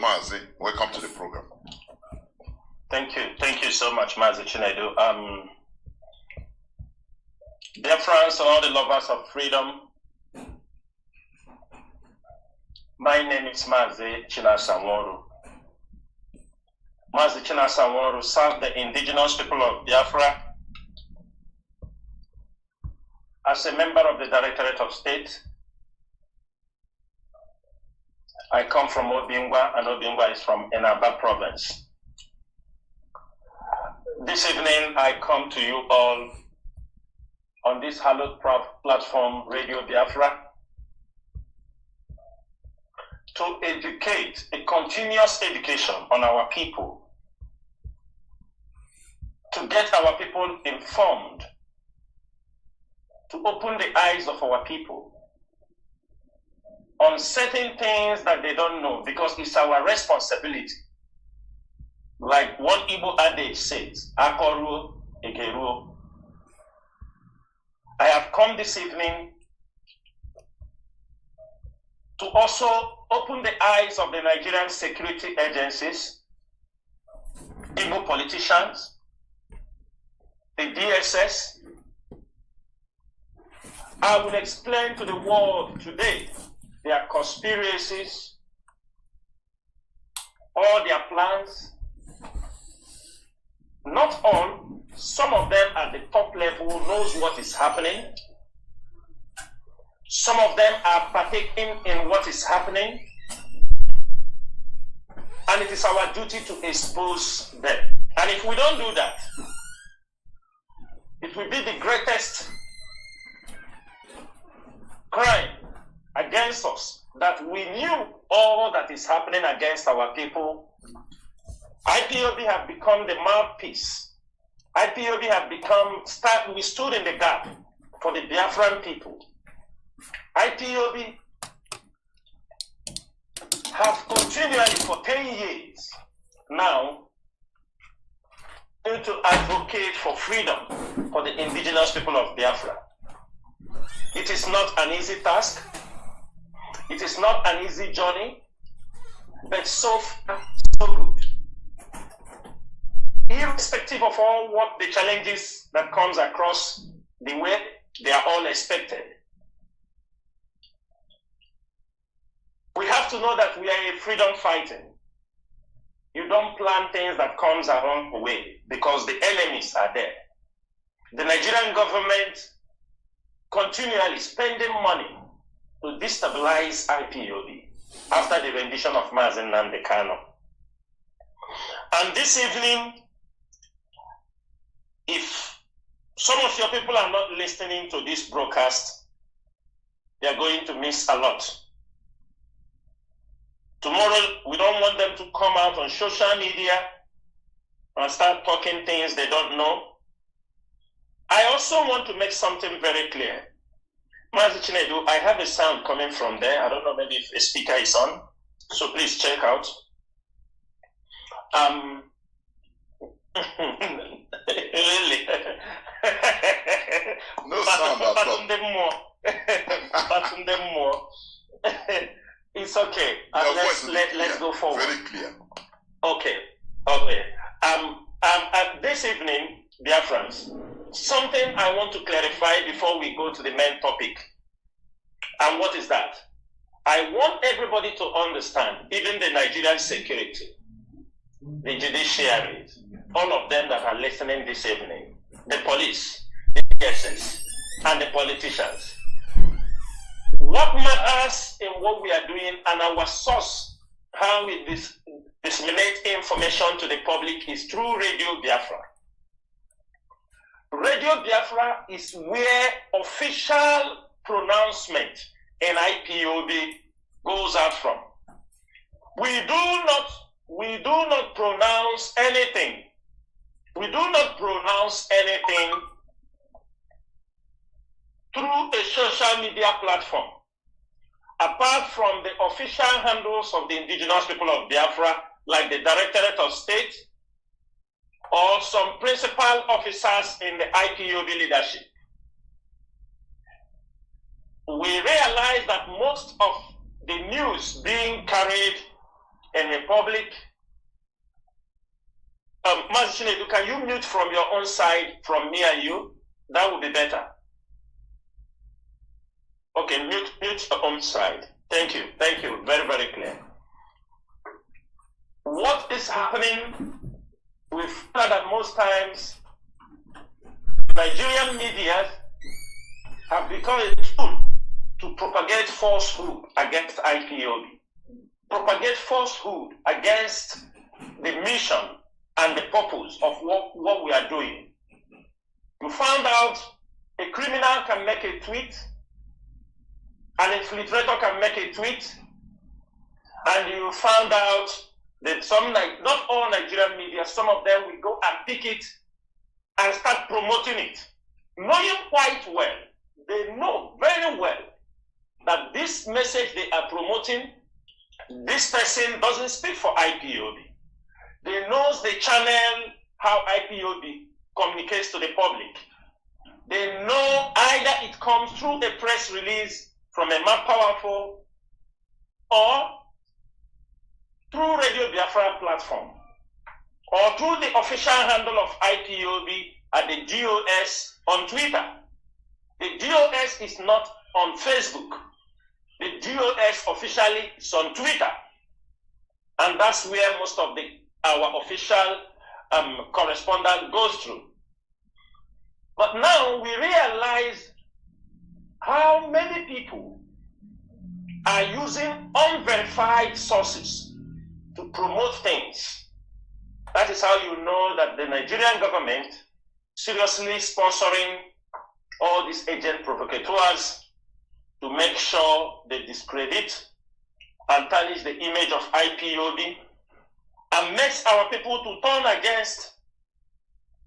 Mazi. Welcome to the program. Thank you so much, Mazi Chinedu. Dear friends, all the lovers of freedom, my name is Mazi Chinasanworu. Mazi Chinasanworu served the indigenous people of Biafra as a member of the Directorate of State. I come from Obingwa, and Obingwa is from Enaba province. This evening, I come to you all on this hallowed platform, Radio Biafra, to educate, a continuous education on our people, to get our people informed, to open the eyes of our people on certain things that they don't know, because it's our responsibility. Like one Igbo adage says, Akoru Egeru. I have come this evening to also open the eyes of the Nigerian security agencies, Igbo politicians, the DSS. I will explain to the world today their conspiracies, all their plans. Not all, some of them at the top level knows what is happening. Some of them are partaking in what is happening. And it is our duty to expose them. And if we don't do that, it will be the greatest crime against us, that we knew all that is happening against our people. IPOB have become the mouthpiece. IPOB have become, we stood in the gap for the Biafran people. IPOB have continually for 10 years now to advocate for freedom for the indigenous people of Biafra. It is not an easy task. It is not an easy journey, but so far, so good. Irrespective of all what the challenges that comes across the way, they are all expected. We have to know that we are a freedom fighting. You don't plan things that comes along the way, because the enemies are there. The Nigerian government continually spending money to destabilize IPOB after the rendition of Mazen Nnamdi Kanu. And this evening, if some of your people are not listening to this broadcast, they are going to miss a lot. Tomorrow, we don't want them to come out on social media and start talking things they don't know. I also want to make something very clear. Mazi Chinedu, I have a sound coming from there. I don't know, maybe if a speaker is on. So please check out. Really? No sound at all. It's okay. Let's go forward. Very clear. Okay. This evening, dear friends, something I want to clarify before we go to the main topic. And what is that? I want everybody to understand, even the Nigerian security, the judiciary, all of them that are listening this evening, the police, the DSS, and the politicians. What matters in what we are doing and our source, how we disseminate information to the public, is through Radio Biafra. Radio Biafra is where official pronouncement in IPOB goes out from. We do not pronounce anything. We do not pronounce anything through a social media platform, apart from the official handles of the indigenous people of Biafra, like the Directorate of State, or some principal officers in the IPOB leadership. We realize that most of the news being carried in a public. Mazichinedu, can you mute from your own side, from me and you? That would be better. Okay, mute your own side. Thank you. Very, very clear. What is happening? We find that most times Nigerian media have become a tool to propagate falsehood against IPOB, propagate falsehood against the mission and the purpose of what we are doing. You found out a criminal can make a tweet, an infiltrator can make a tweet, and you found out that not all Nigerian media, some of them will go and pick it and start promoting it, knowing quite well, they know very well that this message they are promoting, this person doesn't speak for IPOB. They knows the channel, how IPOB communicates to the public. They know either it comes through a press release from a more powerful or through Radio Biafra platform or through the official handle of IPOB at the DOS on Twitter. The DOS is not on Facebook. The DOS officially is on Twitter. And that's where most of our official correspondence goes through. But now we realize how many people are using unverified sources to promote things. That is how you know that the Nigerian government seriously sponsoring all these agent provocateurs to make sure they discredit and tarnish the image of IPOB and makes our people to turn against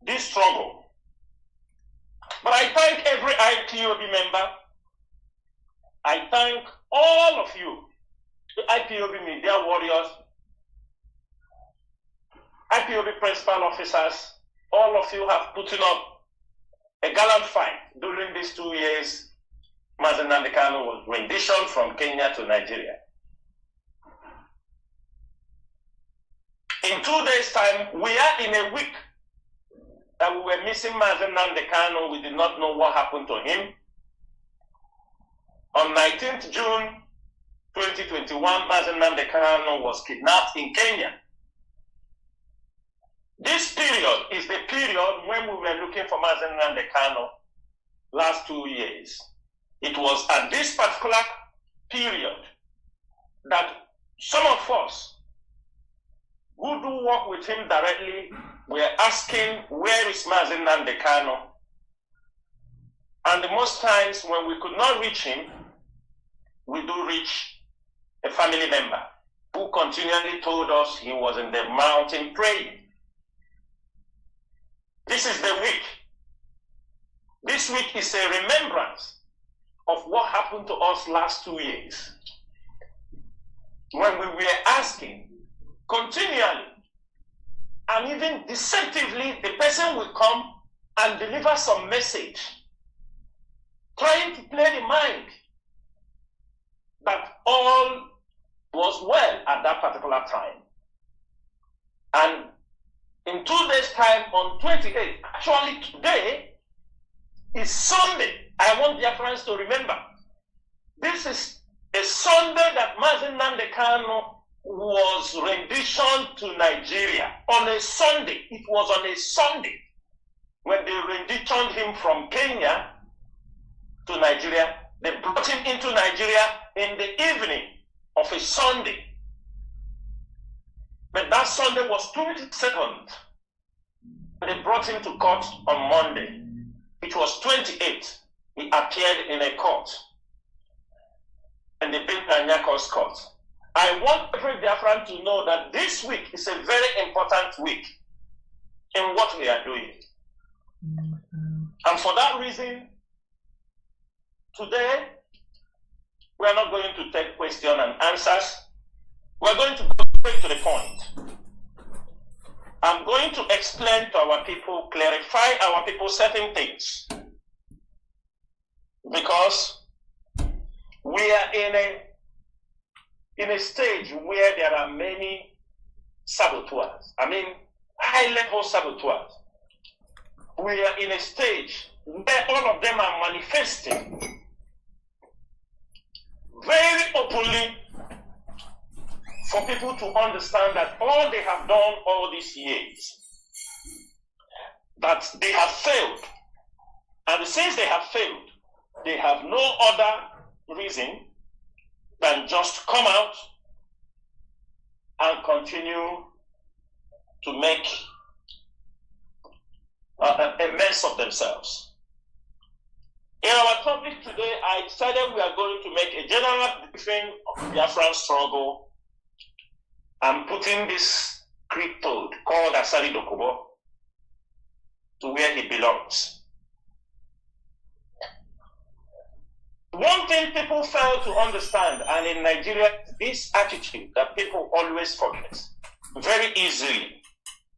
this struggle. But I thank every IPOB member. I thank all of you, the IPOB media warriors, IPOB principal officers. All of you have put up a gallant fight during these 2 years. Mazi Nnamdi Kanu was renditioned from Kenya to Nigeria. In 2 days' time, we are in a week that we were missing Mazi Nnamdi Kanu. We did not know what happened to him. On 19th June 2021, Mazi Nnamdi Kanu was kidnapped in Kenya. This period is the period when we were looking for Mazi Nnamdi Kanu last 2 years. It was at this particular period that some of us who do work with him directly were asking, where is Mazi Nnamdi Kanu? And the most times when we could not reach him, we do reach a family member who continually told us he was in the mountain praying. This is the week. This week is a remembrance of what happened to us last 2 years. When we were asking continually and even deceptively, the person will come and deliver some message, trying to play the mind that all was well at that particular time. And in 2 days' time, on 28th, actually today is Sunday. I want Biafrans to remember. This is a Sunday that Mazi Nnamdi Kanu was renditioned to Nigeria. On a Sunday. It was on a Sunday when they renditioned him from Kenya to Nigeria. They brought him into Nigeria in the evening of a Sunday. But that Sunday was 22nd. They brought him to court on Monday. It was 28th. He appeared in a court, in the Bintanyako's court. I want every Biafran to know that this week is a very important week in what we are doing. And for that reason, today, we are not going to take questions and answers. We're going to go straight to the point. I'm going to explain to our people, clarify our people certain things. Because we are in in a stage where there are many saboteurs. I mean, high-level saboteurs. We are in a stage where all of them are manifesting very openly for people to understand that all they have done all these years, that they have failed. And since they have failed, they have no other reason than just come out and continue to make a mess of themselves. In our topic today, I decided we are going to make a general briefing of the Biafran struggle and putting this cryptid called Asari Dokubo to where he belongs. One thing people fail to understand, and in Nigeria, this attitude that people always forget very easily.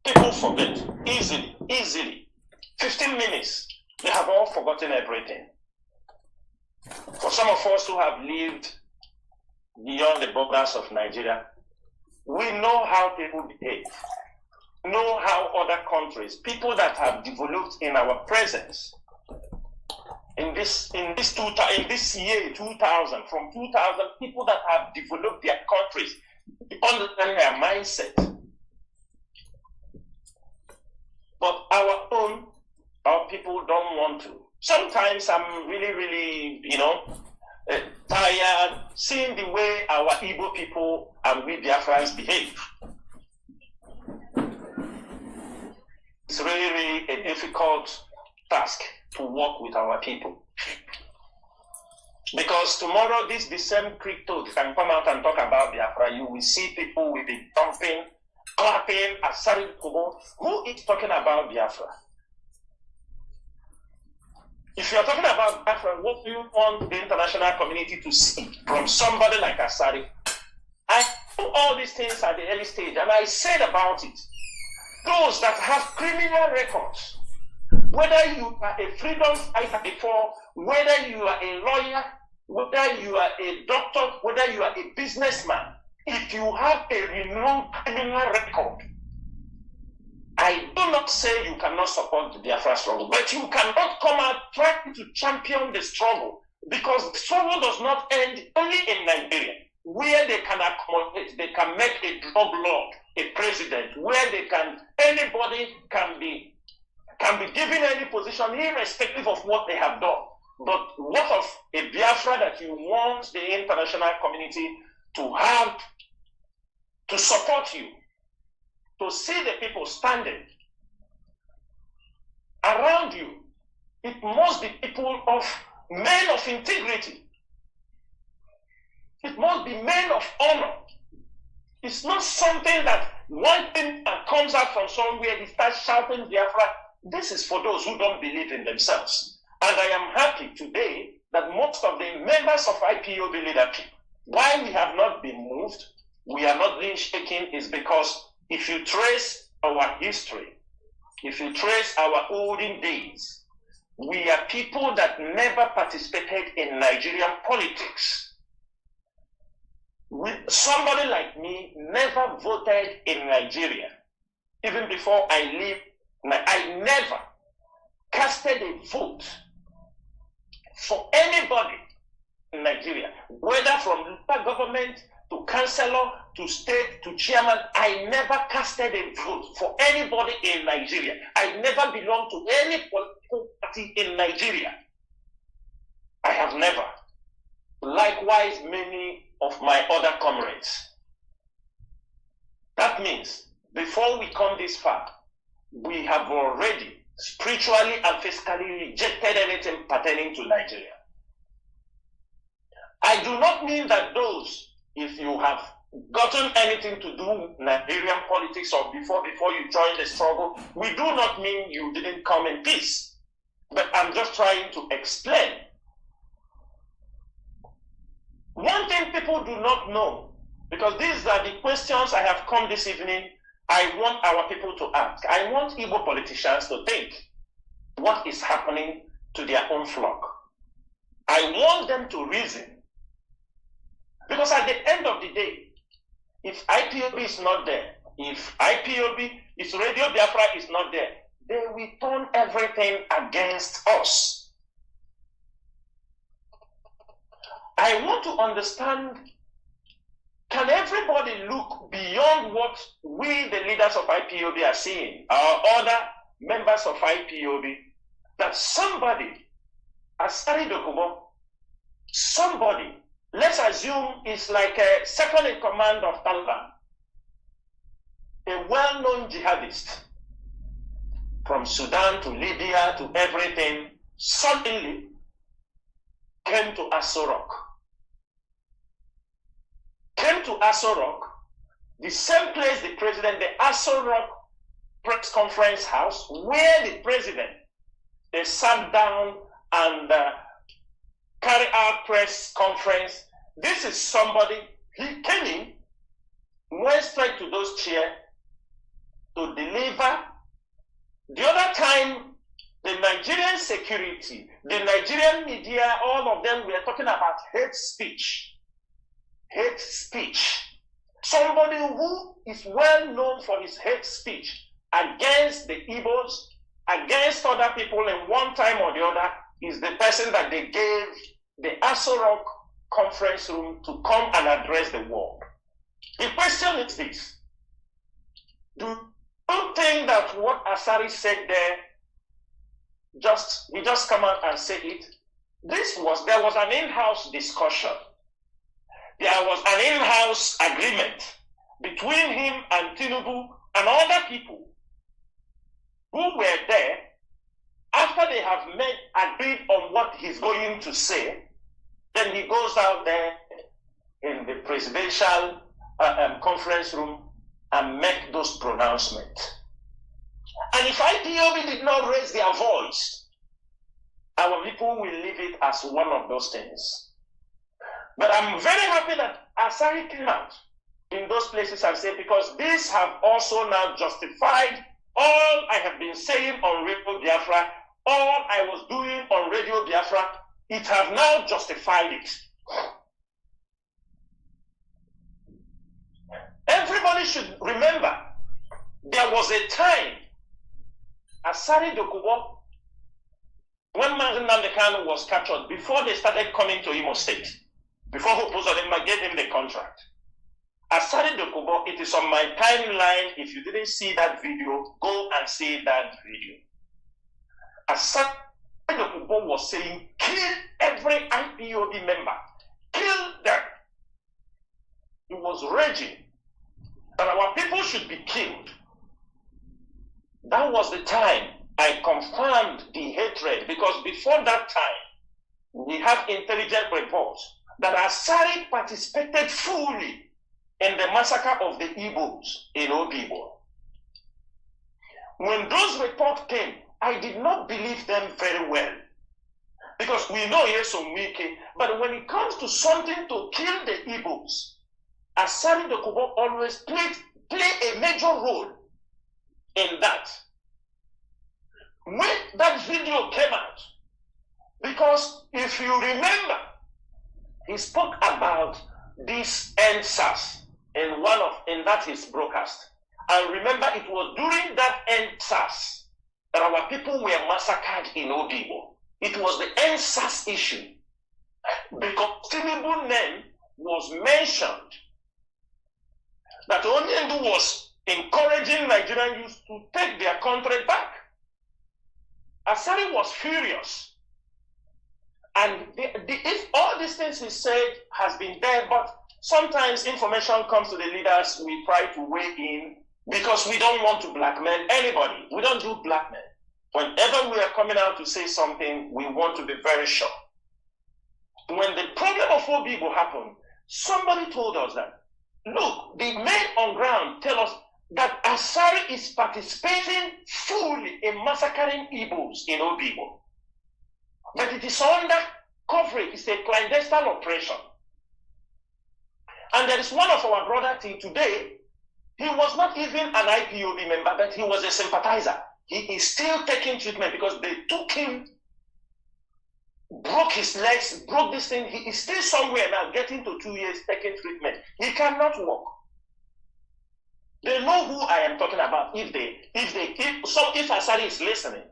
People forget easily. 15 minutes, they have all forgotten everything. For some of us who have lived beyond the borders of Nigeria, we know how people behave, know how other countries, people that have developed in our presence, in this year 2000, from 2000, people that have developed their countries, understand their mindset. But our people don't want to. Sometimes I'm really, tired seeing the way our Igbo people and we Biafrans behave. It's really a difficult task to work with our people. Because tomorrow, the same crypto can come out and talk about Biafra. You will see people will be jumping, clapping, Asari Dokubo. Who is talking about Biafra? If you're talking about Biafra, what do you want the international community to see from somebody like Asari? I do all these things at the early stage, and I said about it. Those that have criminal records, whether you are a freedom fighter before, whether you are a lawyer, whether you are a doctor, whether you are a businessman, if you have a renowned criminal record, I do not say you cannot support the Biafra struggle, but you cannot come out trying to champion the struggle, because the struggle does not end only in Nigeria, where they can accommodate, they can make a drug lord a president, where anybody can be given any position irrespective of what they have done. But what of a Biafra that you want the international community to have, to support you, to see the people standing around you? It must be people men of integrity. It must be men of honor. It's not something that one thing that comes out from somewhere, he starts shouting Biafra. This is for those who don't believe in themselves. And I am happy today that most of the members of IPOB leadership, why we have not been moved, we are not being shaken, is because if you trace our history, if you trace our olden days, we are people that never participated in Nigerian politics. Somebody like me never voted in Nigeria. Even before I lived, I never casted a vote for anybody in Nigeria, whether from local government to councillor to state to chairman. I never casted a vote for anybody in Nigeria. I never belonged to any political party in Nigeria. I have never. Likewise, many of my other comrades. That means before we come this far, we have already spiritually and physically rejected anything pertaining to Nigeria. I do not mean that those, if you have gotten anything to do with Nigerian politics or before you joined the struggle, we do not mean you didn't come in peace. But I'm just trying to explain. One thing people do not know, because these are the questions I have come this evening, I want our people to ask. I want Igbo politicians to think what is happening to their own flock. I want them to reason Because at the end of the day, if IPOB is not there, if Radio Biafra is not there, they will turn everything against us. I want to understand, can everybody look beyond what we, the leaders of IPOB, are seeing, our other members of IPOB, that somebody, Asari Dokubo, somebody, let's assume it's like a second in command of Taliban, a well-known jihadist, from Sudan to Libya to everything, suddenly came to Asar. Came to Asar, the same place the president, the Asar press conference house, where the president, they sat down and carry out press conference. This is somebody, he came in, went straight to those chairs to deliver. The other time, the Nigerian security, the Nigerian media, all of them were talking about hate speech. Hate speech. Somebody who is well known for his hate speech against the Igbos, against other people in one time or the other, is the person that they gave the Asar conference room to come and address the world. The question is this: do you think that what Asari said there, we just come out and say it? There was an in-house discussion. There was an in-house agreement between him and Tinubu and other people who were there. After they have agreed on what he's going to say, then he goes out there in the presidential conference room and make those pronouncements. And if IPOB did not raise their voice, our people will leave it as one of those things. But I'm very happy that Asari came out in those places and said, because these have also now justified all I have been saying on Radio Biafra, all I was doing on Radio Biafra, it have now justified it. Everybody should remember, there was a time, Asari Dokubo, when Mazen Namdekano was captured, before they started coming to Imo State, before Hopozodema gave him the contract, Asari Dokubo, it is on my timeline. If you didn't see that video, go and see that video. Asari Dokubo was saying, kill every IPOB member, kill them. He was raging that our people should be killed. That was the time I confirmed the hatred, because before that time, we have intelligent reports that Asari participated fully in the massacre of the Igbos in Obibo. When those reports came, I did not believe them very well, because we know Uwazuruike, but when it comes to something to kill the Igbos, Asari Dokubo always play a major role in that. When that video came out, because if you remember, he spoke about this NSAS in that his broadcast. And remember, it was during that NSAS that our people were massacred in Obibo. It was the NSAS issue, because Tinubu's name was mentioned, that Onyendu was encouraging Nigerian youth to take their country back. Asari was furious. And if all these things he said has been there, but sometimes information comes to the leaders, we try to weigh in, because we don't want to blackmail anybody. We don't do blackmail. Whenever we are coming out to say something, we want to be very sure. When the problem of Obibo happened, somebody told us that, look, the men on ground tell us that Asari is participating fully in massacring Igbos in Obibo. But it is under coverage, it's a clandestine operation. And there is one of our brother today, he was not even an IPOB member, but he was a sympathizer. He is still taking treatment because they took him broke his legs, broke this thing. He is still somewhere now, getting to 2 years, taking treatment. He cannot walk. They know who I am talking about. If Asari is listening.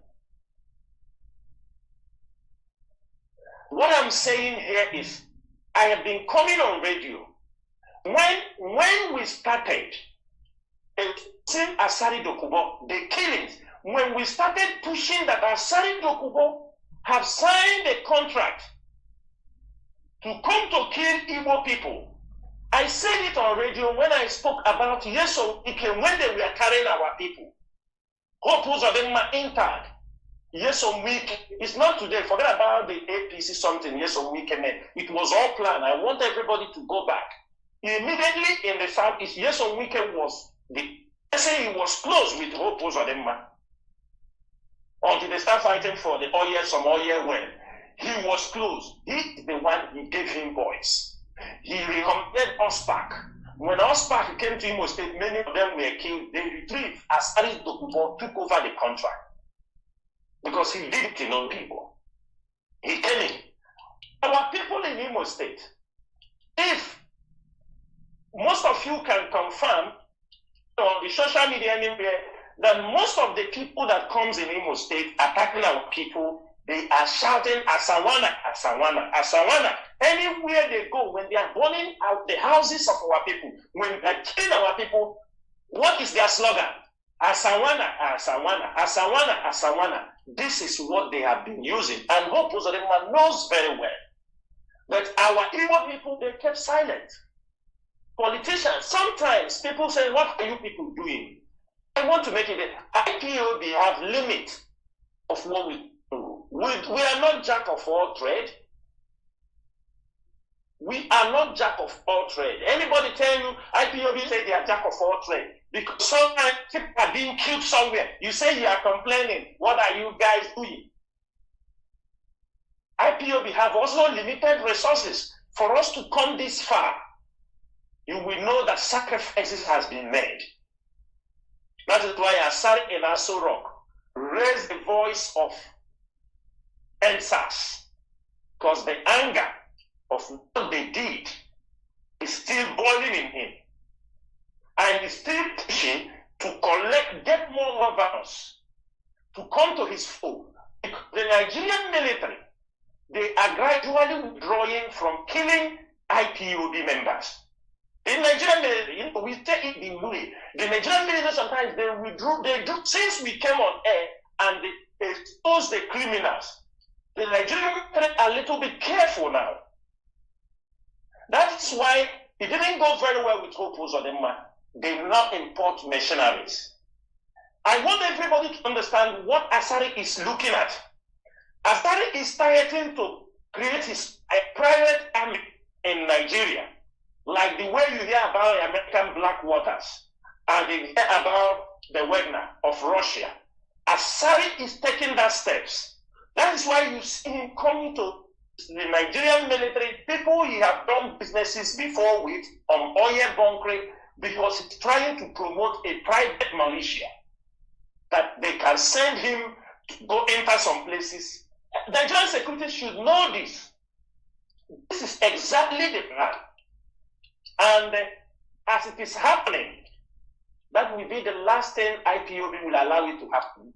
What I'm saying here is, I have been coming on radio. When we started seeing Asari Dokubo, the killings, when we started pushing that Asari Dokubo have signed a contract to come to kill Igbo people, I said it on radio when I spoke about Uwazuruike when they were carrying our people. Hope Uwazuruike entered. Uwazuruike, it's not today. Forget about the APC something Uwazuruike meant. It was all planned. I want everybody to go back. Immediately in the southeast, Uwazuruike was he was close with Hope Uwazuruike until they start fighting for the oil, some oil well. He was close. He is the one who gave him voice. He recommended Ospak. When Ospak came to Imo State, many of them were killed. They retrieved Asari Dokubo took over the contract because he did it in own people. He came in. Our people in Imo State, if most of you can confirm on the social media anywhere that most of the people that comes in Imo State attacking our people, they are shouting Asawana, Asawana, Asawana. Anywhere they go, when they are burning out the houses of our people, when they are killing our people, what is their slogan? Asawana, Asawana, Asawana, Asawana. This is what they have been using. And Hope Uwazuruike knows very well that our Igbo people, they kept silent. Politicians, sometimes people say, what are you people doing? I want to make it IPOB have limit of what we do. We are not jack of all trade. We are not jack of all trade. Anybody tell you IPOB say they are jack of all trade? Because sometimes people are being killed somewhere. You say you are complaining. What are you guys doing? IPOB have also limited resources. For us to come this far, you will know that sacrifices has been made. That is why Asari and Asar raised the voice of NSAS, because the anger of what they did is still boiling in him. And he's still pushing to get more veterans to come to his fold. Because the Nigerian military, they are gradually withdrawing from killing IPOB members. The Nigerian military, we take it the way. The Nigerian military sometimes they withdrew. Since we came on air and they exposed the criminals, the Nigerian military are a little bit careful now. That's why it didn't go very well with Hope Uwazuruike. They now import mercenaries. I want everybody to understand what Asari is looking at. Asari is starting to create his private army in Nigeria, like the way you hear about the American Black Waters and you hear about the Wagner of Russia. Asari is taking that steps. That is why you see him coming to the Nigerian military, people he have done businesses before with on oil bunkering, because he's trying to promote a private militia that they can send him to go enter some places. Nigerian security should know this. This is exactly the plan. And as it is happening, that will be the last thing IPOB will allow it to happen.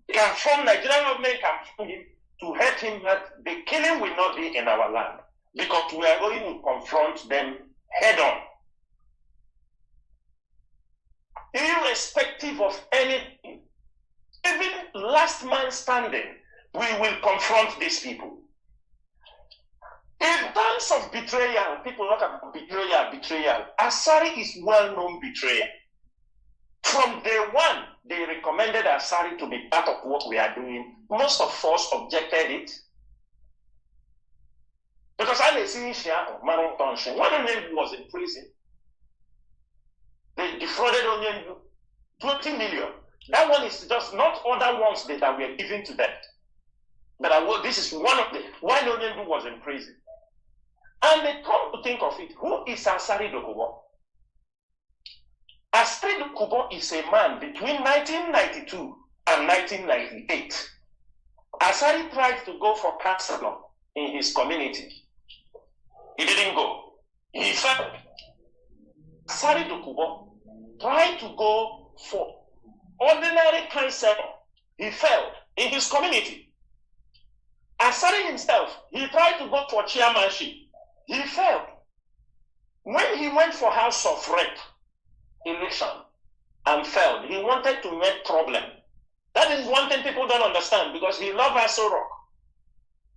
Nigerian government can form him to help him that the killing will not be in our land, because we are going to confront them head on. Irrespective of anything, even last man standing, we will confront these people. In terms of betrayal, people talk about betrayal. Asari is well-known betrayer. From day one, they recommended Asari to be part of what we are doing. Most of us objected it. Because I was in Maron Township. One of them was in prison. They defrauded Onyendu 20 million. That one is just not other ones that were given to them. But this is one of the why Onyendu was in prison. And they come to think of it, who is Asari Dokubo? Asari Dokubo is a man between 1992 and 1998. Asari tried to go for councillor in his community. He didn't go. He failed. Asari Dokubo tried to go for ordinary counsel. He failed in his community. Asari himself, he tried to go for chairmanship. He failed. When he went for House of Rep election and failed, he wanted to make problem. That is one thing people don't understand, because he loves Asar.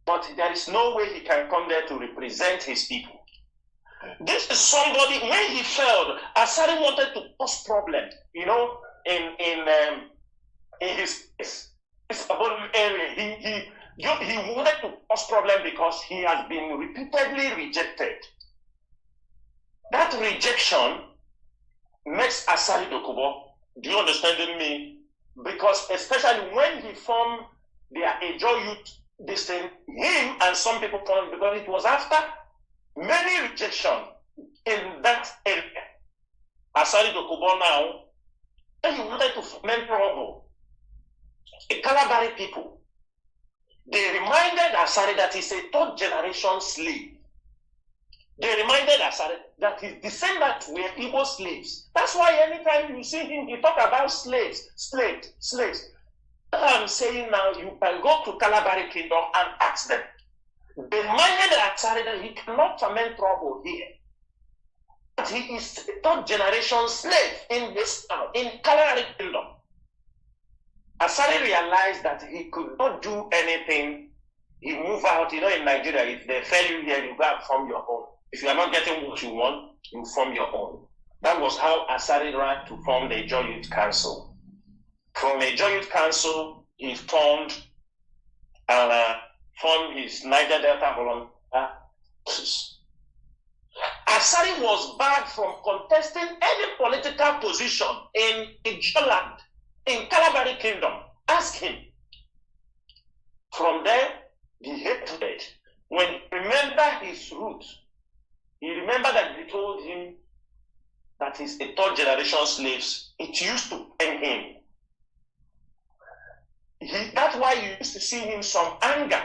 But there is no way he can come there to represent his people. This is somebody, when he failed, Asari wanted to cause problem, you know, in his area. He wanted to cause problem because he has been repeatedly rejected. That rejection makes Asari Dokubo, do you understand me? Because especially when he formed their Ejo Youth, this thing, him and some people formed, because it was after many rejection in that area. Asari Dokubo now, he wanted to foment trouble. The Kalabari people, they reminded Asari that he's a third generation slave. They reminded Asari that his descendants were Igbo slaves. That's why anytime you see him, he talk about slaves. I'm saying now, you can go to Kalabari Kingdom and ask them. They reminded Asari that he cannot foment trouble here. But he is a third generation slave in this town, in Kalabari Kingdom. Asari realized that he could not do anything. He moved out. You know, in Nigeria, if they fail you here, you go and form your own. If you are not getting what you want, you form your own. That was how Asari ran to form the Ejo Youth Council. From the Ejo Youth Council, he formed his Niger Delta Volunteer Forces. Asari was barred from contesting any political position in Ejo land, in Kalabari Kingdom. Ask him. From there, the hatred, when he remembered his roots, he remembered that they told him that he's a third generation slaves. It used to pain him. That's why you used to see him some anger.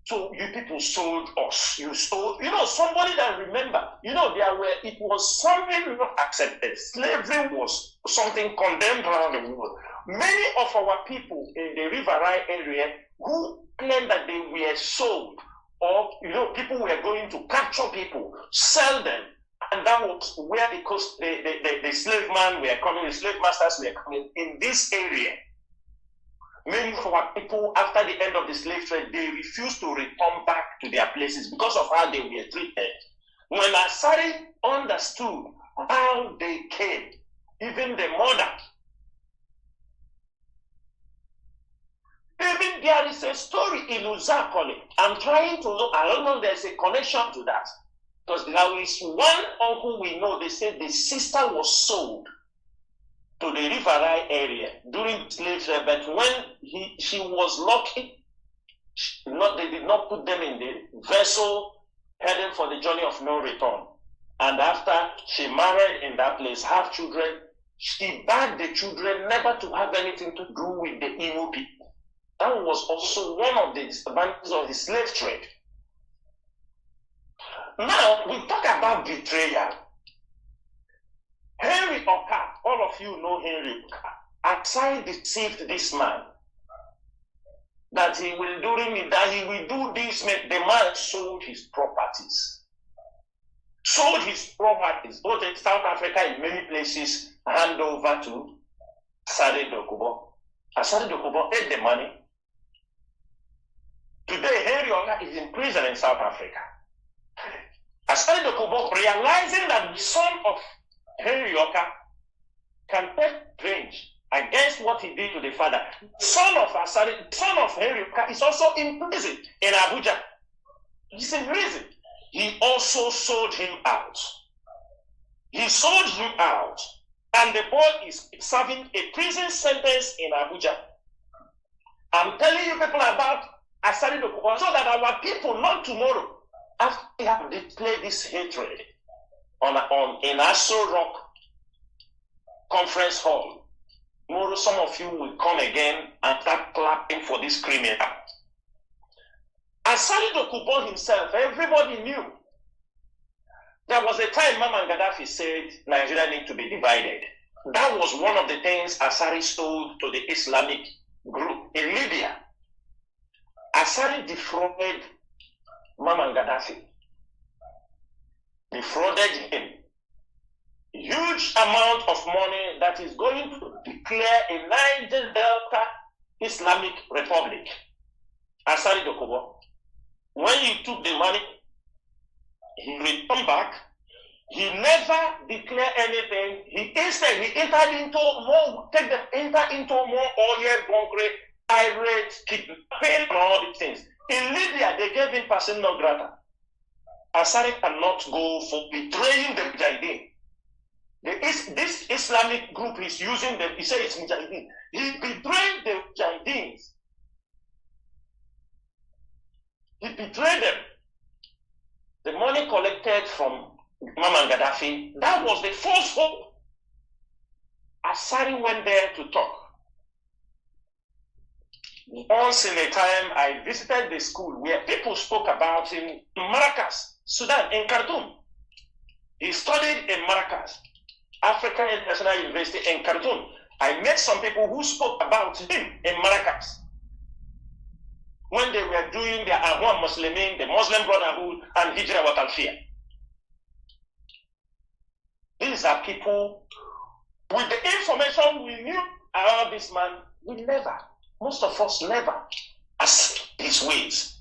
So you people sold us. You sold, somebody that remember, it was something not accepted. Slavery was something condemned around the world. Many of our people in the River Rye area who claimed that they were sold, or people were going to capture people, sell them, and that was where the slave man were coming, the slave masters were coming in this area. Many of our people, after the end of the slave trade, they refused to return back to their places because of how they were treated. When Asari understood how they came, even the mother, even there is a story in Uzakole. I'm trying to look, I don't know if there's a connection to that. Because there is one uncle we know, they said the sister was sold to the River Rye area during slave trade, but when she was lucky, they did not put them in the vessel heading for the journey of no return. And after she married in that place, have children, she begged the children never to have anything to do with the Igbo people. That was also one of the disadvantages of the slave trade. Now, we talk about betrayal. Henry Oka, all of you know Henry Oka. Asari deceived this man that he will do this. The man sold his properties. Sold his properties, both in South Africa in many places, hand over to Asari Dokubo. Asari Dokubo ate the money. Today, Henry Oka is in prison in South Africa. Asari Dokubo, realizing that the son of Henry Oka can take revenge against what he did to the father. Son of Henry Oka is also in prison in Abuja. He's in prison. He also sold him out. He sold him out. And the boy is serving a prison sentence in Abuja. I'm telling you people about Asari Dokubo so that our people, not tomorrow, after they have displayed this hatred in Asar Rock Conference Hall, tomorrow some of you will come again and start clapping for this criminal. Asari Dokubo himself, everybody knew. There was a time Mama Gaddafi said Nigeria needs to be divided. That was one of the things Asari sold to the Islamic group in Libya. Asari defrauded Mama Gaddafi. Defrauded him. Huge amount of money that is going to declare a Niger Delta Islamic Republic. Asari Dokubo. When he took the money, he returned back. He never declared anything. He instead entered into more oil, concrete, pirates, kidnapping, and all these things. In Libya, they gave him person non grata. Asari cannot go for betraying the Mujahideen. This Islamic group is using them. He says it's Mujahideen. He betrayed the Mujahideens. He betrayed them. The money collected from Mama Gaddafi, that was the first hope. Asari went there to talk. Once in a time, I visited the school where people spoke about him in Maracas, Sudan, in Khartoum. He studied in Maracas, African International University in Khartoum. I met some people who spoke about him in Maracas when they were doing their Ahwan Muslimin, the Muslim Brotherhood, and Hijra wa Talfiyah. These are people, with the information we knew about this man, we never, most of us never, asked his ways.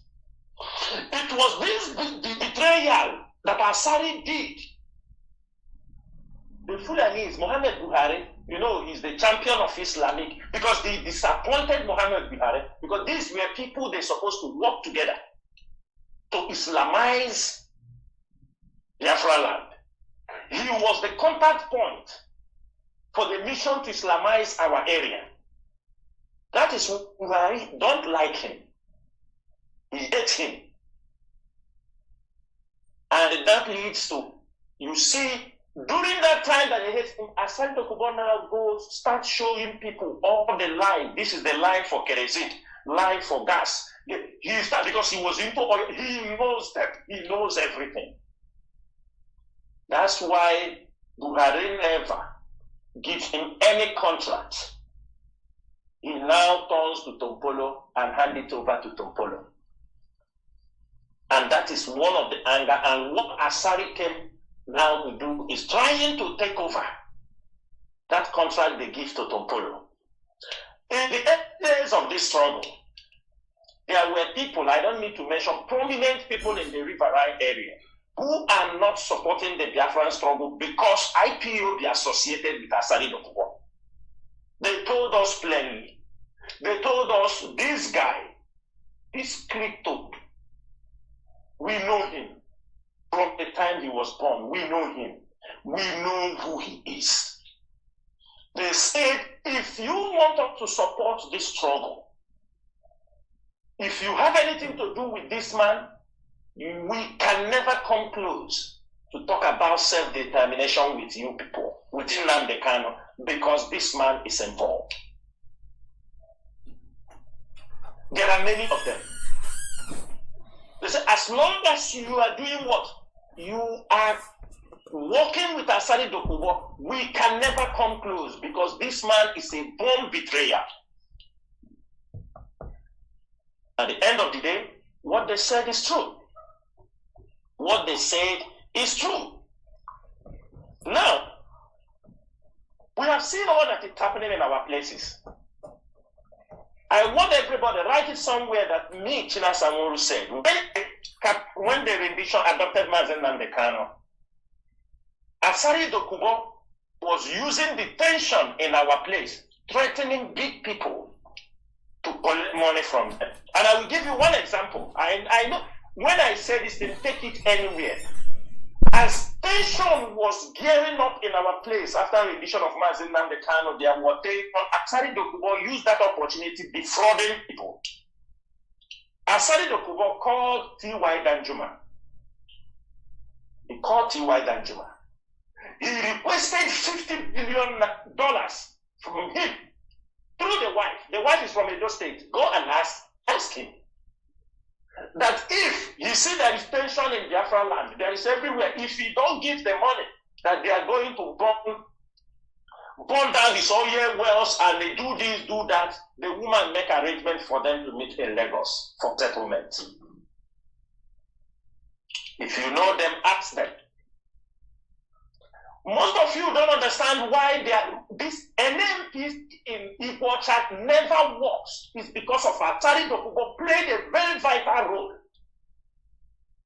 It was this betrayal that Asari did. The Fulanese, Muhammad Buhari, you know, he's the champion of Islamic, because they disappointed Muhammad Buhari, because these were people they're supposed to work together to Islamize Biafra land. He was the contact point for the mission to Islamize our area. That is why Buhari don't like him. He hates him. And that leads to, you see, during that time that he hates him, Asari Dokubo now goes, start showing people all the line. This is the line for kerosene, line for gas. He started, because he was into oil, he knows that, he knows everything. That's why Buhari never gives him any contract. He now turns to Tompolo and hands it over to Tompolo. And that is one of the anger. And what Asari came now to do is trying to take over that contract they give to Tompolo. In the days of this struggle, there were people, I don't need to mention, prominent people in the Riverine area who are not supporting the Biafran struggle because IPO be associated with Asari Dokubo. They told us plainly. They told us, this guy, this crypto, we know him. From the time he was born, we know him. We know who he is. They said, if you want us to support this struggle, if you have anything to do with this man, we can never come close to talk about self-determination with you people, with Nnamdi Kanu, because this man is involved. There are many of them. They say, as long as you are doing what? You are working with Asari Dokubo, we can never come close because this man is a born betrayer. At the end of the day, what they said is true. What they said is true. Now, we have seen all that is happening in our places. I want everybody to write it somewhere that me, China Samuru, said. When the rendition adopted Mazen Nnamdi Kanu, Asari Dokubo was using the tension in our place, threatening big people to collect money from them. And I will give you one example. I know when I say this thing, take it anywhere. As tension was gearing up in our place after rendition of Mazen Nnamdi Kanu, there were Asari Dokubo used that opportunity defrauding people. Asari Dokubo called T.Y. Danjuma. He called T.Y. Danjuma. He requested $50 billion from him through the wife. The wife is from Edo State. Go and ask him. That if you see there is tension in Biafra land, there is everywhere. If you don't give the money, that they are going to burn down his oil wells and they do this, do that, the woman make arrangements for them to meet in Lagos for settlement. If you know them, ask them. Most of you don't understand why this NMP in Igbo chat never works. It's because of Asari Dokubo played a very vital role.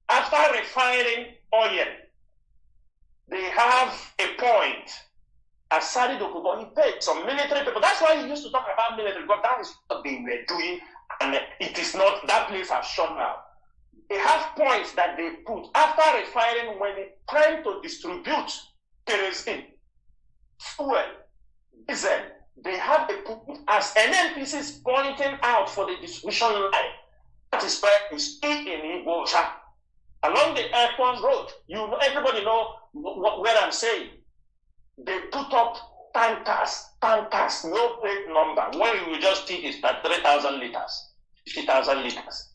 After refining oil, they have a point. Asari Dokubo, he paid some military people. That's why he used to talk about military, because that is what they were doing, and it is not, that place has shown now. They have points that they put after refining when it's time to distribute kerosene, fuel, diesel. They have a point as NNPCs pointing out for the distribution line. That is why you stay in Igbo chat. Along the airport road, you know, everybody know where I'm saying. They put up tankers, no plate number. What you will just think is that 3,000 liters, 50,000 liters.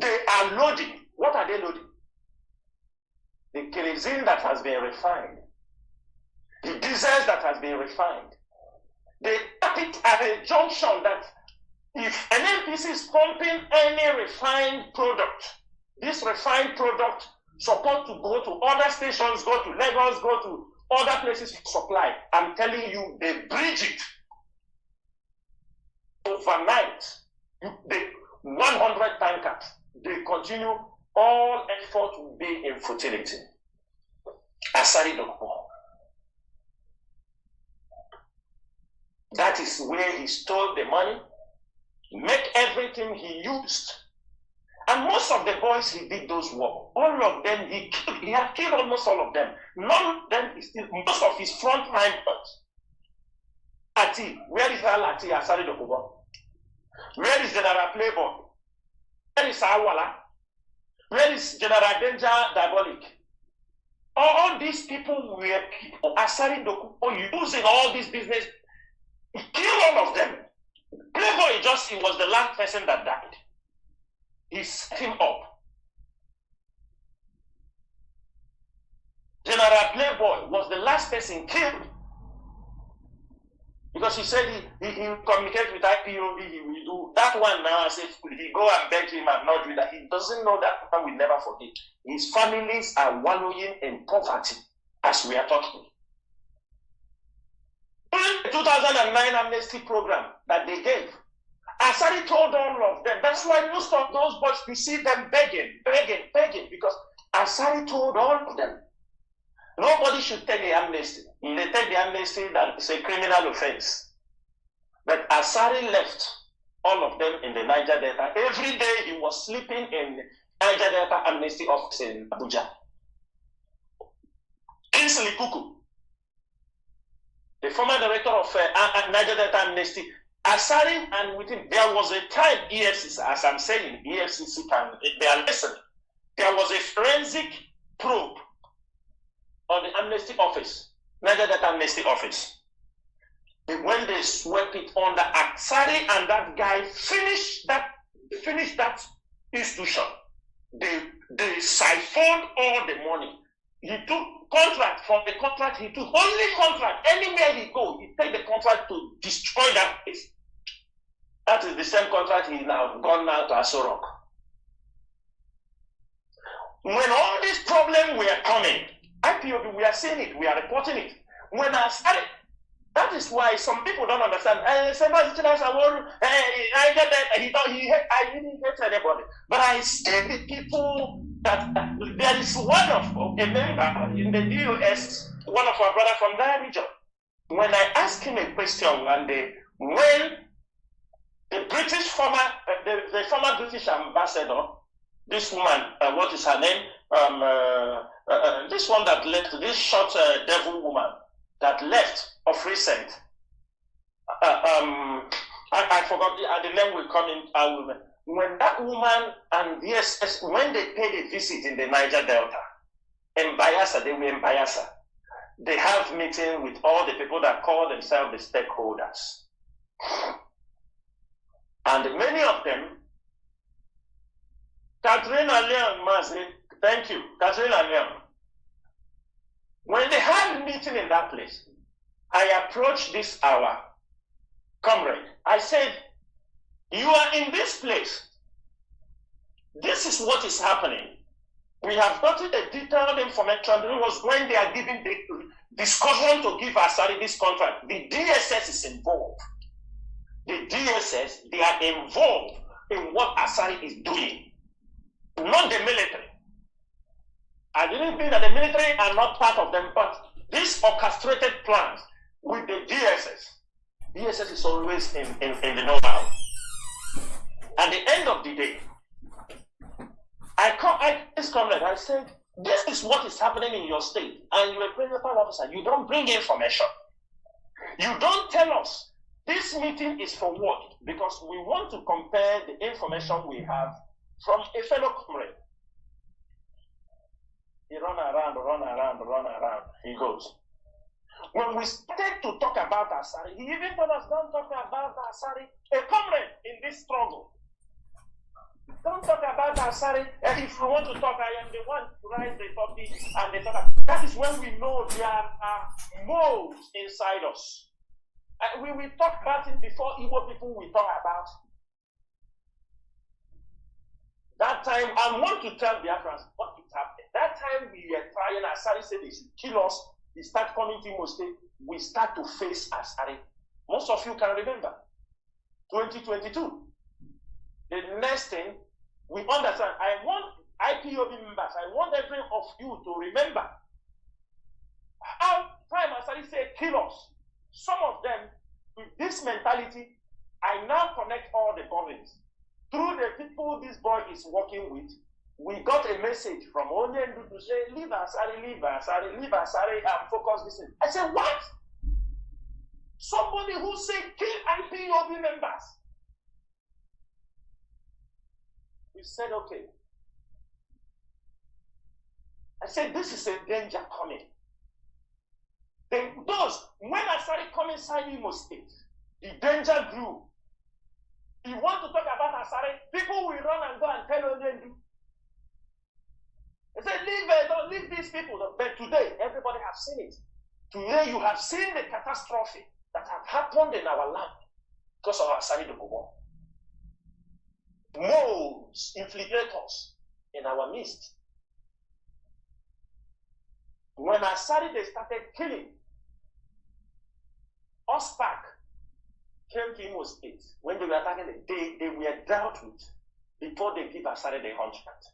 They are loading. What are they loading? The kerosene that has been refined. The diesel that has been refined. They tap it at a junction that if an NPC is pumping any refined product, this refined product supposed to go to other stations, go to Lagos, go to other places for supply. I'm telling you, they bridge it overnight. They 100 tankers. They continue. All effort will be in futility. Asari Dokubo. That is where he stole the money, make everything he used. And most of the boys he did those work. All of them, he had killed almost all of them. None of them is still, most of his frontline boys. Ati, where is Ati Asari Dokubo? Where is General Playboy? Where is Awala? Where is General Danger Diabolic? All these people were people Asari Dokubo using all this business. He killed all of them. Playboy he was the last person that died. He set him up. General Playboy was the last person killed. Because he said he communicates with IPOB, he will do that one now. I said, he go and beg him and not do that. He doesn't know that one will never forget. His families are wallowing in poverty as we are talking. During the 2009 amnesty program that they gave, Asari told all of them. That's why most of those boys, we see them begging, because Asari told all of them. Nobody should take the amnesty. If they take the amnesty, that is a criminal offense. But Asari left all of them in the Niger Delta. Every day he was sleeping in Niger Delta Amnesty office in Abuja. Kingsley Kuku, the former director of Niger Delta Amnesty, Asari, and with him, there was a time EFCC, as I'm saying, EFCC they are listening. There was a forensic probe on the Amnesty office, Niger Delta Amnesty office. When they swept it under Asari and that guy finished that institution, they siphoned all the money. He took contract from the contract he took. Only contract. Anywhere he go, he take the contract to destroy that place. That is the same contract he now gone now to Asar. When all these problems were coming, IPOB, we are seeing it, we are reporting it. When I started, that is why some people don't understand. I didn't hate anybody, but I see the people that there is one of a member in the DOS, one of our brothers from that region. When I asked him a question one day, when the British the former British ambassador, this woman, what is her name? This one that left, this short devil woman that left of recent. I forgot the name will come in. When that woman and DSS, when they paid a visit in the Niger Delta, in Bayelsa, they were in Bayelsa. They have meeting with all the people that call themselves the stakeholders. And many of them, Catherine and Leon, Mazi, thank you. Catherine and Leon. When they had a meeting in that place, I approached this our comrade. I said, you are in this place. This is what is happening. We have gotten a detailed information. It was when they are giving the discussion to give Asari this contract. The DSS is involved. The DSS, they are involved in what Asari is doing, not the military. I didn't think that the military are not part of them, but these orchestrated plans with the DSS is always in the know-how. At the end of the day, this comrade, I said, this is what is happening in your state, and you're a principal officer. You don't bring information. You don't tell us this meeting is for what? Because we want to compare the information we have from a fellow comrade. He run around. He goes. When we started to talk about Asari, he even told us, don't talk about Asari, a comrade in this struggle. Don't talk about Asari. If you want to talk, I am the one to write the topic and the talk. That is when we know there are moles inside us. We will talk about it before Igbo people will talk about. That time, I want to tell Biafrans what is happening. That time we were trying, Asari said they should kill us. They start coming to Imo State. We start to face Asari. Most of you can remember. 2022. The next thing, we understand. I want IPOB members, I want every of you to remember how time Asari said kill us. Some of them, with this mentality, I now connect all the bodies. Through the people this boy is working with, we got a message from Onyendu to say, leave Asari, and focus this thing. I said, what? Somebody who said kill IPOB members. We said, okay. I said, this is a danger coming. Then when I started coming inside Imo State, the danger grew. You want to talk about Asari, people will run and go and tell Onyendu. They said, don't leave these people. But today, everybody has seen it. Today, you have seen the catastrophe that have happened in our land because of Asari Dokubo. Moles, infiltrators in our midst. When Asari they started killing, Ospak came to Imo State. When they were attacking, they were dealt with before they give Asari the contract.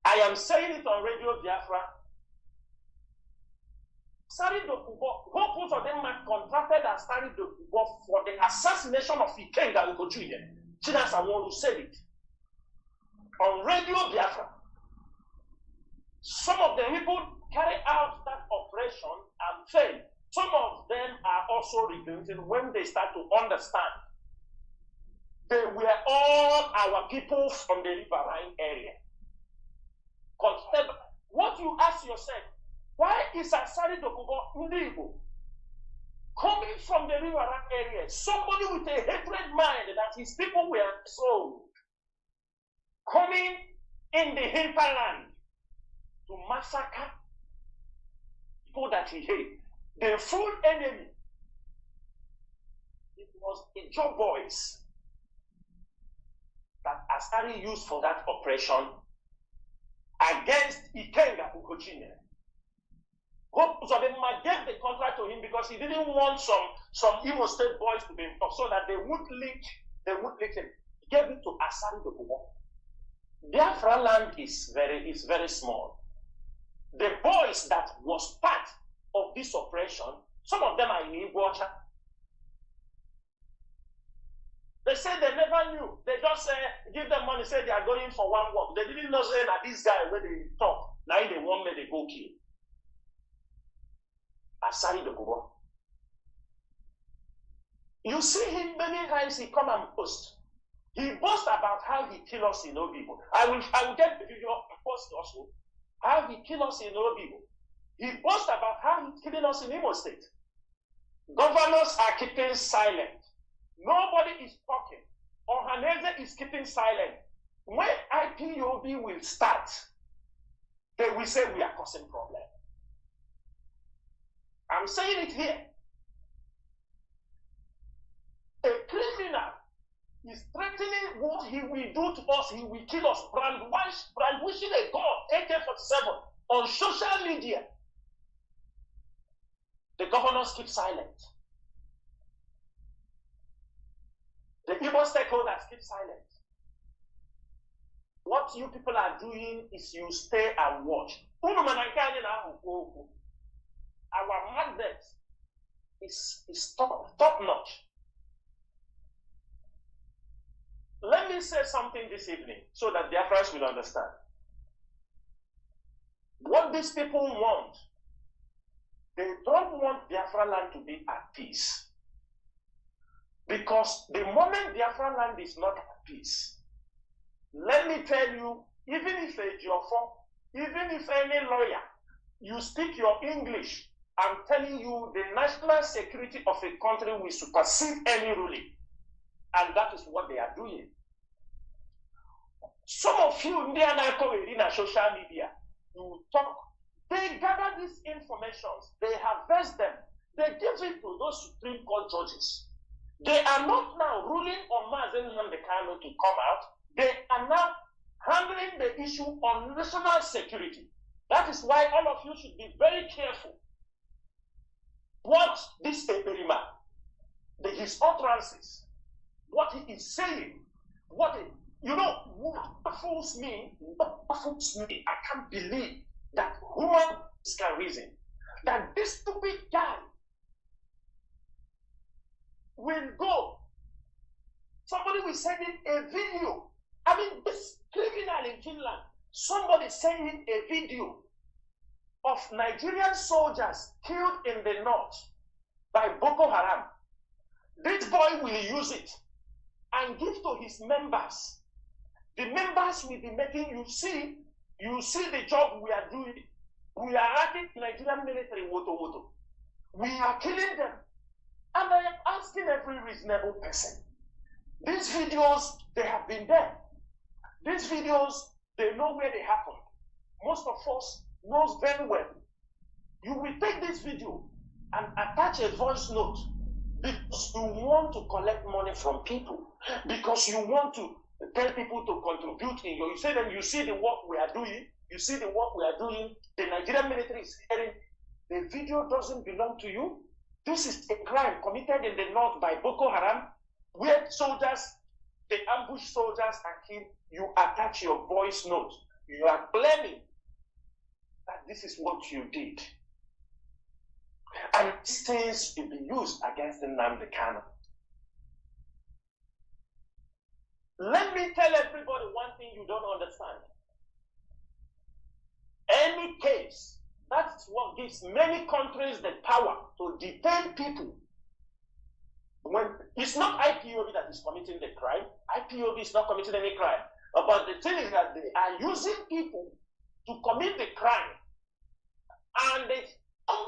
I am saying it on Radio Biafra. Asari Dokubo, both of them had contracted Asari Dokubo for the assassination of Ikenga Ugojuye. Chinasa Wolu said it on Radio Biafra. Some of the people carry out that operation and fail. Some of them are also repenting when they start to understand. They were all our people from the riverine area. What you ask yourself, why is Asari Dokubo Ndigo coming from the riverine area? Somebody with a hatred mind that his people were sold, coming in the hinterland to massacre people that he hated. The full enemy, it was the job boys that Asari used for that operation against Ikenga Ugojuye. Most of them gave the contract to him because he didn't want some Imo State boys to be involved so that they would link him. He gave it to Asari Dokubo. Biafra land is very small. The boys that was part of this operation, some of them are in Iguacha. They said they never knew. They just give them money, say they are going for one work. They didn't know say that this guy when they talk, now they want me they go kill. Asari Dokubo. You see him many times he come and post. He boasts about how he kill us in Obibo. I will get the video post also. How he kill us in Obibo. He boasts about how he's killing us in Imo State. Governors are keeping silent. Nobody is talking. Ohaneze is keeping silent. when IPOB will start, they will say we are causing problem. I'm saying it here. A criminal is threatening what he will do to us. He will kill us. Brandishing a gun, AK-47, on social media. The governors keep silent. The Igbo stakeholders keep silent. What you people are doing is you stay and watch. Our madness is top notch. Let me say something this evening so that their friends will understand. What these people want, they don't want Biafra land to be at peace. Because the moment Biafra land is not at peace, let me tell you, even if a Jofo, even if any lawyer, you speak your English, I'm telling you, the national security of a country will supersede any ruling. And that is what they are doing. Some of you, in social media, you talk, they gather these informations, they harvest them, they give it to those Supreme Court judges. They are not now ruling on Mazen Namdekano to come out, they are now handling the issue on national security. That is why all of you should be very careful. What this Eperima, his utterances, what he is saying, what fools me, I can't believe that human can reason that this stupid guy will go. Somebody will send in a video. I mean, this criminal in Finland, somebody sending a video of Nigerian soldiers killed in the north by Boko Haram. This boy will use it and give to his members. The members will be making you see the job we are doing. We are adding Nigerian military woto. We are killing them. And I am asking every reasonable person. These videos, they have been there. These videos, they know where they happened. Most of us knows very well. You will take this video and attach a voice note because you want to collect money from people, because you want to tell people to contribute in your. You say then you see the work we are doing. You see the work we are doing. The Nigerian military is hearing. The video doesn't belong to you. This is a crime committed in the north by Boko Haram, where soldiers, they ambush soldiers and kill. You attach your voice note. You are claiming that this is what you did. And these things will be used against the Nnamdi Kanu. Let me tell everybody one thing you don't understand. Any case, that's what gives many countries the power to detain people. When it's not IPOB that is committing the crime, IPOB is not committing any crime. But the thing is that they are using people to commit the crime. And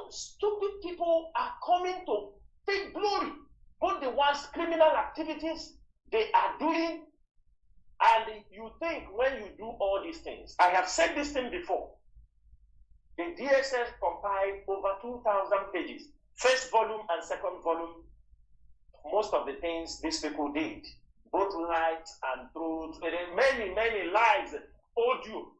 stupid people are coming to take glory. Both the ones criminal activities they are doing, and you think when you do all these things. I have said this thing before. The DSS compiled over 2,000 pages. First volume and second volume, most of the things these people did, both lies and truth, many lies, audio.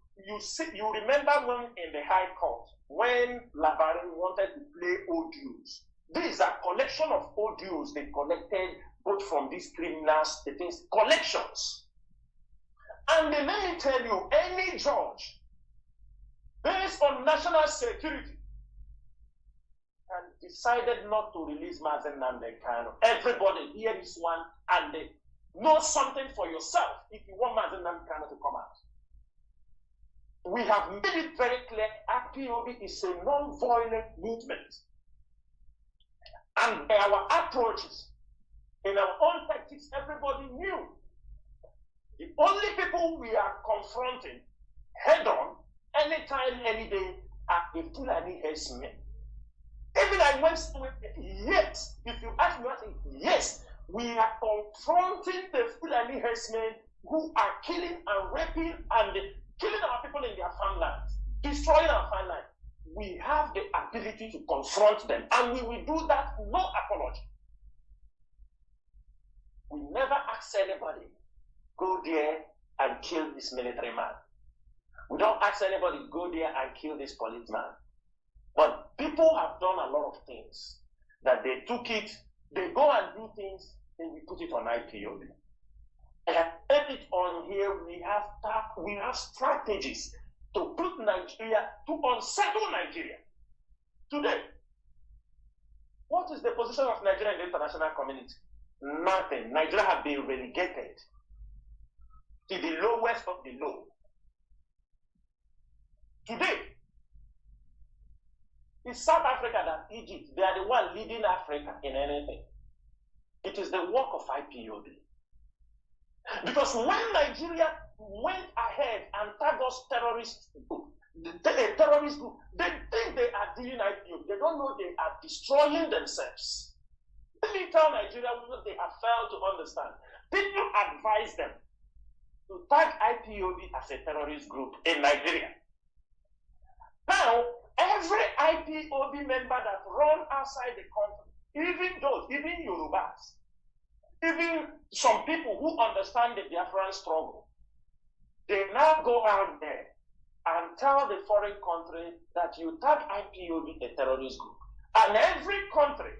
You remember when in the High Court, when Labarin wanted to play audios. These are collection of audios they collected both from these criminals, the things, collections. And then let me tell you, any judge, based on national security, and decided not to release Mazen Nnamdi Kanu. Everybody hear this one and they know something for yourself if you want Mazen Nnamdi Kanu to come out. We have made it very clear IPOB is a non-violent movement. And our approaches, in our own tactics, everybody knew. The only people we are confronting head-on, anytime, any day, are the Fulani herdsmen. Even I went with yes. If you ask me, I think yes. We are confronting the Fulani herdsmen who are killing and raping and killing our people in their farmlands, destroying our farmland, we have the ability to confront them, and we will do that no apology. We never ask anybody, go there and kill this military man. We don't ask anybody, go there and kill this policeman. But people have done a lot of things that they took it, they go and do things, and we put it on IPOB. I have said it on here, we have strategies to put Nigeria, to unsettle Nigeria. Today, what is the position of Nigeria in the international community? Nothing. Nigeria has been relegated to the lowest of the low. Today, it's South Africa than Egypt. They are the one leading Africa in anything. It is the work of IPOB. Because when Nigeria went ahead and tagged us terrorist group, a terrorist group, they think they are doing IPOB. They don't know they are destroying themselves. Let me tell Nigeria what they have failed to understand. People advise them to tag IPOB as a terrorist group in Nigeria. Now, every IPOB member that run outside the country, even Yorubas, even some people who understand the Biafran struggle, they now go out there and tell the foreign country that you tag IPOB a terrorist group. And every country,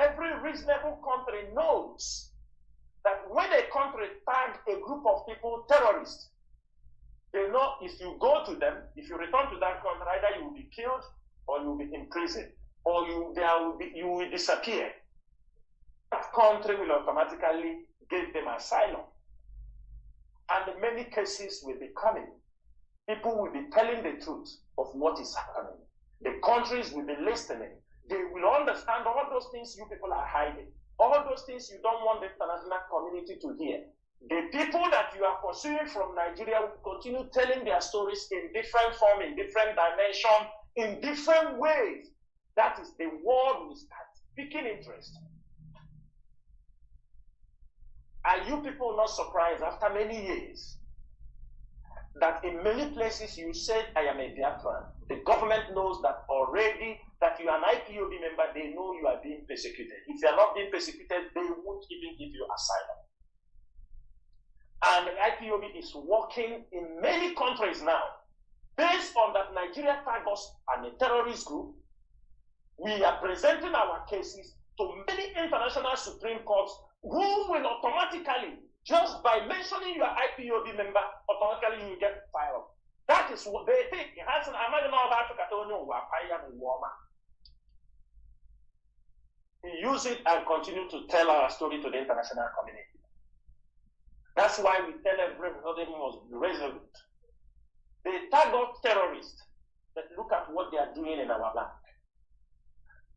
every reasonable country knows that when a country tags a group of people terrorists, they know if you go to them, if you return to that country, either you will be killed or you will be imprisoned, or you will disappear. That country will automatically give them asylum. And in many cases will be coming. People will be telling the truth of what is happening. The countries will be listening. They will understand all those things you people are hiding. All those things you don't want the international community to hear. The people that you are pursuing from Nigeria will continue telling their stories in different form, in different dimension, in different ways. That is, the world will start picking interest. Are you people not surprised after many years that in many places you said, I am a Biafran? The government knows that already, that you are an IPOB member, they know you are being persecuted. If you are not being persecuted, they won't even give you asylum. And the IPOB is working in many countries now. Based on that Nigeria tagged us as a terrorist group, we are presenting our cases to many international Supreme Courts who will automatically, just by mentioning your IPOB member, automatically you will get filed. That is what they think. We use it and continue to tell our story to the international community. That's why we tell everybody must be resolute. They tag us terrorists, but look at what they are doing in our land.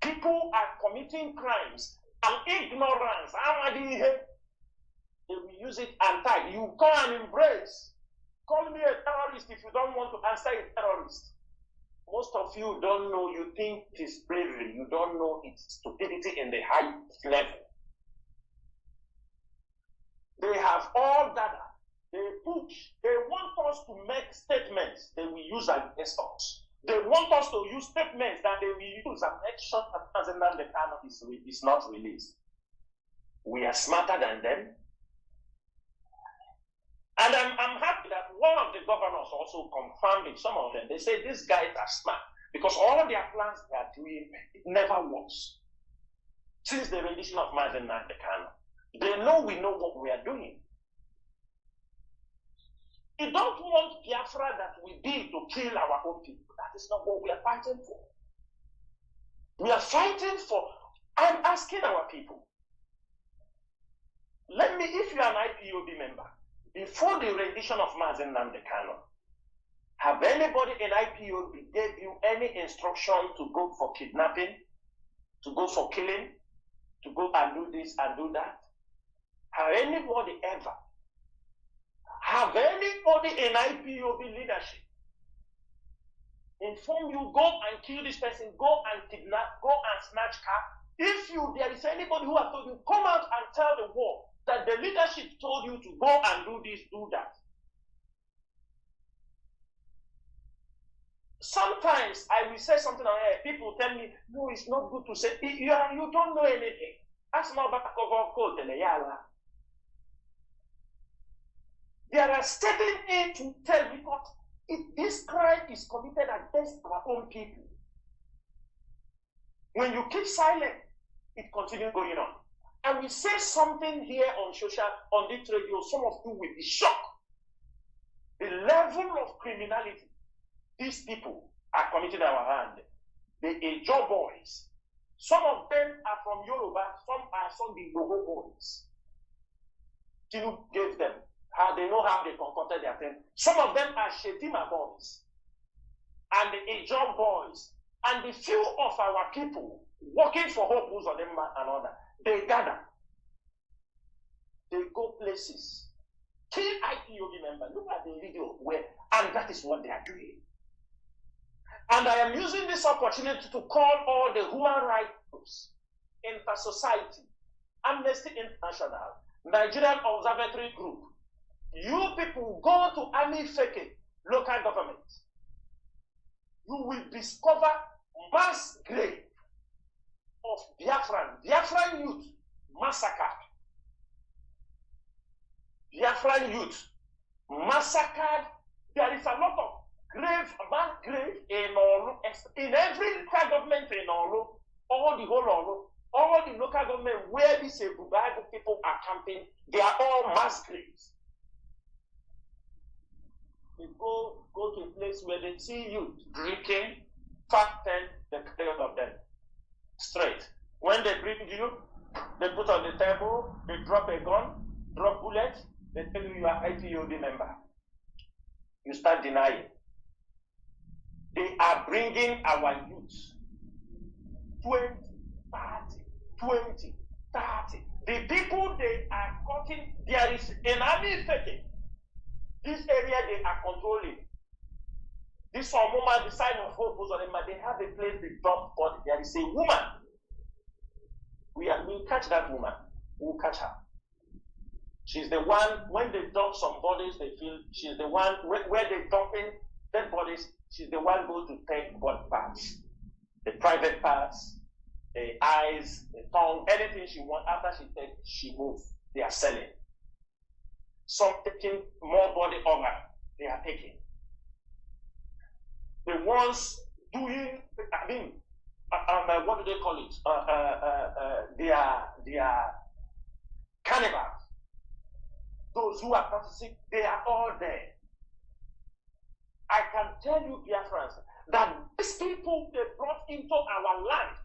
People are committing crimes and ignorance. They will use it and tag. You come and embrace. Call me a terrorist if you don't want to answer a terrorist. Most of you don't know, you think it is bravery. You don't know it's stupidity in the highest level. They have all data. They want us to make statements they will use against us. They want us to use statements that they will use and make sure that the Kano is not released. We are smarter than them. And I'm happy that one of the governors also confirmed it. Some of them, they say these guys are smart because all of their plans they are doing, it never works. Since the rendition of Mazen Kano, they know we know what we are doing. We don't want Biafra that we did to kill our own people. That is not what we are fighting for. We are fighting for, I'm asking our people, let me, if you are an IPOB member, before the rendition of Mazen Kano, have anybody in IPOB gave you any instruction to go for kidnapping, to go for killing, to go and do this and do that? Have anybody ever? Have anybody in IPOB leadership inform you, go and kill this person, go and kidnap, go and snatch car? If there is anybody who has told you, come out and tell the world that the leadership told you to go and do this, do that. Sometimes I will say something on air. People tell me, no, it's not good to say. You don't know anything. That's not back of our code. There are stepping in to tell me what this crime is committed against our own people. When you keep silent, it continues going on. And we say something here on this radio, some of you will be shocked. The level of criminality these people are committing in our land. The Ejo boys. Some of them are from Yoruba, some are from the Yoruba boys. Tinubu gave them. How they know how they concocted their thing. Some of them are Shetima boys. And the Ejo boys. And the few of our people working for Hope Who's on them and other, they gather. They go places. Kill IPOB members. Look at the video where, and that is what they are doing. And I am using this opportunity to call all the human rights groups, Inter-Society, Amnesty International, Nigerian Observatory Group. You people go to Amifeke local government. You will discover mass grave of Biafran youth massacred. Biafran youth massacred. There is a lot of mass grave in Olu, in every local government in Olu, all the whole Olu, all the local government where these Bible people are camping, they are all mass graves. You go to a place where they see you drinking, fasting, the three of them straight. When they bring you, they put on the table, they drop a gun, drop bullets, they tell you you are IPOB member. You start denying. They are bringing our youth 20, 30. The people they are cutting, there is an army effect. This area they are controlling. This one woman, the sign of hope was on them, they have a place they dump body. There is a woman. We'll catch that woman. We'll catch her. She's the one, when they dump some bodies, they feel she's the one, where they dumping dead bodies, she's the one who goes to take body parts. The private parts, the eyes, the tongue, anything she wants. After she takes, she moves. They are selling. Some taking more body organ, they are taking. The ones doing, what do they call it? They are cannibals. Those who are practicing, they are all there. I can tell you, dear friends, that these people they brought into our land.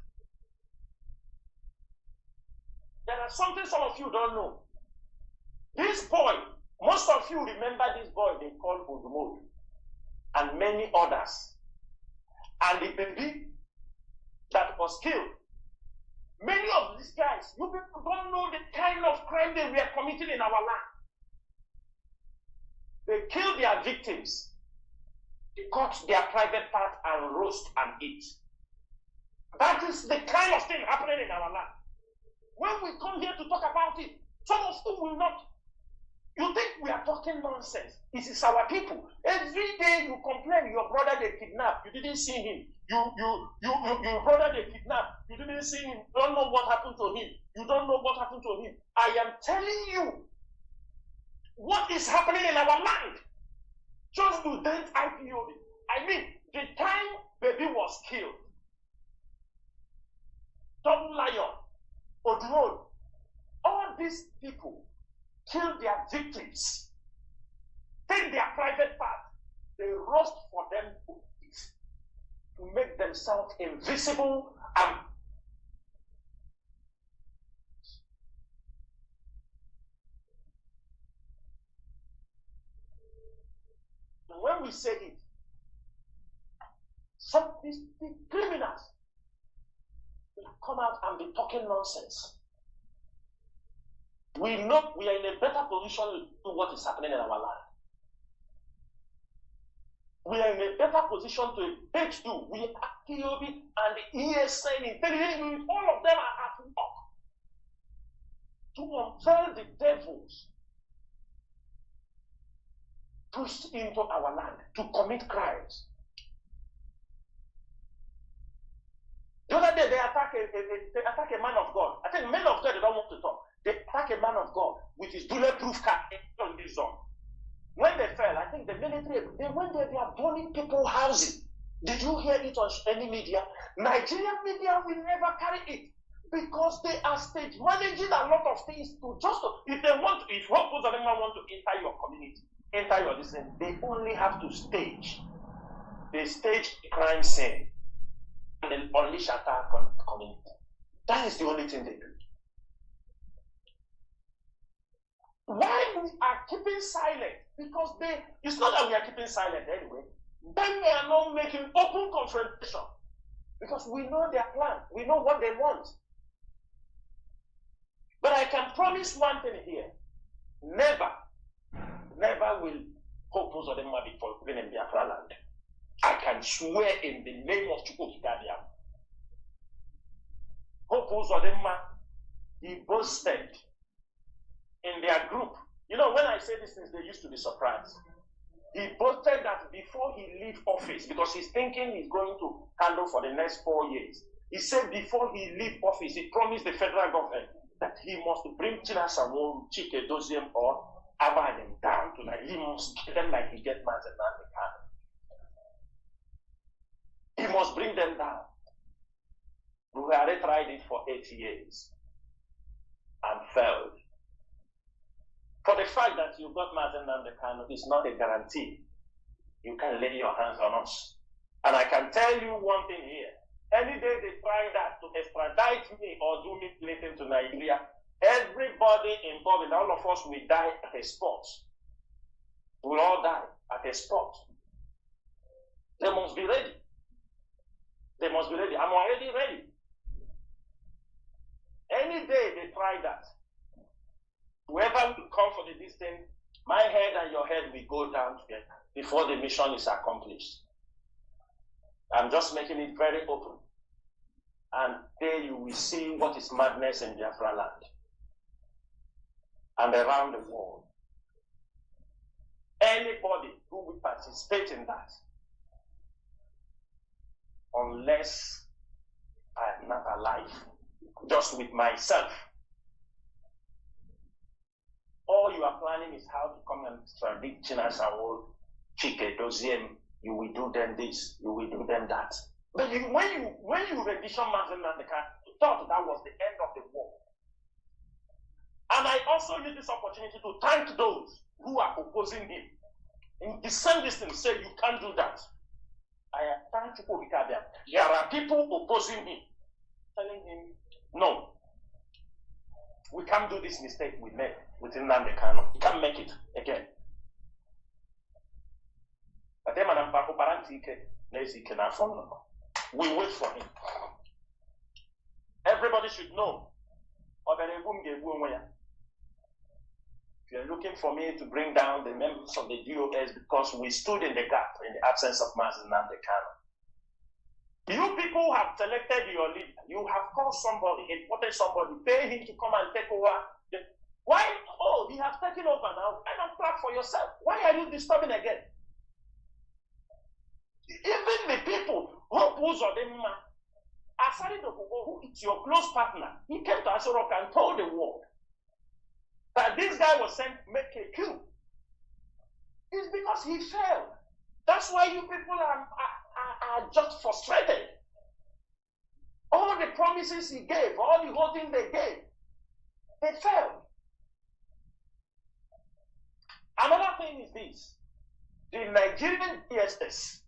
There are something some of you don't know. This boy, most of you remember this boy they called Odumodu, and many others. And the baby that was killed. Many of these guys, you people don't know the kind of crime they were committing in our land. They killed their victims. They cut their private part and roast and eat. That is the kind of thing happening in our land. When we come here to talk about it, some of you will not. You think we are talking nonsense. It is our people. Every day you complain your brother they kidnapped. You didn't see him. Your brother they kidnapped. You didn't see him. You don't know what happened to him. You don't know what happened to him. I am telling you what is happening in our land. Just to dent IPOB. I mean, the time baby was killed, Double Lion, Odron, all these people kill their victims, take their private part, they roast for them to eat, to make themselves invisible and when we say it, some of these criminals will come out and be talking nonsense. We know we are in a better position to do what is happening in our land. We are in a better position to do. We are POB and the ESN, intelligence, all of them are at work to compel the devils pushed into our land to commit crimes. The other day, they attack a man of God. I think men of God, they don't want to talk. They attack a man of God with his bulletproof car on this zone. When they fell, I think the military, they went there, they are burning people's houses. Did you hear it on any media? Nigerian media will never carry it because they are stage managing a lot of things to just, if they want to, if most of them want to enter your community, enter your listening, they only have to stage. They stage the crime scene and then unleash attack on the community. That is the only thing they do. Why we are keeping silent? Because it's not that we are keeping silent anyway. Then they are not making open confrontation. Because we know their plan. We know what they want. But I can promise one thing here. Never will Hope Uzodinma be forgiven in Biafra land. I can swear in the name of Chukwukikadia. Hope Uzodinma, he boasted in their group. You know, when I say these things, they used to be surprised. He boasted that before he leave office, because he's thinking he's going to handle for the next 4 years. He said before he leave office, he promised the federal government that he must bring Chinasawo, Chike Doziem, or Abadem down to like he must get them like he get Mazen and he must bring them down. We already tried it for 8 years and failed. For the fact that you got Mazen and the Kano is not a guarantee. You can lay your hands on us. And I can tell you one thing here. Any day they try that to extradite me or do me relating to Nigeria, everybody involved in all of us will die at a spot. We'll all die at a spot. They must be ready. They must be ready. I'm already ready. Any day they try that, whoever will come for the distance, my head and your head will go down together before the mission is accomplished. I'm just making it very open. And there you will see what is madness in Biafra land and around the world. Anybody who will participate in that, unless I am not alive, just with myself, all you are planning is how to come and extradite Chinasawo, Chike Doziem. You will do them this, you will do them that. But when you rendition Mazen Nandeka, you thought that was the end of the war. And I also use this opportunity to thank those who are opposing him. In the same distance, say you can't do that. I thank you. There are people opposing him, telling him, no, we can't do this mistake we made within Nandekano. We can't make it again. We wait for him. Everybody should know. If you're looking for me to bring down the members of the DOS because we stood in the gap in the absence of Mazen Nandekano. You people have selected your leader. You have called somebody, imported somebody, pay him to come and take over. Why? Oh, he has taken over now. Why not clap for yourself? Why are you disturbing again? Even the people who oppose Uzodinma, Asari Dokubo, who is your close partner, he came to Asari and told the world that this guy was sent to make a coup. It's because he failed. That's why you people are just frustrated. All the promises he gave, all the whole thing they gave, they failed. Another thing is this. The Nigerian DSS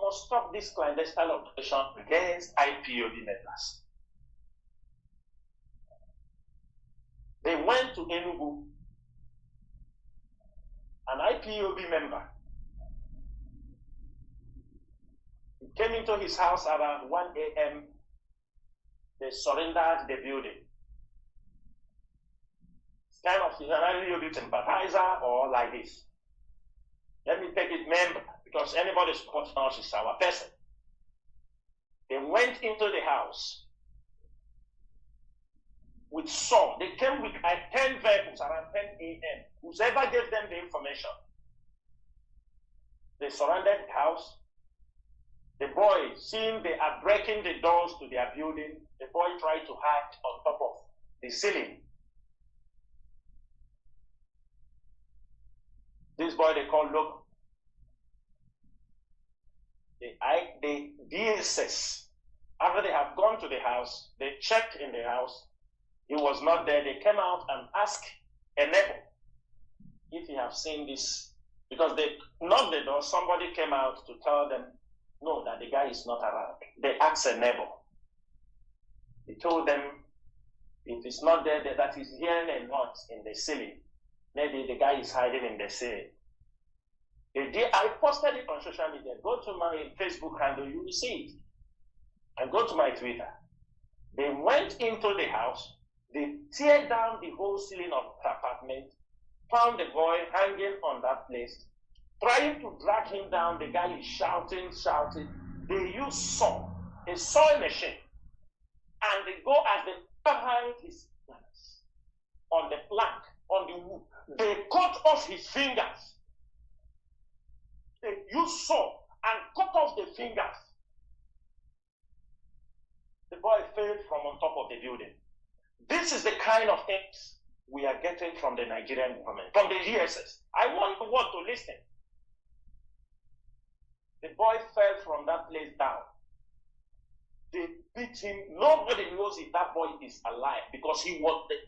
must stop this clandestine operation against IPOB members. They went to Enugu, an IPOB member. He came into his house around 1 a.m. They surrendered the building. It's kind of an IPOB sympathizer or like this. Let me take it member, because anybody supporting us is our person. They went into the house. youth saw, they came with 10 vehicles around 10 a.m. Whoever gave them the information, they surrounded the house. The boy, seeing they are breaking the doors to their building, the boy tried to hide on top of the ceiling. This boy they call Logan. The DSS, after they have gone to the house, they checked in the house. He was not there. They came out and asked a neighbor if he have seen this, because they knocked the door. Somebody came out to tell them, no, that the guy is not around. They asked a neighbor. He told them, if it's not there, that he's hearing a noise in the ceiling. Maybe the guy is hiding in the ceiling. I posted it on social media. Go to my Facebook handle, you will see it. And go to my Twitter. They went into the house. They teared down the whole ceiling of the apartment, found the boy hanging on that place, trying to drag him down. The guy is shouting. They use a sewing machine, and they go as they behind his hands on the plank, on the wood. They cut off his fingers. They use saw and cut off the fingers. The boy fell from on top of the building. This is the kind of things we are getting from the Nigerian government, from the DSS. I want the world to listen. The boy fell from that place down. They beat him. Nobody knows if that boy is alive, because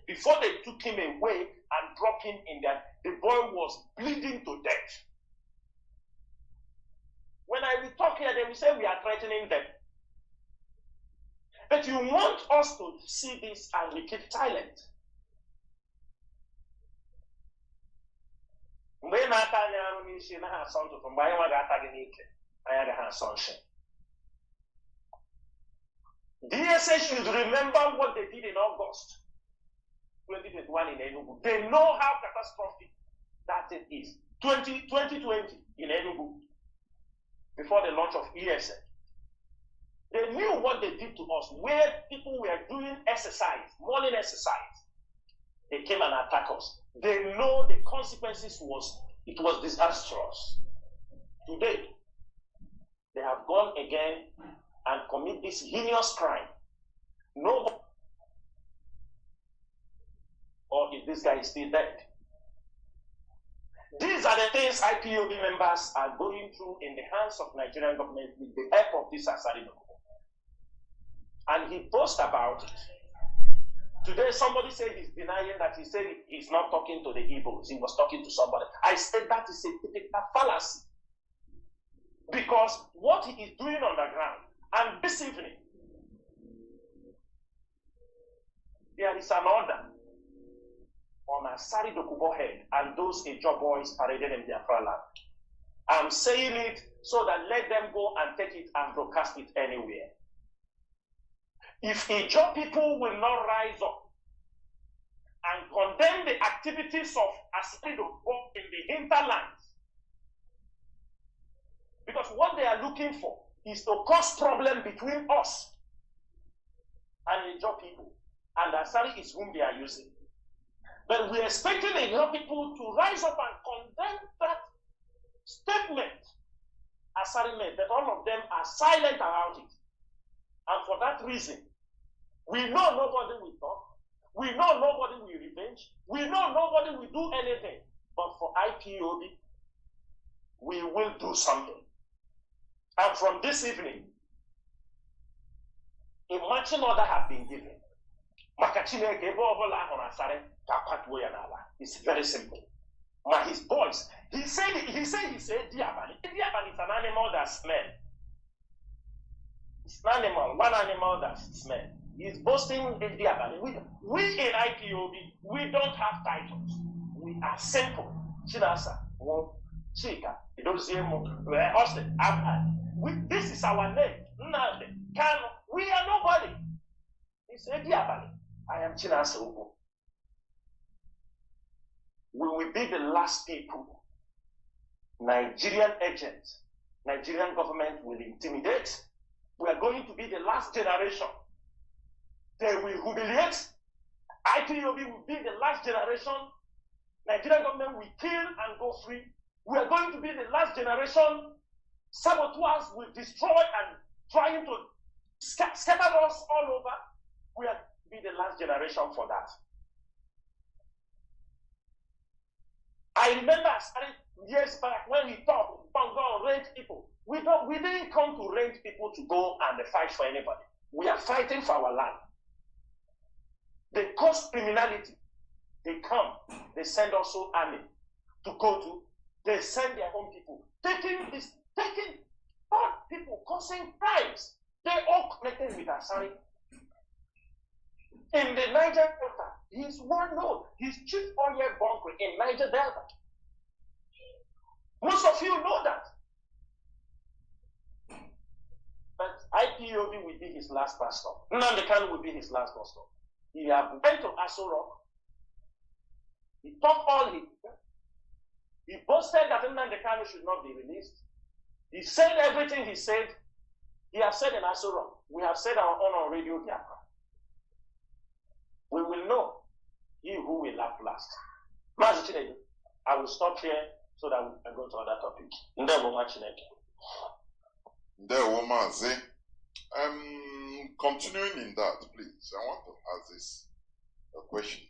before they took him away and dropped him in there, the boy was bleeding to death. When I will talk here, they will say we are threatening them. But you want us to see this and we keep silent. DSA should remember what they did in August 2021 in Enugu. They know how catastrophic that thing is. 2020 in Enugu, before the launch of ESA. They knew what they did to us, where people were doing exercise, morning exercise. They came and attacked us. They know the consequences was disastrous. Today, they have gone again and commit this heinous crime. No, or if this guy is still dead. These are the things IPOB members are going through in the hands of Nigerian government with the help of this Asari Dokubo. And he boasts about it. Today, somebody said he's denying that. He said he's not talking to the Igbos. He was talking to somebody. I said that is a typical fallacy. Because what he is doing on the ground, and this evening, there is an order on Asari Dokubo head and those Ijo boys paraded in Biafra land. I'm saying it so that let them go and take it and broadcast it anywhere. If Ijo people will not rise up and condemn the activities of Asari Dokubo in the hinterlands, because what they are looking for is to cause problem between us and Ijo people, and Asari is whom they are using. But we are expecting the young people to rise up and condemn that statement Asari made, that all of them are silent about it. And for that reason, we know nobody will talk. We know nobody will revenge. We know nobody will do anything. But for IPOB, we will do something. And from this evening, a marching order has been given. It's very simple. His boys, he said Diabali. Diabali is an animal that smells. It's an animal, one animal that smells. He's boasting in Diabali. We in IPOB, we don't have titles. We are simple. Chinasa, Chika, Austin, this is our name. We are nobody. He said Diabali. I am Chinasa Ubu. We will be the last people. Nigerian agents, Nigerian government will intimidate. We are going to be the last generation. They will humiliate IPOB will be the last generation. Nigerian government will kill and go free. We are going to be the last generation. Saboteurs will destroy and trying to scatter us all over. We will be the last generation for that. I remember years back when we talked about go range people. We didn't come to range people to go and fight for anybody. We are fighting for our land. They cause criminality. They come, they send also army to go to, they send their own people, taking bad people, causing crimes. They all connected with Asari. In the Niger Delta, he's well known. He's chief oil bunker in Niger Delta. Most of you know that. But IPOB will be his last pastor. Nnamdi Kanu will be his last pastor. He went to Asar. He talked all he boasted that Nnamdi Kanu should not be released. He said everything he said. He has said in Asar. We have said our own on Radio Biafra. We will know he who will laugh last. Mazi Chineke, I will stop here so that we can go to other topic. Ndewo Chineke. Ndewo Mazi. Continuing in that, please, I want to ask this a question.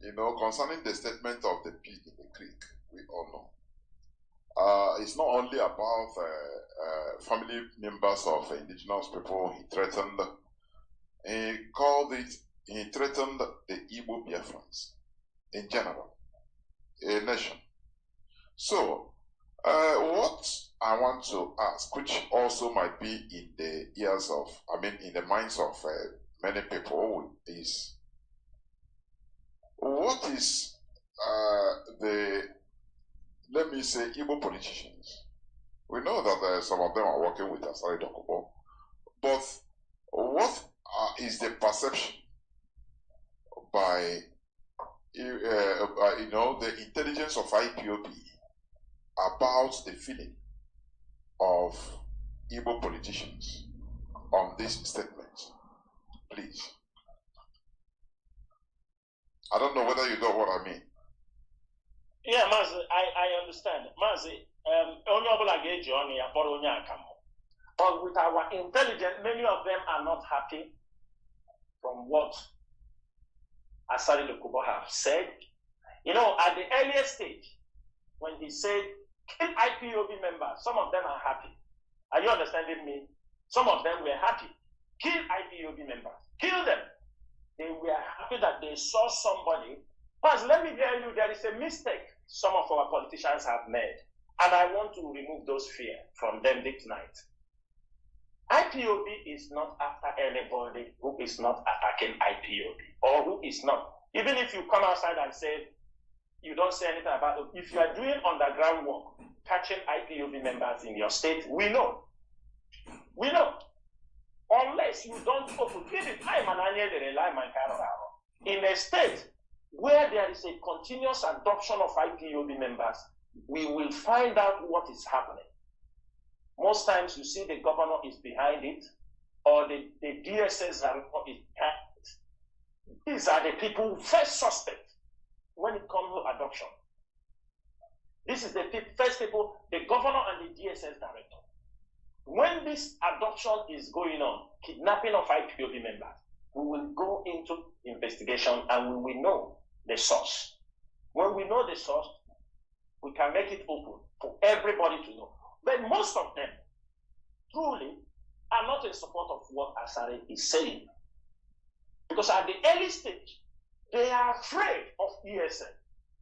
You know, concerning the statement of the pig in the creek, we all know. It's not only about family members of indigenous people he threatened. He threatened the Igbo Biafrans in general, a nation. So, what I want to ask, which also might be in the ears of, in the minds of many people, is what is let me say, Igbo politicians? We know that some of them are working with Asari Dokubo, but what is the perception by the intelligence of IPOB about the feeling of Igbo politicians on this statement? Please. I don't know whether you know what I mean. Yeah, Mazi, I understand. Mazi, but with our intelligence, many of them are not happy from what Asari Dokubo have said. You know, at the earliest stage, when he said, kill IPOB members, some of them are happy. Are you understanding me? Some of them were happy. Kill IPOB members. Kill them. They were happy that they saw somebody. But let me tell you, there is a mistake some of our politicians have made. And I want to remove those fears from them this night. IPOB is not after anybody who is not attacking IPOB or who is not. Even if you come outside and say, you don't say anything about it, if you are doing underground work, catching IPOB members in your state, we know. We know. Unless you don't open, in a state where there is a continuous adoption of IPOB members, we will find out what is happening. Most times you see the governor is behind it, or the DSS are behind it. These are the people first suspect when it comes to adoption. This is the first people, the governor and the DSS director. When this adoption is going on, kidnapping of IPOB members, we will go into investigation and we will know the source. When we know the source, we can make it open for everybody to know. But most of them, truly, are not in support of what Asari is saying. Because at the early stage, they are afraid of ESN.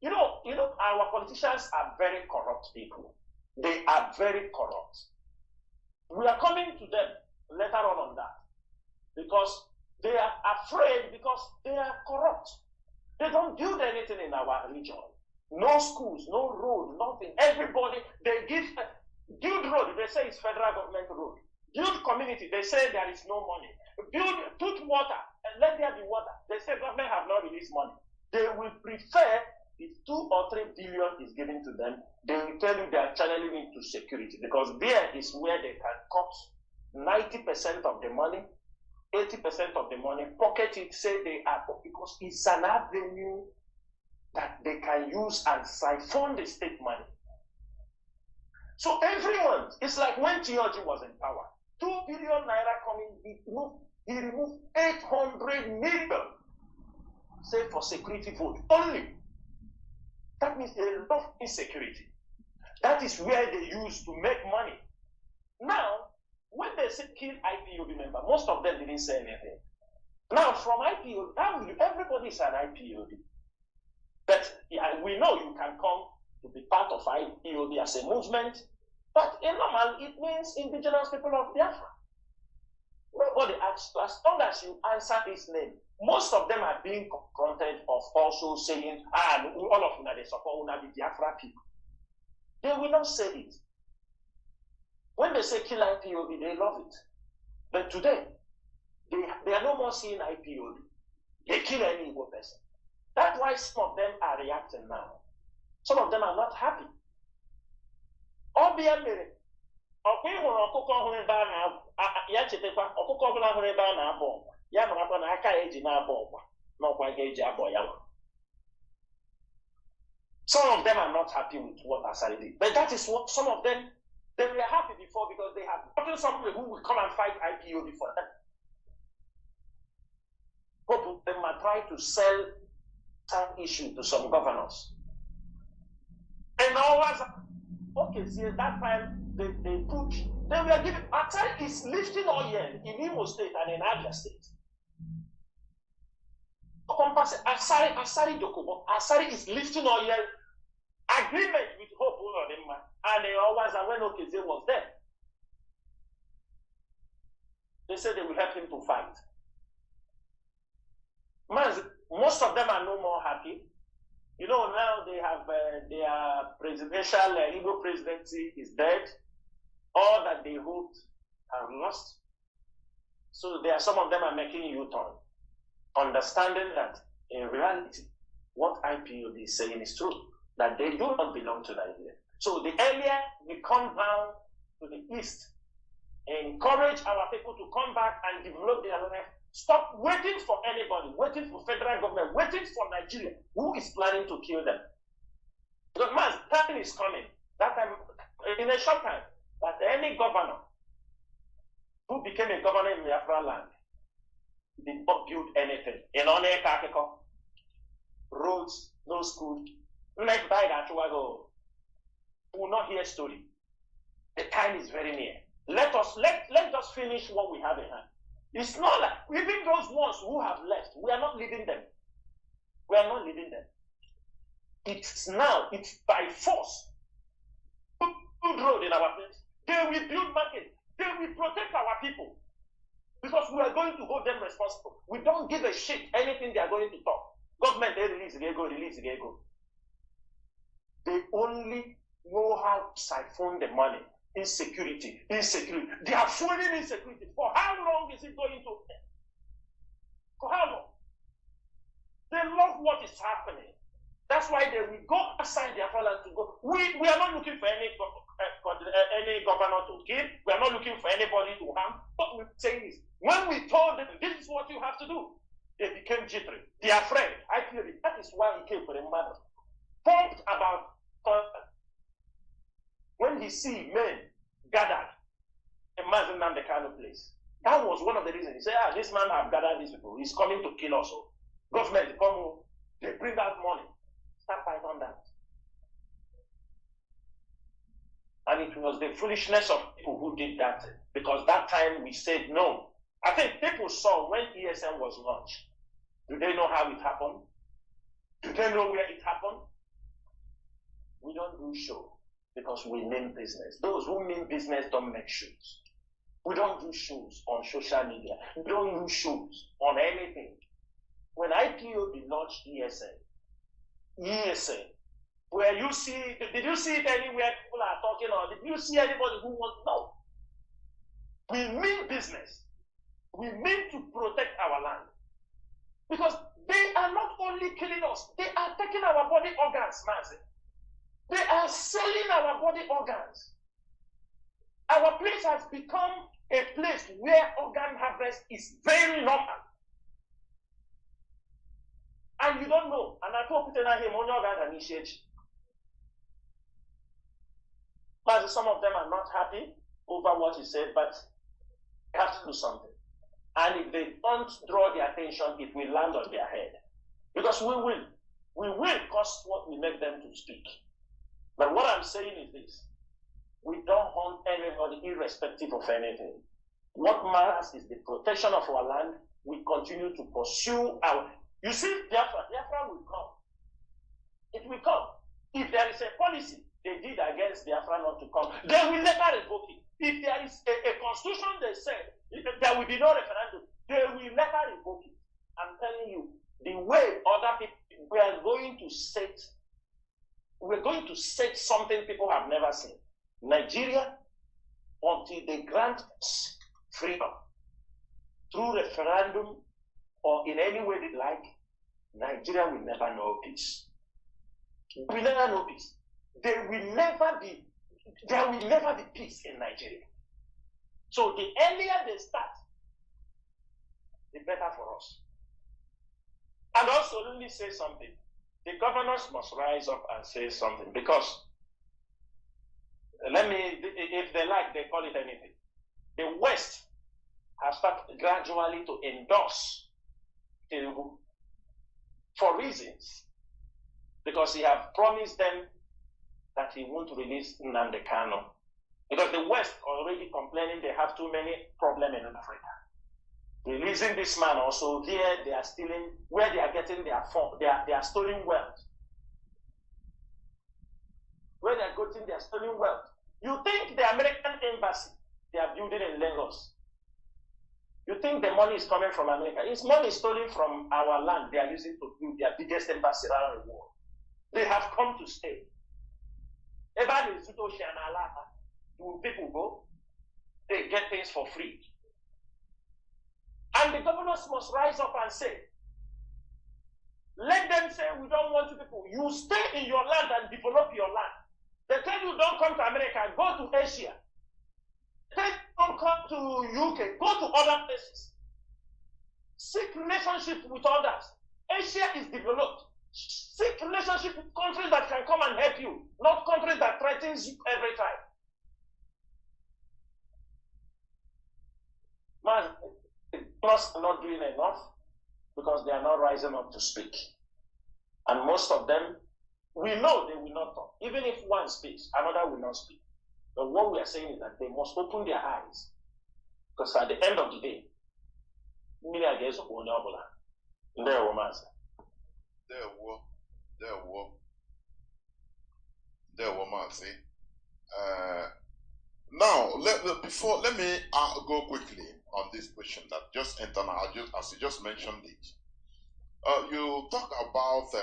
You know, our politicians are very corrupt people. They are very corrupt. We are coming to them later on that. Because they are afraid because they are corrupt. They don't build anything in our region. No schools, no road, nothing. Everybody, they build road, they say it's federal government road. Build community, they say there is no money. Put water, and let there be water. They say government have not released money. They will prefer, if 2 or 3 billion is given to them, they will tell you they are channeling into security, because there is where they can cut 90% of the money 80% of the money, pocket it, say they are, because it's an avenue that they can use and siphon the state money. So every month, it's like when Georgie was in power, 2 billion naira coming, he removed 800 million, say for security vote only. That means a lot of insecurity. That is where they use to make money. Now, when they say kill IPOB member, most of them didn't say anything. Now, from IPOB, everybody is an IPOB. But yeah, we know you can come to be part of IPOB as a movement, but in normal, it means indigenous people of Biafra. Nobody asks, as long as you answer this name, most of them are being confronted of also saying, all of you, they support the Biafra people. They will not say it. When they say kill IPOB, they love it. But today, they are no more seeing IPOB. They kill any Igbo person. That's why some of them are reacting now. Some of them are not happy. Some of them are not happy with what Asari did. But that is what some of them, they were happy before because they have gotten somebody who will come and fight IPOB for them. Both of them are trying to sell some issue to some governors. And always, okay, see, at that time, they push. They were giving, Asari is lifting oil in Imo State and in Abia State. Asari Dokubo, Asari is lifting oil, agreement with Hope Ulodema, and they always, and when Okeze was there, they said they will help him to fight. Most of them are no more happy. You know, now they have their presidential, Igbo presidency is dead. All that they hoped are lost. So some of them are making U-turn, understanding that in reality, what IPOB is saying is true, that they do not belong to Nigeria. So the earlier we come down to the east, encourage our people to come back and develop their life, stop waiting for anybody, waiting for federal government, waiting for Nigeria, who is planning to kill them. Because time is coming, that time, in a short time, that any governor who became a governor in Biafra land did not build anything. In Oneka, roads, no school. We will not hear story. The time is very near. Let us finish what we have in hand. It's not like even those ones who have left, we are not leaving them. We are not leaving them. It's now, it's by force. Good road in our place. They will build market. They will protect our people. Because we are going to hold them responsible. We don't give a shit anything they are going to talk. Government, they release the ego. They only know how to siphon the money. Insecurity. They are fueling insecurity. For how long is it going to end? For how long? They love what is happening. That's why they will go outside their fatherland to go. We are not looking for any governor to kill. We are not looking for anybody to harm. What we're saying is, when we told them this is what you have to do, they became jittery. They are afraid. I feel it. That is why he came for the mother. Pumped about when he see men gathered in Mazinam, the kind of place. That was one of the reasons. He said, this man have gathered these people. He's coming to kill us all. Government, come, they bring out money. Start fight on that. And it was the foolishness of people who did that. Because that time we said no. I think people saw when ESM was launched. Do they know how it happened? Do they know where it happened? We don't do show because we mean business. Those who mean business don't make shows. We don't do shows on social media. We don't do shows on anything. When IPOB launched ESN, where you see, did you see it anywhere people are talking, or did you see anybody who wants to know? We mean business. We mean to protect our land. Because they are not only killing us, they are taking our body organs, Mazi. They are selling our body organs. Our place has become a place where organ harvest is very normal. And you don't know. And I told Peter him on your guard initiate. But some of them are not happy over what he said, but they have to do something. And if they don't draw the attention, it will land on their head. Because we will cause what we make them to speak. But what I'm saying is this. We don't hunt anybody irrespective of anything. What matters is the protection of our land. We continue to pursue our... You see, Biafra will come. It will come. If there is a policy they did against Biafra not to come, they will never revoke it. If there is a constitution they said, there will be no referendum, they will never revoke it. I'm telling you, the way other people, we're going to set something people have never seen. Nigeria, until they grant freedom through referendum or in any way they like, Nigeria will never know peace. We will never know peace. There will never be peace in Nigeria. So the earlier they start, the better for us. And also, let me say something. The governors must rise up and say something, because if they like, they call it anything. The West has started gradually to endorse Tinubu for reasons, because he has promised them that he won't release Nnamdi Kanu. Because the West already complaining they have too many problems in Africa. Releasing this man also, here they are stealing, where they are getting they are stealing wealth. Where they are getting their stealing wealth. You think the American embassy they are building in Lagos, you think the money is coming from America? It's money stolen from our land they are using to build their biggest embassy around the world. They have come to stay. Do people go? They get things for free. And the governors must rise up and say, let them say, we don't want you people. You stay in your land and develop your land. They tell you don't come to America, go to Asia. They tell you don't come to UK, go to other places. Seek relationship with others. Asia is developed. Seek relationship with countries that can come and help you, not countries that threatens you every time. Man, the governors are not doing enough because they are not rising up to speak. And most of them, we know they will not talk. Even if one speaks, another will not speak. But what we are saying is that they must open their eyes. Because at the end of the day, now, let me go quickly on this question that just entered now, as you just mentioned it. You talk about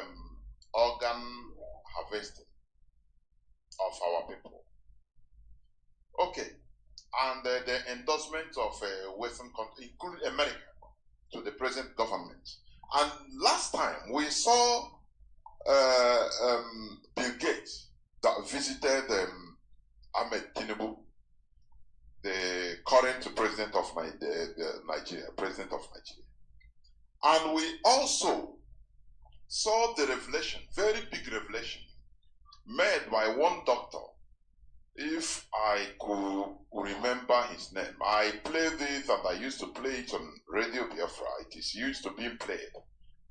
organ harvesting of our people. Okay, and the endorsement of Western countries, including America, to the present government. And last time we saw Bill Gates that visited Ahmed Tinubu, the current president of Nigeria, and we also saw the revelation, very big revelation, made by one doctor. If I could remember his name, I played it and I used to play it on Radio Biafra. It is used to be played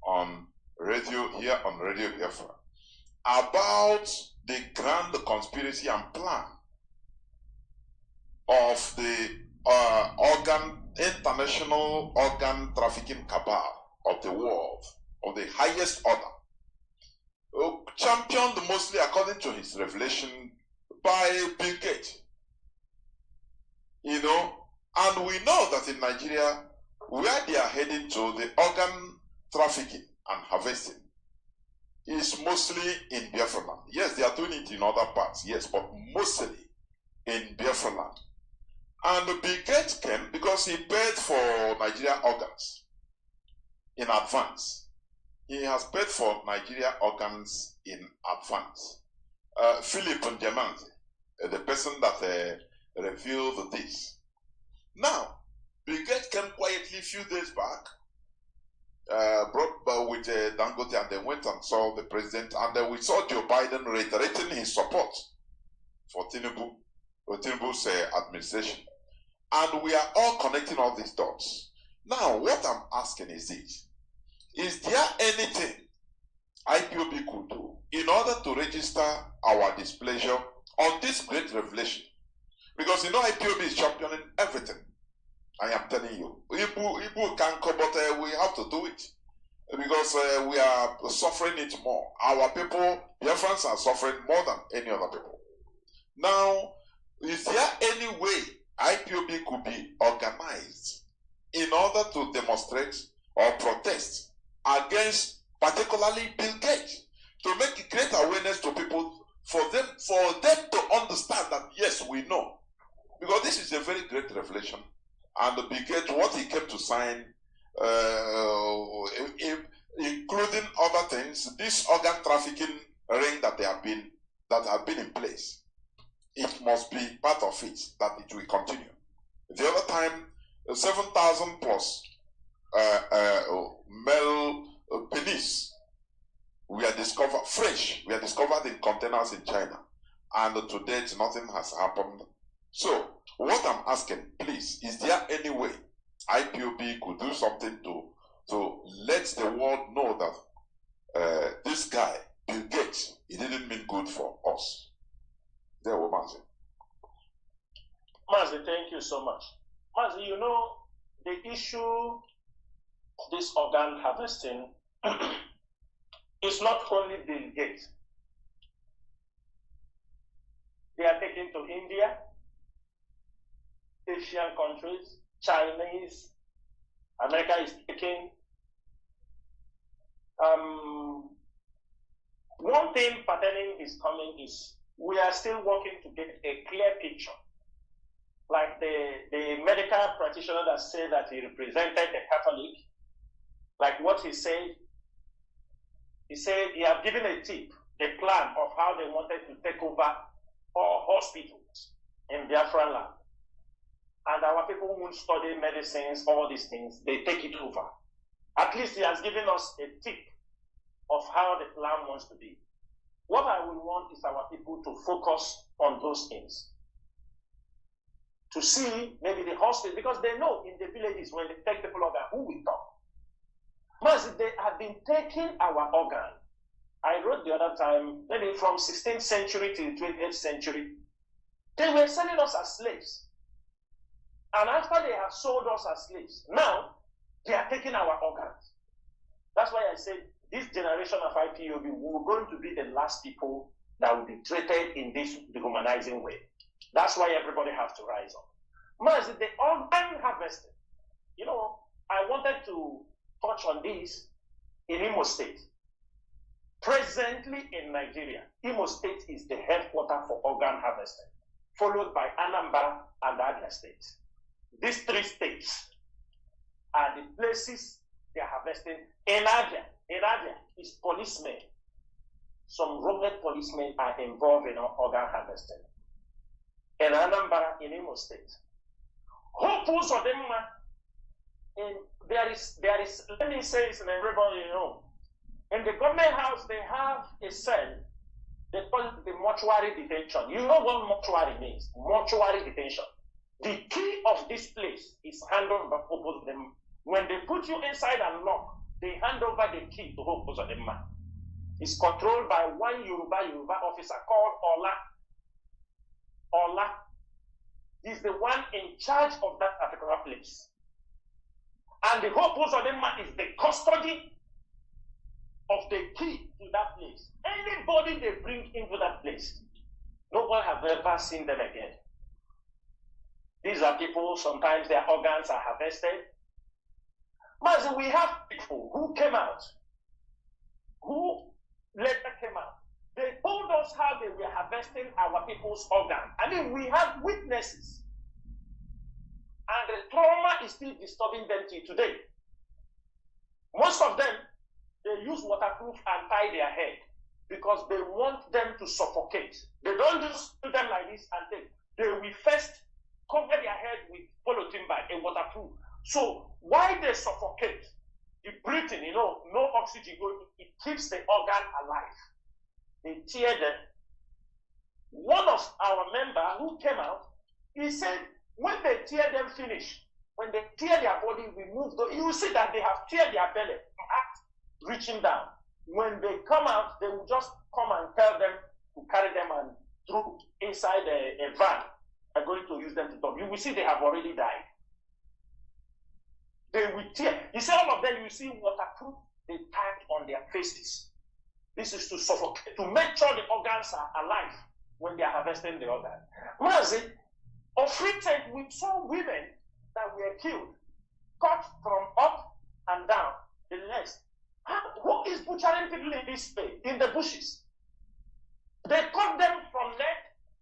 on radio here on Radio Biafra about the grand conspiracy and plan of the international organ trafficking cabal of the world, of the highest order, championed mostly according to his revelation by Bill Gates. You know, and we know that in Nigeria, where they are heading to, the organ trafficking and harvesting is mostly in Biafra land. Yes, they are doing it in other parts, yes, but mostly in Biafra land. And Bill Gates came because he paid for Nigeria organs in advance. He has paid for Nigeria organs in advance. Philip Njemanzi, the person that revealed this, Now, Bill Gates came quietly a few days back, brought with Dangote, and they went and saw the president, and we saw Joe Biden reiterating his support for Tinubu's administration. And we are all connecting all these dots. Now, what I'm asking is this. Is there anything IPOB could do in order to register our displeasure on this great revelation? Because IPOB is championing everything. I am telling you. Ibu can come, but we have to do it. Because we are suffering it more. Our people, Biafrans, are suffering more than any other people. Now, is there any way IPOB could be organized in order to demonstrate or protest against particularly Bill Gates, to make great awareness to people, for them to understand that yes, we know, because this is a very great revelation, and Bill Gates, what he came to sign, including other things, this organ trafficking ring that have been in place, it must be part of it, that it will continue. The other time, 7,000 plus male penis we are discovered fresh. We are discovered in containers in China, and to date nothing has happened. So what I'm asking, please, is there any way IPOB could do something to let the world know that this guy Bill Gates, he didn't mean good for us? There were Mazi. Mazi, thank you so much. Mazi, the issue, this organ harvesting, is not only Bill Gates. They are taken to India, Asian countries, Chinese, America is taking. One thing pertaining is coming is we are still working to get a clear picture. Like the medical practitioner that said that he represented the Catholic, like what he said he have given a tip, the plan of how they wanted to take over all hospitals in Biafra land. And our people won't study medicines, all these things, they take it over. At least he has given us a tip of how the plan wants to be. What I would want is our people to focus on those things. To see maybe the hospital, because they know in the villages when they take people organ, who will talk? Mas they have been taking our organ. I wrote the other time, maybe from 16th century to 28th century, they were selling us as slaves. And after they have sold us as slaves, now they are taking our organs. That's why I said this generation of IPOB, we're going to be the last people that will be treated in this dehumanizing way. That's why everybody has to rise up. Mas, the organ harvesting, I wanted to touch on this in Imo State. Presently in Nigeria, Imo State is the headquarters for organ harvesting, followed by Anambra and Abia State. These three states are the places they are harvesting. In Abia is policemen. Some rogue policemen are involved in organ harvesting. In Anambra, in Imo State. Hopefully, of them, there is, let me say it, and everybody in the government house, they have a cell, they call it the mortuary detention. You know what mortuary means? Mortuary detention. The key of this place is handed over to them. When they put you inside and lock, they hand over the key to Hope Uzodinma. It's controlled by one Yoruba officer called Ola. Ola is the one in charge of that particular place. And the Hope Uzodinma is the custody of the key to that place. Anybody they bring into that place, no one has ever seen them again. These are people, sometimes their organs are harvested. But we have people who came out, who later came out. They told us how they were harvesting our people's organs. I mean, we have witnesses. And the trauma is still disturbing them till today. Most of them, they use waterproof and tie their head because they want them to suffocate. They don't just do them like this and take. They will first cover their head with polythene bag and waterproof. So why they suffocate, the breathing, you know, no oxygen going, it keeps the organ alive. They tear them. One of our members who came out, he said, when they tear them finish, when they tear their body, remove the, you will see that they have teared their belly, reaching down. When they come out, they will just come and tell them to carry them and throw inside a van. Are going to use them to talk. You will see they have already died. They will tear. You see all of them, you see waterproof, they tied on their faces. This is to suffocate, to make sure the organs are alive when they are harvesting the organ. Mazi, afflicted, we saw women that were killed, cut from up and down the legs. Who is butchering people in this space, in the bushes? They cut them from neck,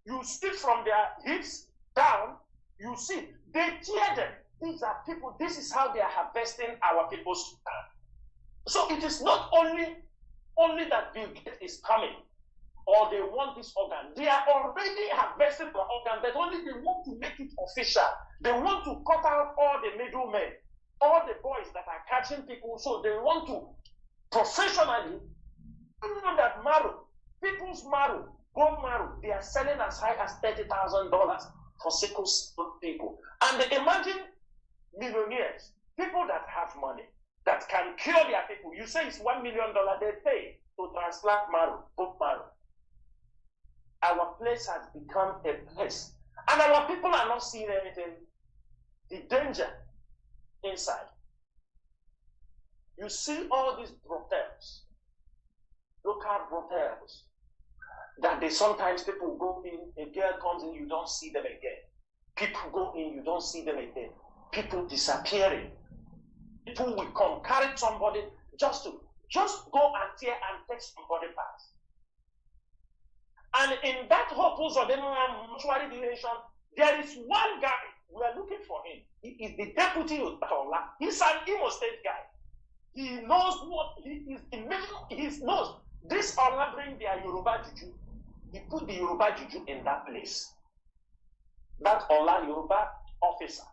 you see from their hips down, you see, they tear them. These are people, this is how they are harvesting our people's land. So it is not only that Bill Gates is coming, or they want this organ. They are already harvesting the organ, but only they want to make it official. They want to cut out all the middlemen, all the boys that are catching people, so they want to professionally, you know that marrow, people's marrow, bone marrow, they are selling as high as $30,000 for sickle cell people. And imagine millionaires, people that have money, that can cure their people. You say it's $1 million, they pay to transplant marrow, bone marrow. Our place has become a place. And our people are not seeing anything, the danger inside. You see all these brothels, local brothels, that they sometimes people go in, a girl comes in, you don't see them again. People go in, you don't see them again. People disappearing. People will come, carry somebody just go and tear and take somebody past. And in that purpose of the mortuary dimension, there is one guy, we are looking for him. He is the deputy Otola. He's an Imo State guy. He knows what he is. He knows this Ola bring their Yoruba Juju. He put the Yoruba Juju in that place. That Ola Yoruba officer,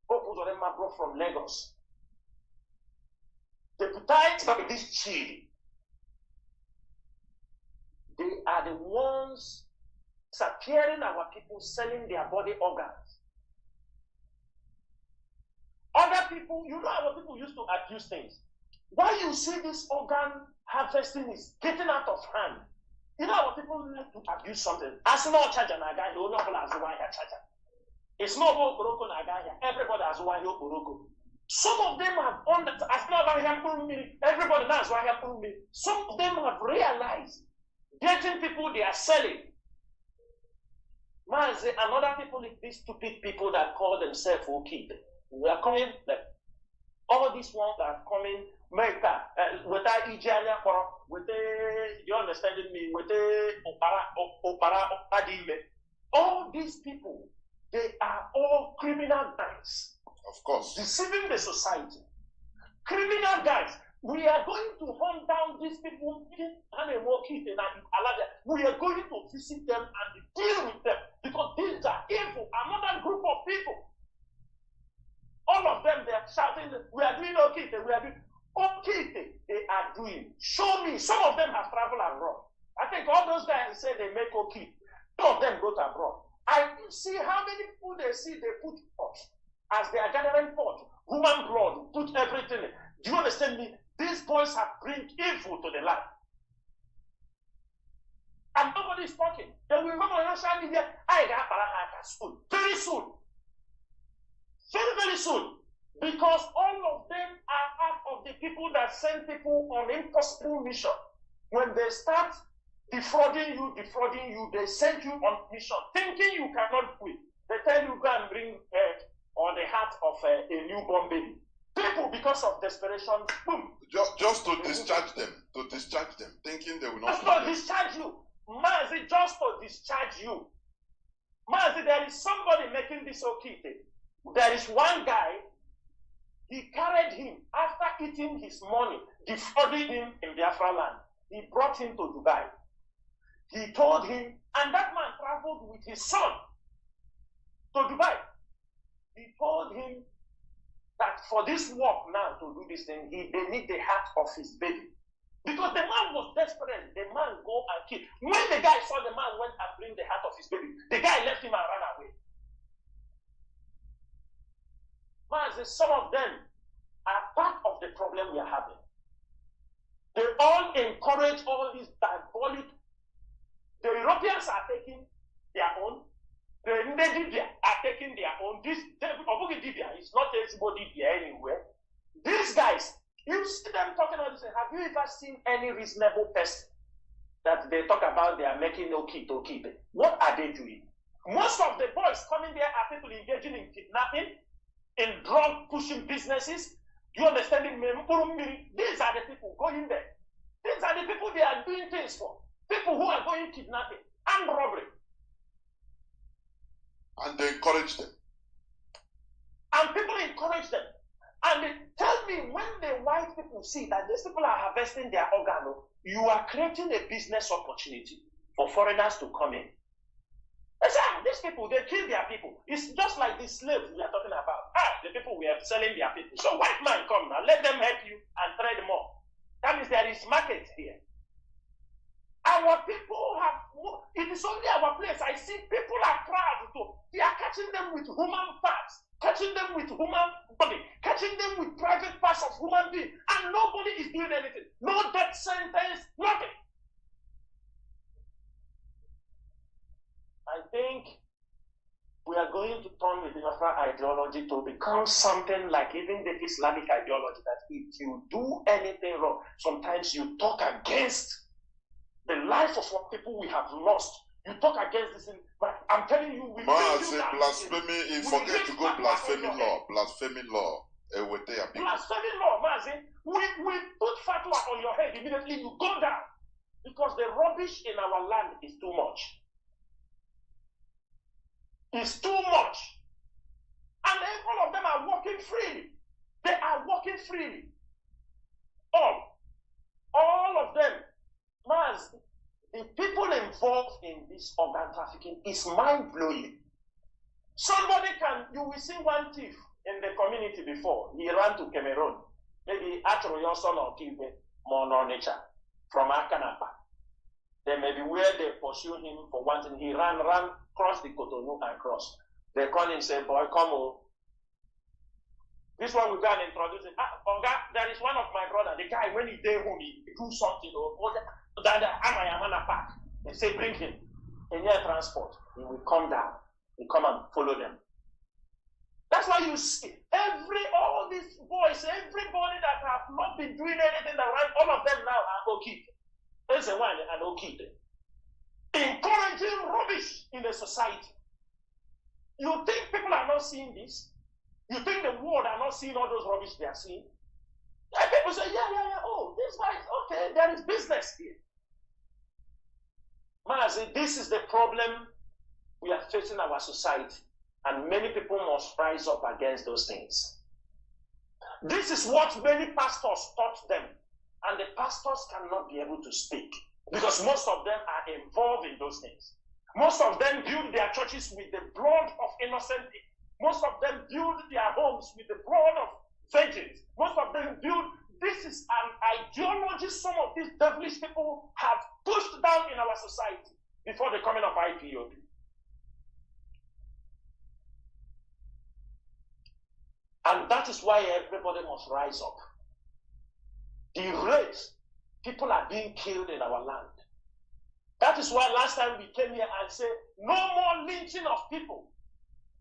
purpose of them brought from Lagos. Deputized by this chief. They are the ones disappearing our people, selling their body organs. Other people, you know, our people used to abuse things. Why you see this organ harvesting is getting out of hand? You know, our people like to abuse something. As no charge an agaya, no one has one here charger. It's not about Boroko Nagaya. Everybody has one here Boroko. Some of them have everybody knows why me. Some of them have realized getting people they are selling. Mazi, another people like these stupid people that call themselves okay. We are coming like all these ones that are coming with you understanding me? With all these people, they are all criminal guys. Of course. Deceiving the society. Criminal guys. We are going to hunt down these people. We are going to visit them and deal with them because these are evil. Another group of people. All of them, they are shouting, we are doing okay. We are doing okay. They are doing. Show me. Some of them have traveled abroad. I think all those guys say they make okay. Some of them go to abroad. I see how many people they see they put pot as they are gathering pot, human blood, put everything. Do you understand me? These boys have brought evil to the land. And nobody is talking. They will remember on social media, I got soon. Very soon. Very, very soon. Because all of them are part of the people that send people on impossible mission. When they start defrauding you, they send you on mission, thinking you cannot do it. They tell you go and bring head or the heart of a newborn baby. People, because of desperation, boom. Just to discharge them, thinking they will not. Just to discharge you. Mazi, just to discharge you. Mazi, there is somebody making this okay. There is one guy, he carried him after eating his money, defrauding him in Biafra land. He brought him to Dubai. He told him, and that man traveled with his son to Dubai. he told him that for this work now to do this thing, they need the heart of his baby. Because the man was desperate. The man go and kill. When the guy saw the man went and bring the heart of his baby, the guy left him and ran away. Man, some of them are part of the problem we are having. They all encourage all these diabolic. The Europeans are taking their own. The Ndebia are taking their own. This Obugidibia is not anybody anywhere. These guys, you see them talking about this. Have you ever seen any reasonable person that they talk about they are making no kid to keep it? What are they doing? Most of the boys coming there are people engaging in kidnapping, in drug pushing businesses. Do you understand it? These are the people going there. These are the people they are doing things for. People who are going kidnapping and robbery. And they encourage them. And people encourage them. And they tell me when the white people see that these people are harvesting their organ, you are creating a business opportunity for foreigners to come in. I say, these people, they kill their people. It's just like the slaves we are talking about. The people we are selling their people. So white man come now, let them help you and trade more. That means there is market here. Our people have, it is only our place. I see people are proud to, they are catching them with human parts, catching them with human body, catching them with private parts of human being, and nobody is doing anything. No death sentence, nothing. I think we are going to turn the Biafra ideology to become something like even the Islamic ideology, that if you do anything wrong, sometimes you talk against the life of what people we have lost. You talk against this thing, but I'm telling you, we say blasphemy, you forget to go blasphemy law. Blasphemy law. Blasphemy law, Mazi. We put fatwa on your head immediately, you go down. Because the rubbish in our land is too much. It's too much. And then all of them are walking freely. They are walking freely. All of them. Maz, the people involved in this organ trafficking is mind-blowing. Somebody you will see one thief in the community before. He ran to Cameroon. Maybe Atroyoson or Kibe, Mononicha, from Akanapa. Then maybe where they pursue him for one thing, he ran, crossed the Cotonou and crossed. They call him, say, boy, come on. This one we go and introduce him. There is one of my brother, the guy, when he day home, he do something, park. They say, bring him. In air transport. He will come down. He come and follow them. That's why you see, all these boys, everybody that have not been doing anything around, all of them now are okay. There's a one and okay. Encouraging rubbish in the society. You think people are not seeing this? You think the world are not seeing all those rubbish they are seeing? And people say, yeah. Oh, this guy is okay. There is business here. Mazi, this is the problem we are facing our society. And many people must rise up against those things. This is what many pastors taught them. And the pastors cannot be able to speak. Because most of them are involved in those things. Most of them build their churches with the blood of innocent people. Most of them build their homes with the blood of virgins. Most of them build. This is an ideology some of these devilish people have pushed down in our society before the coming of IPOB. And that is why everybody must rise up. The rate people are being killed in our land. That is why last time we came here and said, no more lynching of people.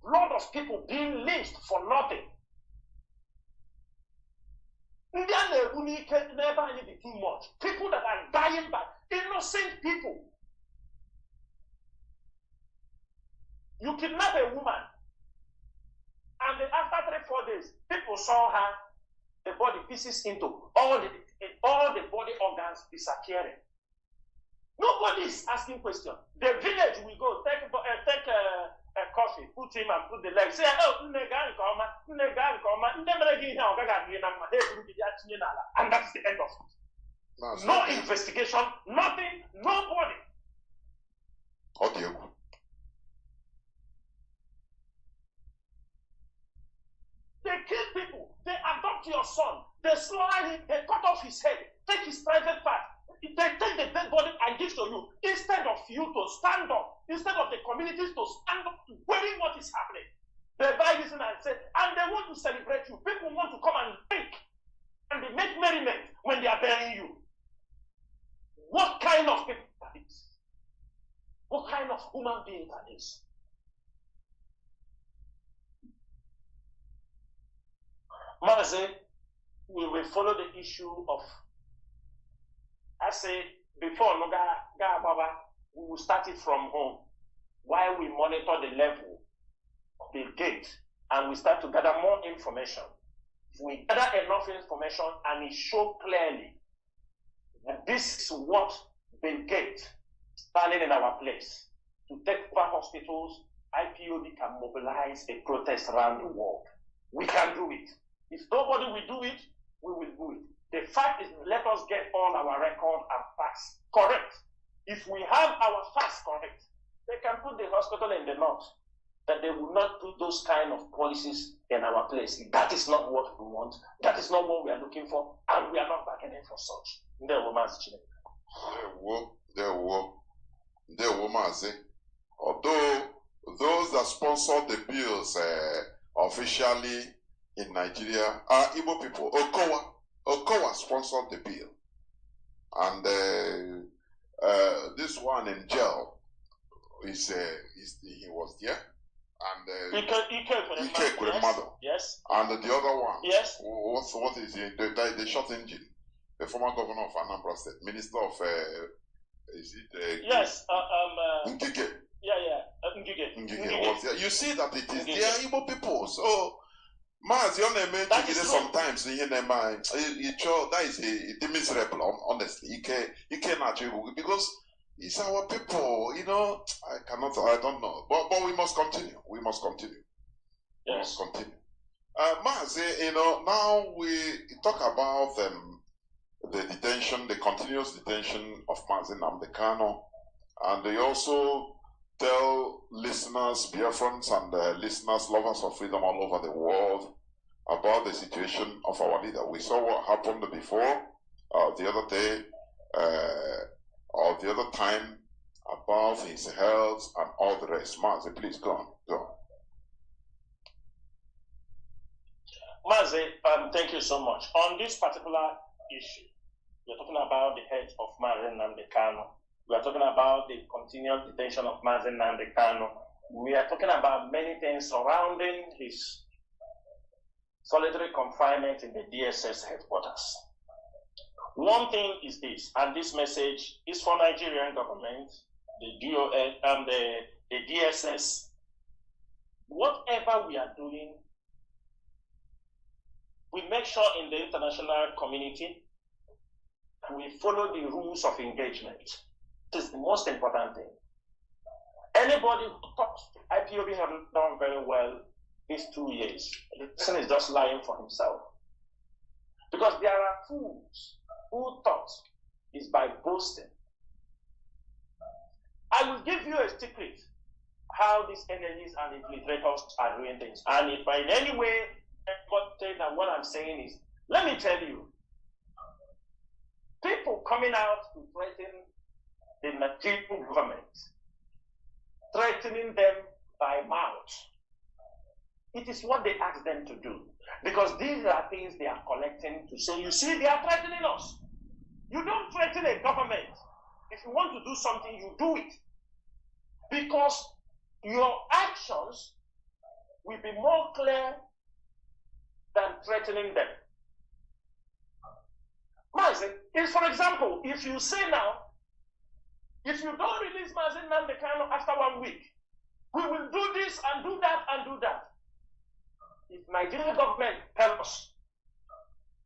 Blood of people being lynched for nothing. Never be too much. People that are dying by innocent people. You kidnap a woman, and then after 3-4 days, people saw her, the body pieces into all the body organs disappearing. Nobody is asking questions. The village will go take a coffee, put him and put the leg. Say, oh, and that's the end of it. No investigation, nothing, nobody. Okay. kill people. They adopt your son. They slaughter him. They cut off his head. Take his private part. They take the dead body and give to you. Instead of you to stand up, instead of the communities to stand up to query what is happening, they buy this and say, and they want to celebrate you. People want to come and drink and they make merriment when they are burying you. What kind of people are these? What kind of human beings are these? Maze, we will follow the issue of, I say, before we will start it from home while we monitor the level of the gate and we start to gather more information. If we gather enough information and it shows clearly that this is what Bill Gates standing in our place to take over hospitals, IPOB can mobilize a protest around the world. We can do it. If nobody will do it, we will do it. The fact is, let us get all our record and facts correct. If we have our facts correct, they can put the hospital in the north, that they will not put those kind of policies in our place. That is not what we want. That is not what we are looking for, and we are not bargaining for such. There were although those that sponsored the bills officially in Nigeria are Igbo people. Okowa sponsored the bill, and this one in jail he was there, and Ike Kuremado, yes, and the other one, yes, what is it? The short engine, the former governor of Anambra State, minister of is it? Yes, Ngige. Ngige. Was there. You see that it is their Igbo people, so. Maz, your name sometimes in your mind, that is a miserable, honestly. You cannot because it's our people, I don't know. But we must continue. We must continue. Yes. We must continue. Maz, now we talk about the detention, the continuous detention of Mazi Nnamdi Kanu, and they also tell listeners, Biafrans and listeners, lovers of freedom all over the world about the situation of our leader. We saw what happened before, the other day, or the other time, about his health and all the rest. Mazi, please go on. Mazi, thank you so much. On this particular issue, we're talking about the health of Mazi Nnamdi Kanu. We are talking about the continued detention of Mazi Nnamdi Kanu. We are talking about many things surrounding his solitary confinement in the DSS headquarters. One thing is this, and this message is for Nigerian government, the DOS, and the DSS. Whatever we are doing, we make sure in the international community we follow the rules of engagement. This is the most important thing. Anybody who talks to IPOB have done very well these 2 years. The person is just lying for himself. Because there are fools who thought is by boasting. I will give you a secret how these enemies and infiltrators are doing things. And if in any way anybody say that what I'm saying is, let me tell you, people coming out to threaten the Nigerian government, threatening them by mouth, it is what they ask them to do. Because these are things they are collecting to say, you see, they are threatening us. You don't threaten a government. If you want to do something, you do it. Because your actions will be more clear than threatening them. Is, for example, if you say now, if you don't release Mazi Nnamdi Kanu after 1 week, we will do this and do that and do that. If Nigerian government tells us,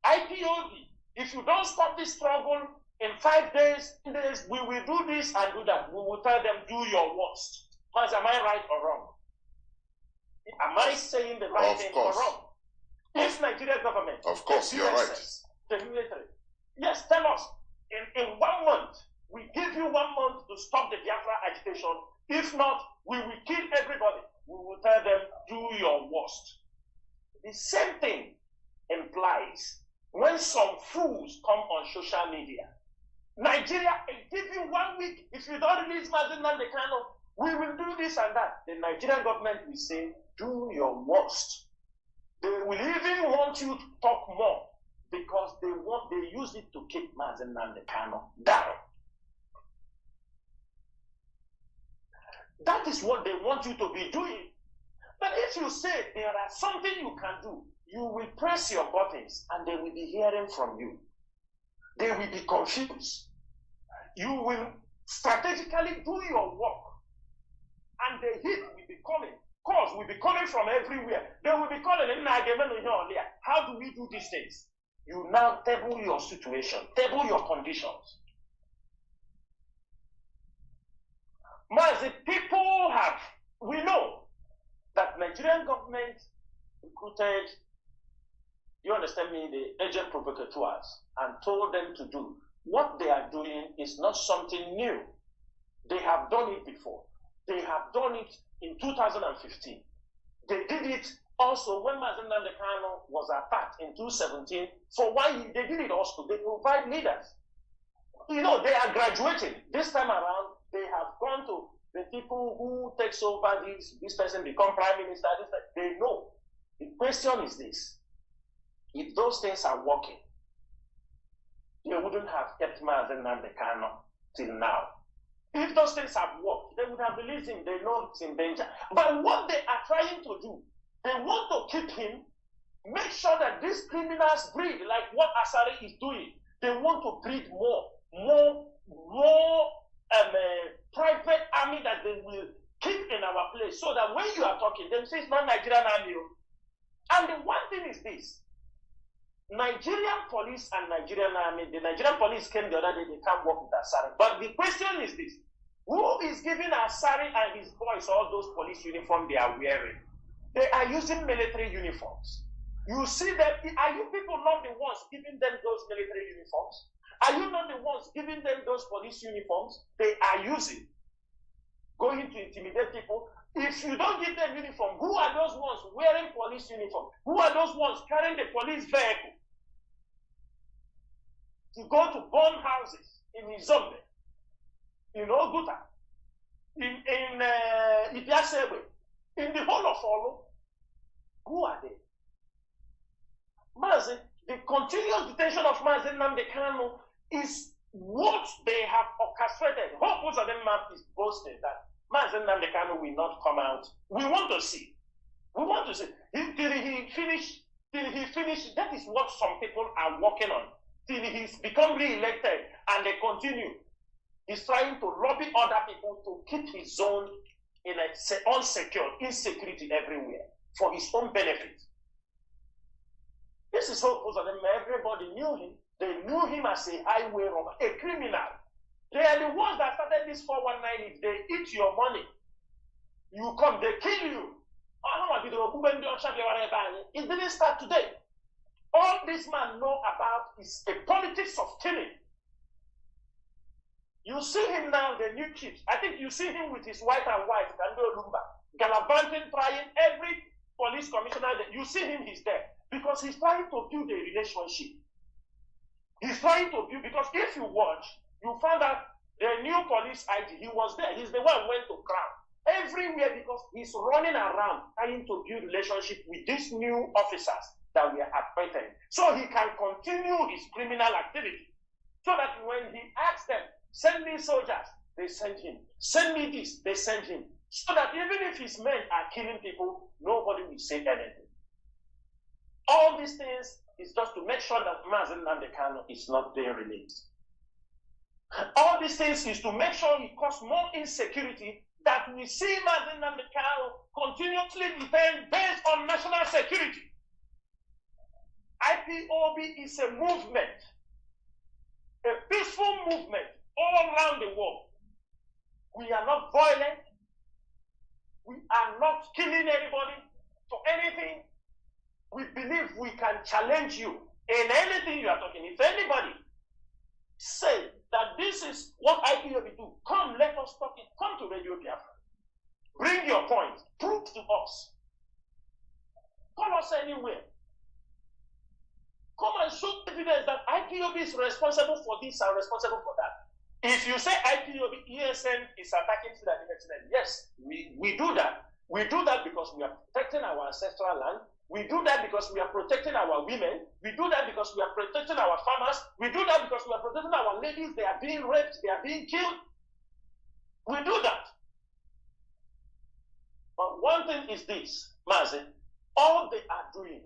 IPOB, if you don't stop this struggle in 5 days, 10 days, we will do this and do that. We will tell them, do your worst. Mazi, am I right or wrong? Am I saying the right thing or wrong? If Nigerian government, of course, you're right. The military, yes, tell us, in 1 month, we give you 1 month to stop the Biafra agitation. If not, we will kill everybody. We will tell them, do your worst. The same thing implies when some fools come on social media. Nigeria, give you 1 week. If you don't release Mazen Namdekano, we will do this and that. The Nigerian government will say, do your worst. They will even want you to talk more because they use it to keep Mazen Namdekano down. That is what they want you to be doing. But if you say there are something you can do, you will press your buttons and they will be hearing from you. They will be confused. You will strategically do your work and the hit will be coming. Calls will be coming from everywhere. They will be calling in. How do we do these things? You now table your situation, table your conditions. Mazi, people have, we know that Nigerian government recruited, you understand me, the agent provocateurs and told them to do. What they are doing is not something new. They have done it before. They have done it in 2015. They did it also when Mazen Namdekano was attacked in 2017. For 1 year, they did it also. They provide leaders. You know, they are graduating. This time around, they have gone to the people who takes over this person become prime minister. They know. The question is this. If those things are working, they wouldn't have kept Mazen Namdekano till now. If those things have worked, they would have released him. They know it's in danger. But what they are trying to do, they want to keep him, make sure that these criminals breed like what Asari is doing. They want to breed more private army that they will keep in our place so that when you are talking, they say it's not Nigerian army. And the one thing is this. Nigerian police and Nigerian army, the Nigerian police came the other day, they can't work with Asari. But the question is this. Who is giving Asari and his boys all those police uniforms they are wearing? They are using military uniforms. You see them, are you people not the ones giving them those military uniforms? Are you not the ones giving them those police uniforms they are using? Going to intimidate people. If you don't give them uniform, who are those ones wearing police uniform? Who are those ones carrying the police vehicle to go to burn houses in Izombe, in Oguta, in Ibiasewe, in the whole of Olo? Who are they? Mazen, the continuous detention of Mazen Namdekano is what they have orchestrated. Hope of them is boasting that Mazen Namdekano will not come out. We want to see. We want to see. Till he finish. That is what some people are working on. Till he's become re-elected and they continue. He's trying to lobby other people to keep his zone in a unsecure, insecurity everywhere for his own benefit. This is Hope of them. Everybody knew him. They knew him as a highway robber, a criminal. They are the ones that started this 419. If they eat your money, you come, they kill you. It didn't start today. All this man know about is a politics of killing. You see him now, the new chiefs. I think you see him with his white and white, gallivanting, trying every police commissioner. You see him, he's there. Because he's trying to build a relationship. He's trying to build, because if you watch, you found out the new police IG, he was there. He's the one who went to Crown. Everywhere, because he's running around trying to build relationship with these new officers that we are appointing. So he can continue his criminal activity. So that when he asks them, send me soldiers, they send him. Send me this, they send him. So that even if his men are killing people, nobody will say anything. All these things is just to make sure that Mazen Namdekano is not being released. All these things is to make sure he causes more insecurity, that we see Mazen Namdekano continuously depend based on national security. IPOB is a movement, a peaceful movement all around the world. We are not violent. We are not killing anybody for anything. We believe we can challenge you in anything you are talking. If anybody say that this is what IPOB do, come, let us talk it. Come to Radio Biafra. Bring your point. Prove to us. Call us anywhere. Come and show evidence that IPOB is responsible for this and responsible for that. If you say IPOB, ESN is attacking Sudan, yes, we do that. We do that because we are protecting our ancestral land. We do that because we are protecting our women. We do that because we are protecting our farmers. We do that because we are protecting our ladies. They are being raped. They are being killed. We do that. But one thing is this, Mazi, all they are doing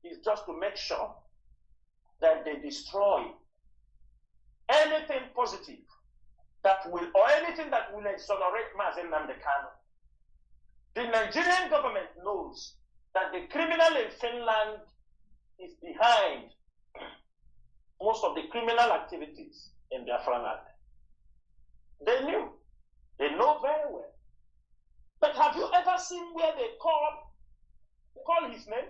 is just to make sure that they destroy anything positive that will, or anything that will exonerate Mazi Nnamdi Kanu. The Nigerian government knows that the criminal in Finland is behind most of the criminal activities in Biafra land. They knew. They know very well. But have you ever seen where they call his name?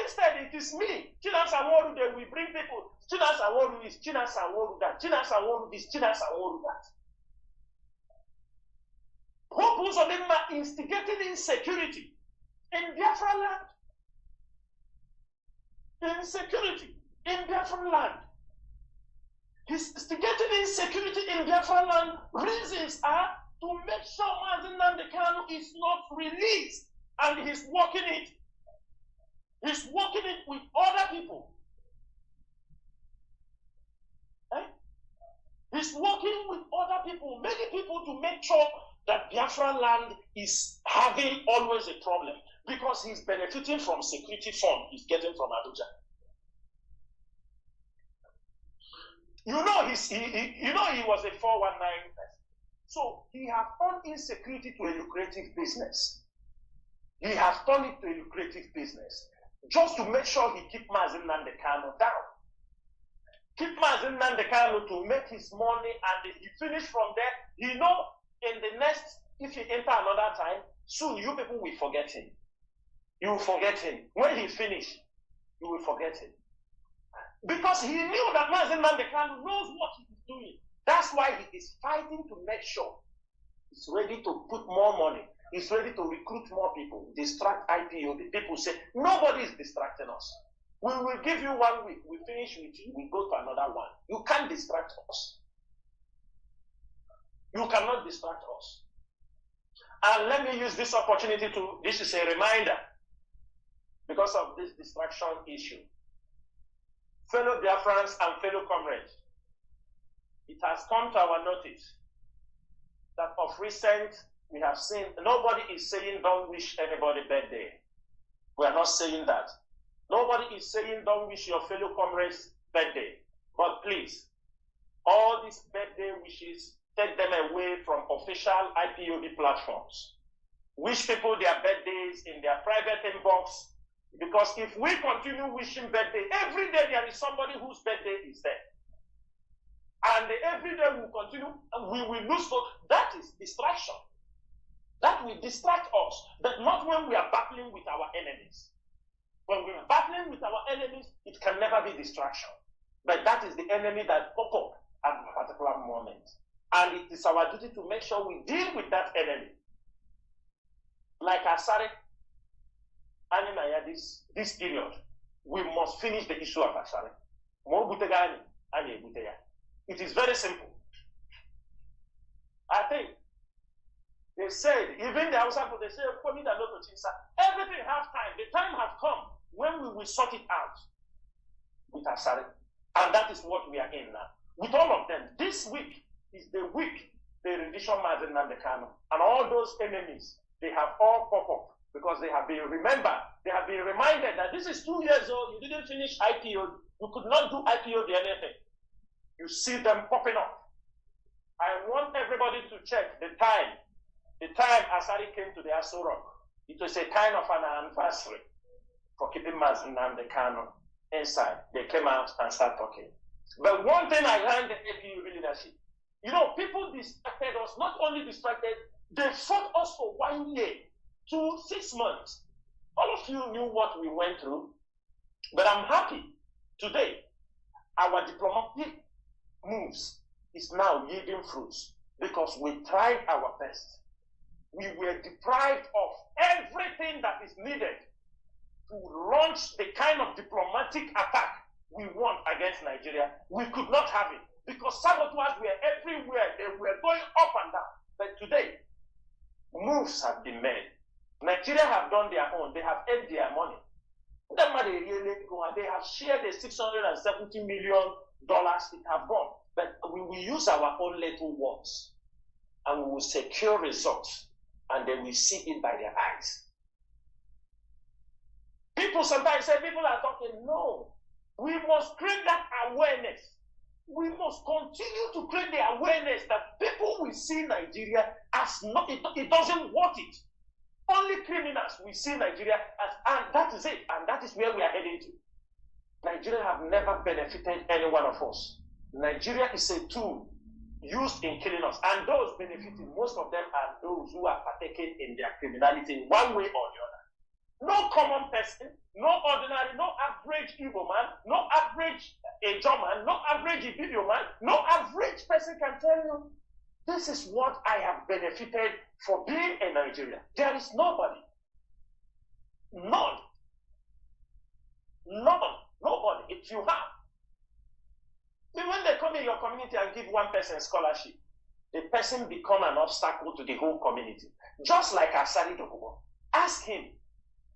Instead, it is me. Chinasaworu, they will bring people. Chinasaworu is Chinasaworu that. Chinasaworu this, Chinasaworu that. Purpose of them are instigating insecurity in Biafra land. Insecurity in Biafra land. Instigating insecurity in Biafra land. Reasons are to make sure Mazi Nnamdi Kanu is not released, and he's working it. He's working it with other people. Eh? He's working with other people, many people, to make sure that Biafra land is having always a problem, because he's benefiting from security fund he's getting from Abuja. You know, he was a 419 person. So he has turned insecurity to a lucrative business. He has turned it to a lucrative business just to make sure he keep Mazi Nnamdi Kanu down. Keep Mazi Nnamdi Kanu to make his money, and he finish from there. You know, in the next, if he enter another time, soon you people will forget him. You will forget him. When he finish, you will forget him. Because he knew that Mazi Nnamdi Kanu knows what he is doing. That's why he is fighting to make sure he's ready to put more money. He's ready to recruit more people, distract IPOB. People say, nobody is distracting us. We will give you 1 week. We finish with you. We go to another one. You can't distract us. You cannot distract us. And let me use this opportunity to, this is a reminder, because of this distraction issue. Fellow Biafrans and fellow comrades, it has come to our notice that of recent we have seen, nobody is saying don't wish anybody birthday. We are not saying that. Nobody is saying don't wish your fellow comrades birthday. But please, all these birthday wishes, take them away from official IPOB platforms. Wish people their birthdays in their private inbox, because if we continue wishing birthday, every day there is somebody whose birthday is there. And every day we continue, and we will lose hope. That is distraction. That will distract us, but not when we are battling with our enemies. When we are battling with our enemies, it can never be distraction. But that is the enemy that pop up at a particular moment. And it is our duty to make sure we deal with that enemy. Like Asari, this period, we must finish the issue of Asari. It is very simple. I think they said, even the Hausa, they say, everything has time. The time has come when we will sort it out with Asari. And that is what we are in now. With all of them, this week is the week they rendition Mazi Nnamdi Kanu. And all those enemies, they have all popped up because they have been remembered. They have been reminded that this is 2 years old. You didn't finish IPO. You could not do IPO anything. You see them popping up. I want everybody to check the time. The time Asari came to the Asar, it was a kind of an anniversary for keeping Mazi Nnamdi Kanu inside. They came out and started talking. But one thing I learned in APU leadership, you know, people distracted us, not only distracted, they fought us for 1 year to 6 months. All of you knew what we went through, but I'm happy today. Our diplomatic moves is now yielding fruits because we tried our best. We were deprived of everything that is needed to launch the kind of diplomatic attack we want against Nigeria. We could not have it because saboteurs were everywhere. They were going up and down. But today, moves have been made. Nigeria have done their own. They have earned their money. They have shared the $670 million it have gone. But we will use our own little words and we will secure results and then we see it by their eyes. People sometimes say people are talking. No, we must create that awareness. We must continue to create the awareness that people will see Nigeria as not, it doesn't want it. Only criminals will see Nigeria as, and that is it. And that is where we are heading to. Nigeria have never benefited any one of us. Nigeria is a tool used in killing us. And those benefiting, most of them are those who are partaking in their criminality in one way or the other. No common person, no ordinary, no average Igbo man, no average German, no average Ibibio man, no average person can tell you, this is what I have benefited for being a Nigerian. There is nobody. None. Nobody. If you have. Then when they come in your community and give one person scholarship, the person become an obstacle to the whole community. Just like Asari Dokubo. Ask him.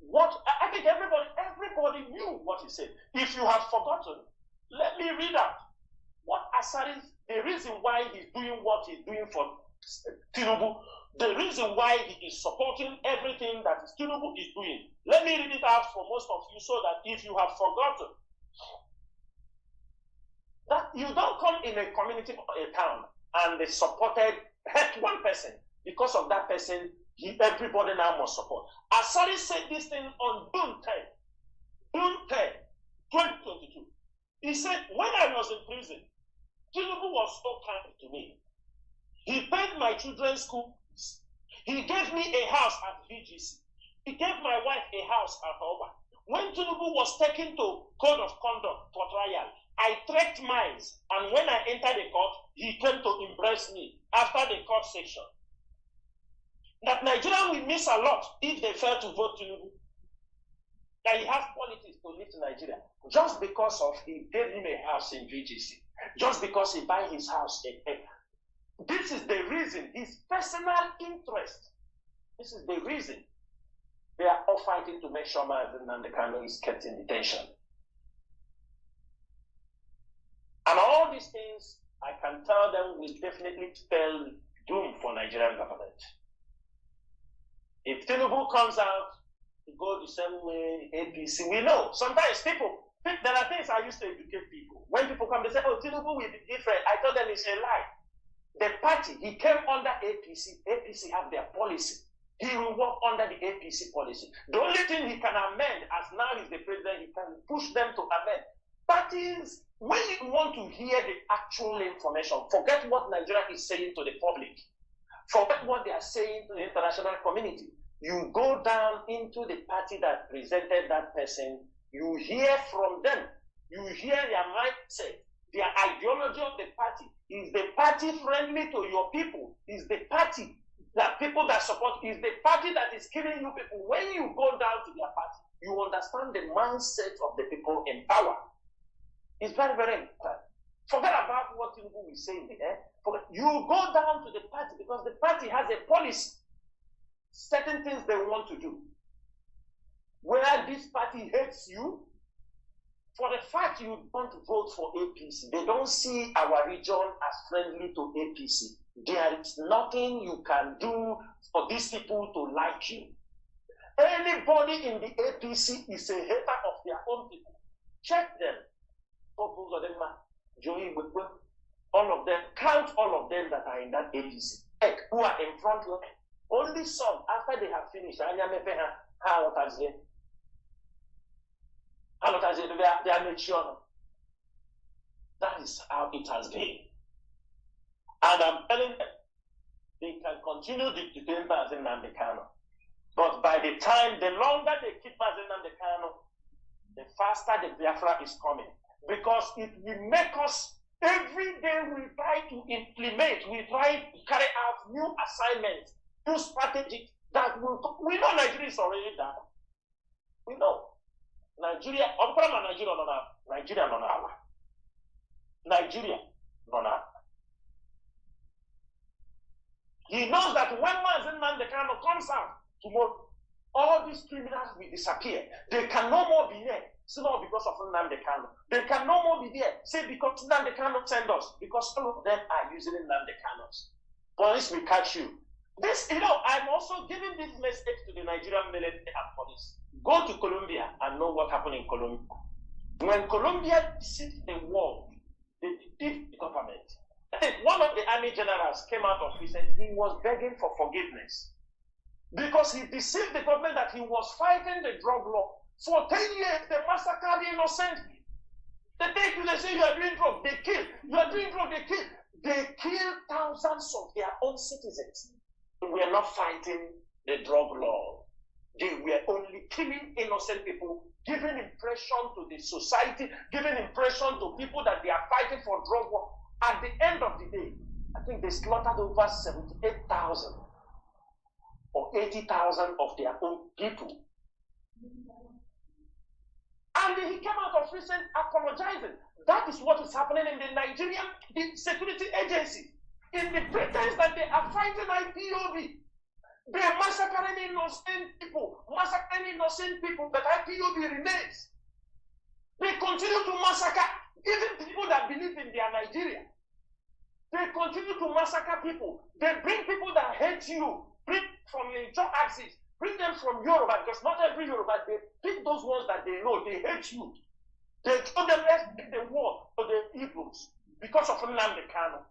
What I think everybody knew what he said. If you have forgotten, let me read out what Asari, the reason why he's doing what he's doing for Tinubu, the reason why he is supporting everything that Tinubu is doing. Let me read it out for most of you so that if you have forgotten, that you don't come in a community or a town and they supported one person. Because of that person, everybody now must support. Asari said this thing on June 10, 2022. He said, when I was in prison, Tinubu was so kind to me. He paid my children's school fees. He gave me a house at VGC. He gave my wife a house at Oba. When Tinubu was taken to Code of Conduct for trial, I trekked miles, and when I entered the court, he came to embrace me after the court section. That Nigeria will miss a lot if they fail to vote Tinubu. That he has politics to live in Nigeria. Just because of he gave him a house in VGC. Just because he buy his house in this is the reason, his personal interest. This is the reason they are all fighting to make sure Mazen Nandekano is kept in detention. And all these things, I can tell them, will definitely spell doom for Nigerian government. If Tinubu comes out, he goes the same way, APC, we know. Sometimes people, there are things I used to educate people. When people come, they say, oh, Tinubu will be different. I tell them it's a lie. The party, he came under APC. APC have their policy. He will work under the APC policy. The only thing he can amend, as now he's the president, he can push them to amend. Parties, when you want to hear the actual information, forget what Nigeria is saying to the public. Forget what they are saying to the international community. You go down into the party that presented that person. You hear from them. You hear their mindset, their ideology of the party. Is the party friendly to your people? Is the party that people that support, is the party that is killing you people? When you go down to their party, you understand the mindset of the people in power. It's very, very important. Forget about what Tinubu will say in the air. You go down to the party because the party has a policy. Certain things they want to do. Where this party hates you, for the fact you don't vote for APC, they don't see our region as friendly to APC. There is nothing you can do for these people to like you. Anybody in the APC is a hater of their own people. Check them. All of them, count all of them that are in that APC. Who are in front line. Only some, after they have finished, they are mature. That is how it has been. And I'm telling them, they can continue to detain Mazen Nandekano. But by the time, the longer they keep Mazen Nandekano, the faster the Biafra is coming. Because it will make us, every day we try to implement, we try to carry out new assignments, new strategies that we know Nigeria is already down. We know. Nigeria, Nigeria, Nigeria, he knows that when Mazen Mandekano comes out tomorrow, all these criminals will disappear. They can no more be there. It's not because of Nnamdi Kanu. They can no more be there. Say because Nnamdi Kanu sent us. Because all of them are using Nnamdi Kanu's. Police will catch you. This, I'm also giving this message to the Nigerian military and police. Go to Colombia and know what happened in Colombia. When Colombia deceived the world, they deceived the government. One of the army generals came out of prison. He was begging for forgiveness because he deceived the government that he was fighting the drug law. For 10 years, they massacred the innocent. They take you, they say you are doing drug, they kill. You are doing drug, they kill. They kill thousands of their own citizens. We are not fighting the drug law. They were only killing innocent people, giving impression to the society, giving impression to people that they are fighting for drug war. At the end of the day, I think they slaughtered over 78,000 or 80,000 of their own people. And he came out of prison apologizing. That is what is happening in the Nigerian security agency. In the pretense that they are fighting IPOB. They are massacring innocent people, but IPOB remains. They continue to massacre even people that believe in their Nigeria. They continue to massacre people. They bring people that hate you, bring from the job axis, bring them from Yoruba, because not every Yoruba, they pick those ones that they know, they hate you. They told them, let's take the war to the Igbos because of Nnamdi Kanu.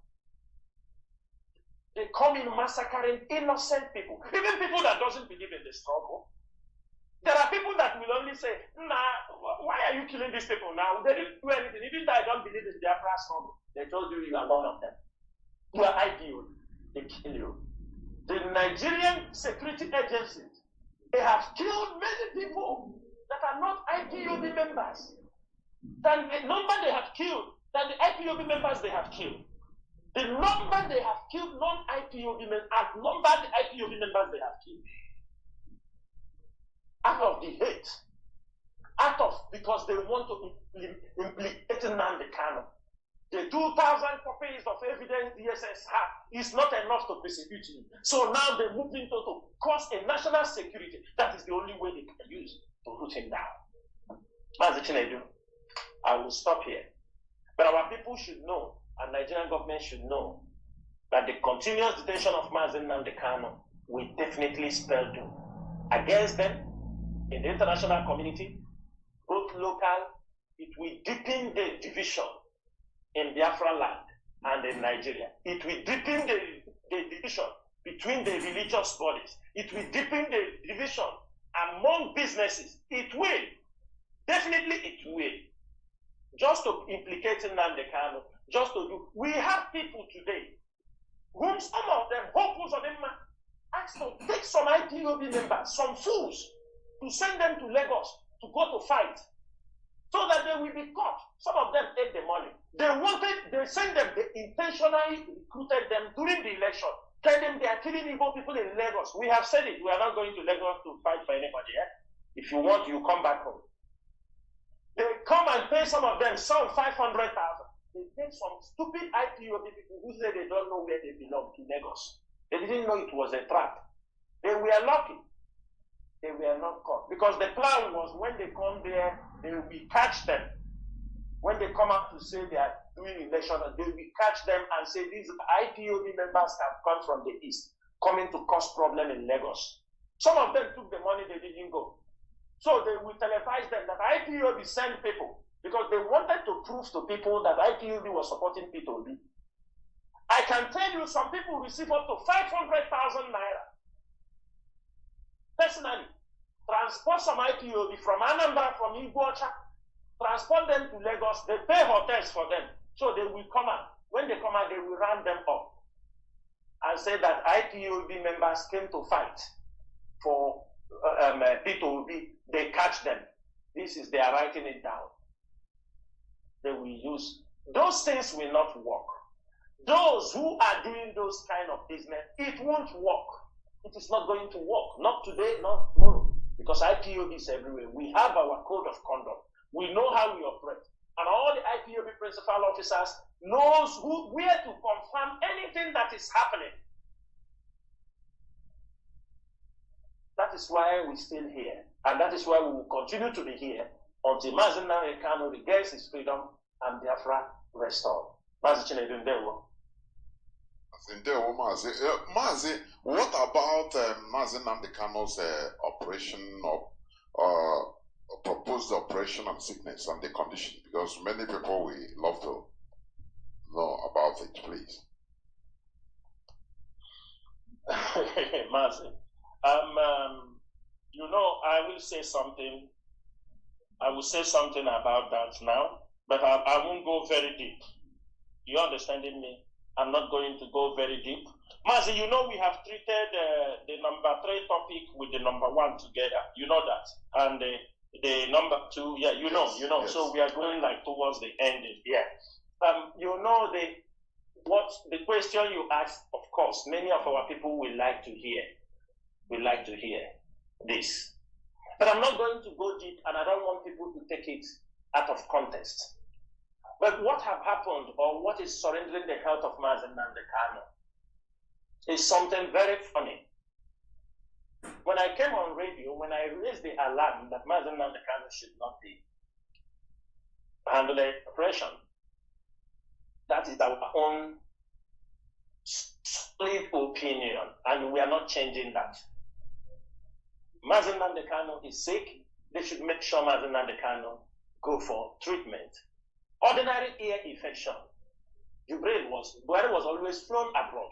They come in massacring innocent people, even people that doesn't believe in the struggle. There are people that will only say, nah, why are you killing these people now? They didn't do anything. Even though I don't believe in their struggle, they told you you are one of them. You are IPO. They kill you. The Nigerian security agencies, they have killed many people that are not IPOB members. Than the number they have killed, than the IPOB members they have killed. The number they have killed non-IPOB members and number the IPOB members they have killed. Out of the hate. Because they want to implicate Nnamdi Kanu. The 2,000 copies of evidence DSS have is not enough to persecute him. So now they move into to cause a national security. That is the only way they can use to root him down. As the Chinedu, I will stop here. But our people should know, and Nigerian government should know, that the continuous detention of Mazen Nnamdi Kanu will definitely spell doom against them in the international community, both local. It will deepen the division in Biafra land and in Nigeria. It will deepen the division between the religious bodies. It will deepen the division among businesses. It will. Definitely it will. Just to implicate Nnamdi Kanu, just to do. We have people today, whom some of them, hopeful of them, asked to take some IPOB members, some fools, to send them to Lagos to go to fight, so that they will be caught. Some of them take the money. They sent them, they intentionally recruited them during the election, tell them they are killing Igbo people in Lagos. We have said it, we are not going to Lagos to fight for anybody. If you want, you come back home. They come and pay some of them, some 500,000. They take some stupid IPOB people who say they don't know where they belong to Lagos. They didn't know it was a trap. They were lucky. They were not caught. Because the plan was when they come there, they will catch them. When they come out to say they are doing election, they will catch them and say these IPOB members have come from the east, coming to cause problem in Lagos. Some of them took the money, they didn't go. So they will televise them that IPOB sent people because they wanted to prove to people that IPOB was supporting P2B. I can tell you some people receive up to 500,000 naira. Personally, transport some IPOB from Anambra, from Iguacha, transport them to Lagos, they pay hotels for them. So they will come out. When they come out, they will round them up and say that IPOB members came to fight for P2B. They catch them. They are writing it down. They will use, those things will not work. Those who are doing those kind of business, it won't work. it is not going to work. Not today, not tomorrow. Because IPOB is everywhere. We have our code of conduct. We know how we operate. And all the IPOB principal officers knows where to confirm anything that is happening. That is why we're still here. And that is why we will continue to be here until Mazi Nnamdi Kanu regains his freedom and Biafra restored. Mazi Chinedu Ndewo. Mazi, what about Mazi Nnamdi Kanu's operation or proposed operation on sickness and the condition? Because many people will love to know about it, please. Mazi, you know, I will say something. I will say something about that now, but I won't go very deep. You understanding me? I'm not going to go very deep. Mazi, you know we have treated the number 3 topic with the number 1 together. You know that. And the number 2, yeah, you know. Yes. So we are going like towards the ending. Yeah. You know the question you asked, of course, many of our people will like to hear. We like to hear this. But I'm not going to go deep, and I don't want people to take it out of context. But what have happened, or what is surrendering the health of Mazi Nnamdi Kanu, is something very funny. When I came on radio, when I raised the alarm that Mazi Nnamdi Kanu should not be handling operation, that is our own split opinion, and we are not changing that. Mazi Nnamdi Kanu is sick. They should make sure Mazi Nnamdi Kanu go for treatment. Ordinary ear infection. Buhari was always flown abroad.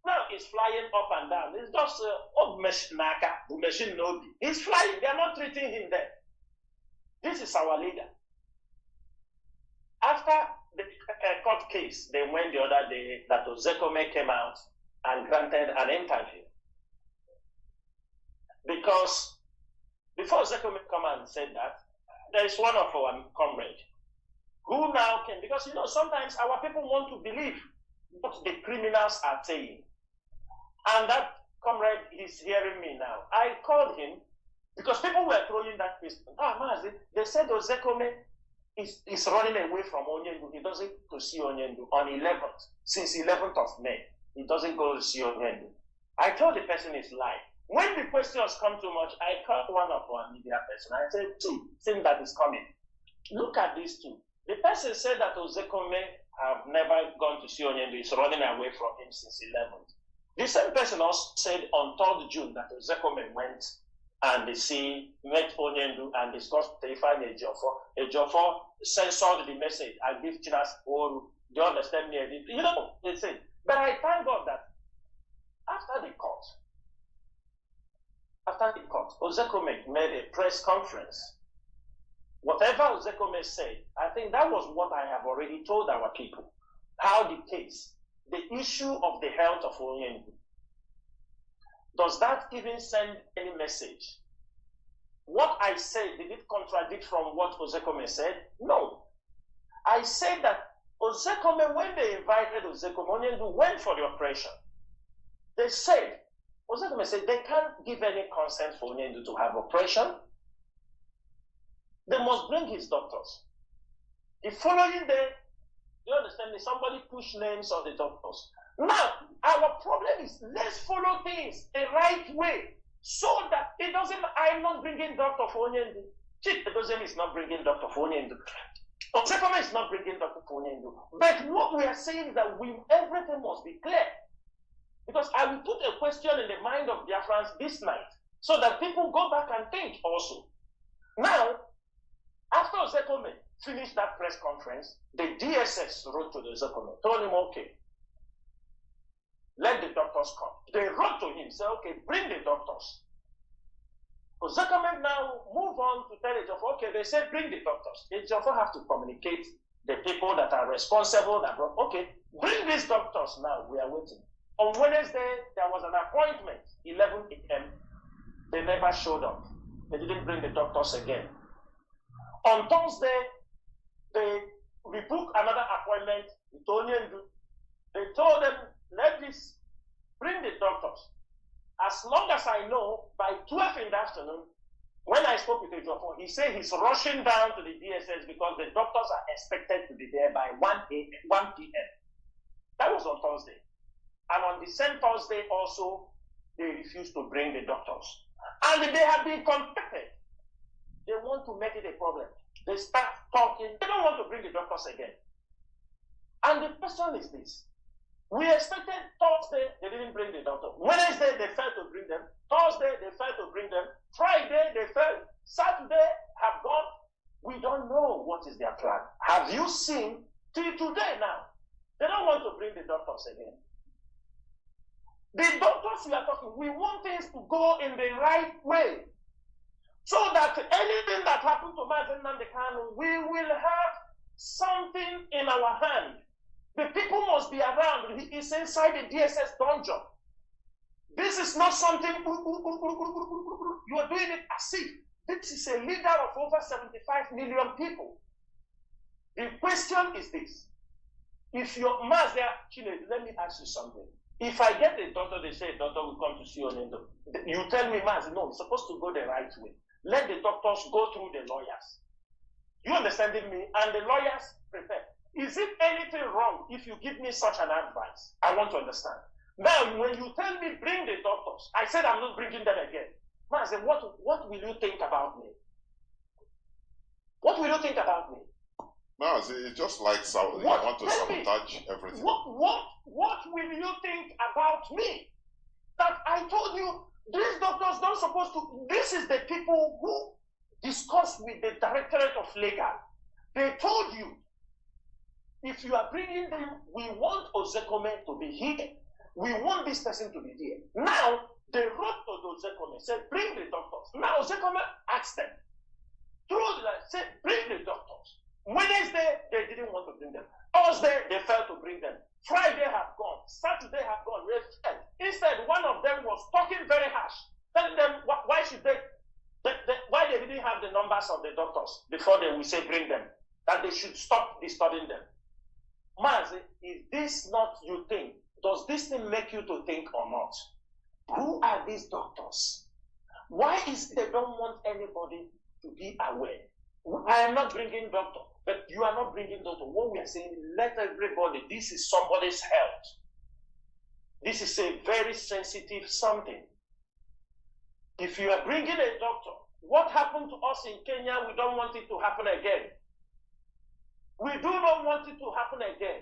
Now he's flying up and down. It's just the machine no be. He's flying. They are not treating him there. This is our leader. After the court case, they went the other day that Ozekome came out and granted an interview. Because before Ozekome come and said that, there is one of our comrades who now came, because you know sometimes our people want to believe what the criminals are saying. And that comrade is hearing me now. I called him because people were throwing that question. Mazi, they said Ozekome is running away from Onyendu. He doesn't go to see Onyendu on 11th. Since 11th of May, he doesn't go to see Onyendu. I told the person it's lie. When the questions come too much, I called one of our media person. I said, thing that is coming. Look at these two. The person said that Ozekome have never gone to see Onyendu. He's running away from him since 11th. The same person also said on 3rd June that Ozekome went and they met Onyendu and discussed Teifani Ejiofor. Ejiofor censored the message and gave Chinas Oru. Do you understand me? You know, they said. But I thank God that after the court, Ozekome made a press conference. Whatever Ozekome said, I think that was what I have already told our people. How the case, the issue of the health of Onyendu, does that even send any message? What I said, did it contradict from what Ozekome said? No. I said that Ozekome, when they invited Ozekome, Onyendu went for the operation. They said, Ozekome said they can't give any consent for Onyendu to have operation. They must bring his doctors. The following day, you understand me, somebody pushed names of the doctors. Now, our problem is let's follow things the right way so that it doesn't, I'm not bringing Dr. Onyendu. Chief Edozem is not bringing Dr. Onyendu. Ozekome is not bringing Dr. Onyendu. But what we are saying is that everything must be clear. Because I will put a question in the mind of Biafrans this night so that people go back and think also. Now, after Ozekome finished that press conference, the DSS wrote to the Ozekome, told him, okay, let the doctors come. They wrote to him, say, okay, bring the doctors. Ozekome now move on to tell Ejiofor, okay, they said bring the doctors. Ejiofor have to communicate the people that are responsible, that brought, okay, bring these doctors now, we are waiting. On Wednesday, there was an appointment, 11 a.m. They never showed up. They didn't bring the doctors again. On Thursday, they rebooked another appointment with Onyendu. They told them, bring the doctors. as long as I know, by 12 in the afternoon, when I spoke with Ejiofor, he said he's rushing down to the DSS because the doctors are expected to be there by 1 p.m. That was on Thursday. And on the same Thursday also, they refused to bring the doctors. And they have been contacted. They want to make it a problem. They start talking. They don't want to bring the doctors again. And the question is this. We expected Thursday, they didn't bring the doctor. Wednesday, they failed to bring them. Thursday, they failed to bring them. Friday, they failed. Saturday, have gone. We don't know what is their plan. Have you seen till today now? They don't want to bring the doctors again. The doctors we are talking, we want things to go in the right way. So that anything that happened to Mazen Nandekano, we will have something in our hand. The people must be around. He is inside the DSS dungeon. This is not something you are doing it as if this is a leader of over 75 million people. The question is this. If your Mazda, let me ask you something. If I get a doctor, they say a doctor will come to see Onendo. You tell me, Mazda, no, it's supposed to go the right way. Let the doctors go through the lawyers. You understanding me? And the lawyers prepare. Is it anything wrong if you give me such an advice? I want to understand. Now, when you tell me bring the doctors, I said I'm not bringing them again. Mazda, what will you think about me? What will you think about me? No, it's just like you want to sabotage everything. What will you think about me? That I told you, these doctors don't supposed to, this is the people who discussed with the Directorate of Legal. They told you, if you are bringing them, we want Ozekome to be here. We want this person to be here. Now, they wrote to Ozekome, said, bring the doctors. Now, Ozekome asked them, through the line, said, bring the doctors. Wednesday, they didn't want to bring them. Thursday, they failed to bring them. Friday have gone. Saturday have gone. Instead, one of them was talking very harsh, telling them why should why they didn't have the numbers of the doctors before they will say bring them, that they should stop disturbing them. Mazi, is this not you think? Does this thing make you to think or not? Who are these doctors? Why is it they don't want anybody to be aware? I am not bringing doctor, but you are not bringing doctor. What we are saying, let everybody, this is somebody's health. This is a very sensitive something. If you are bringing a doctor, what happened to us in Kenya, we don't want it to happen again. We do not want it to happen again.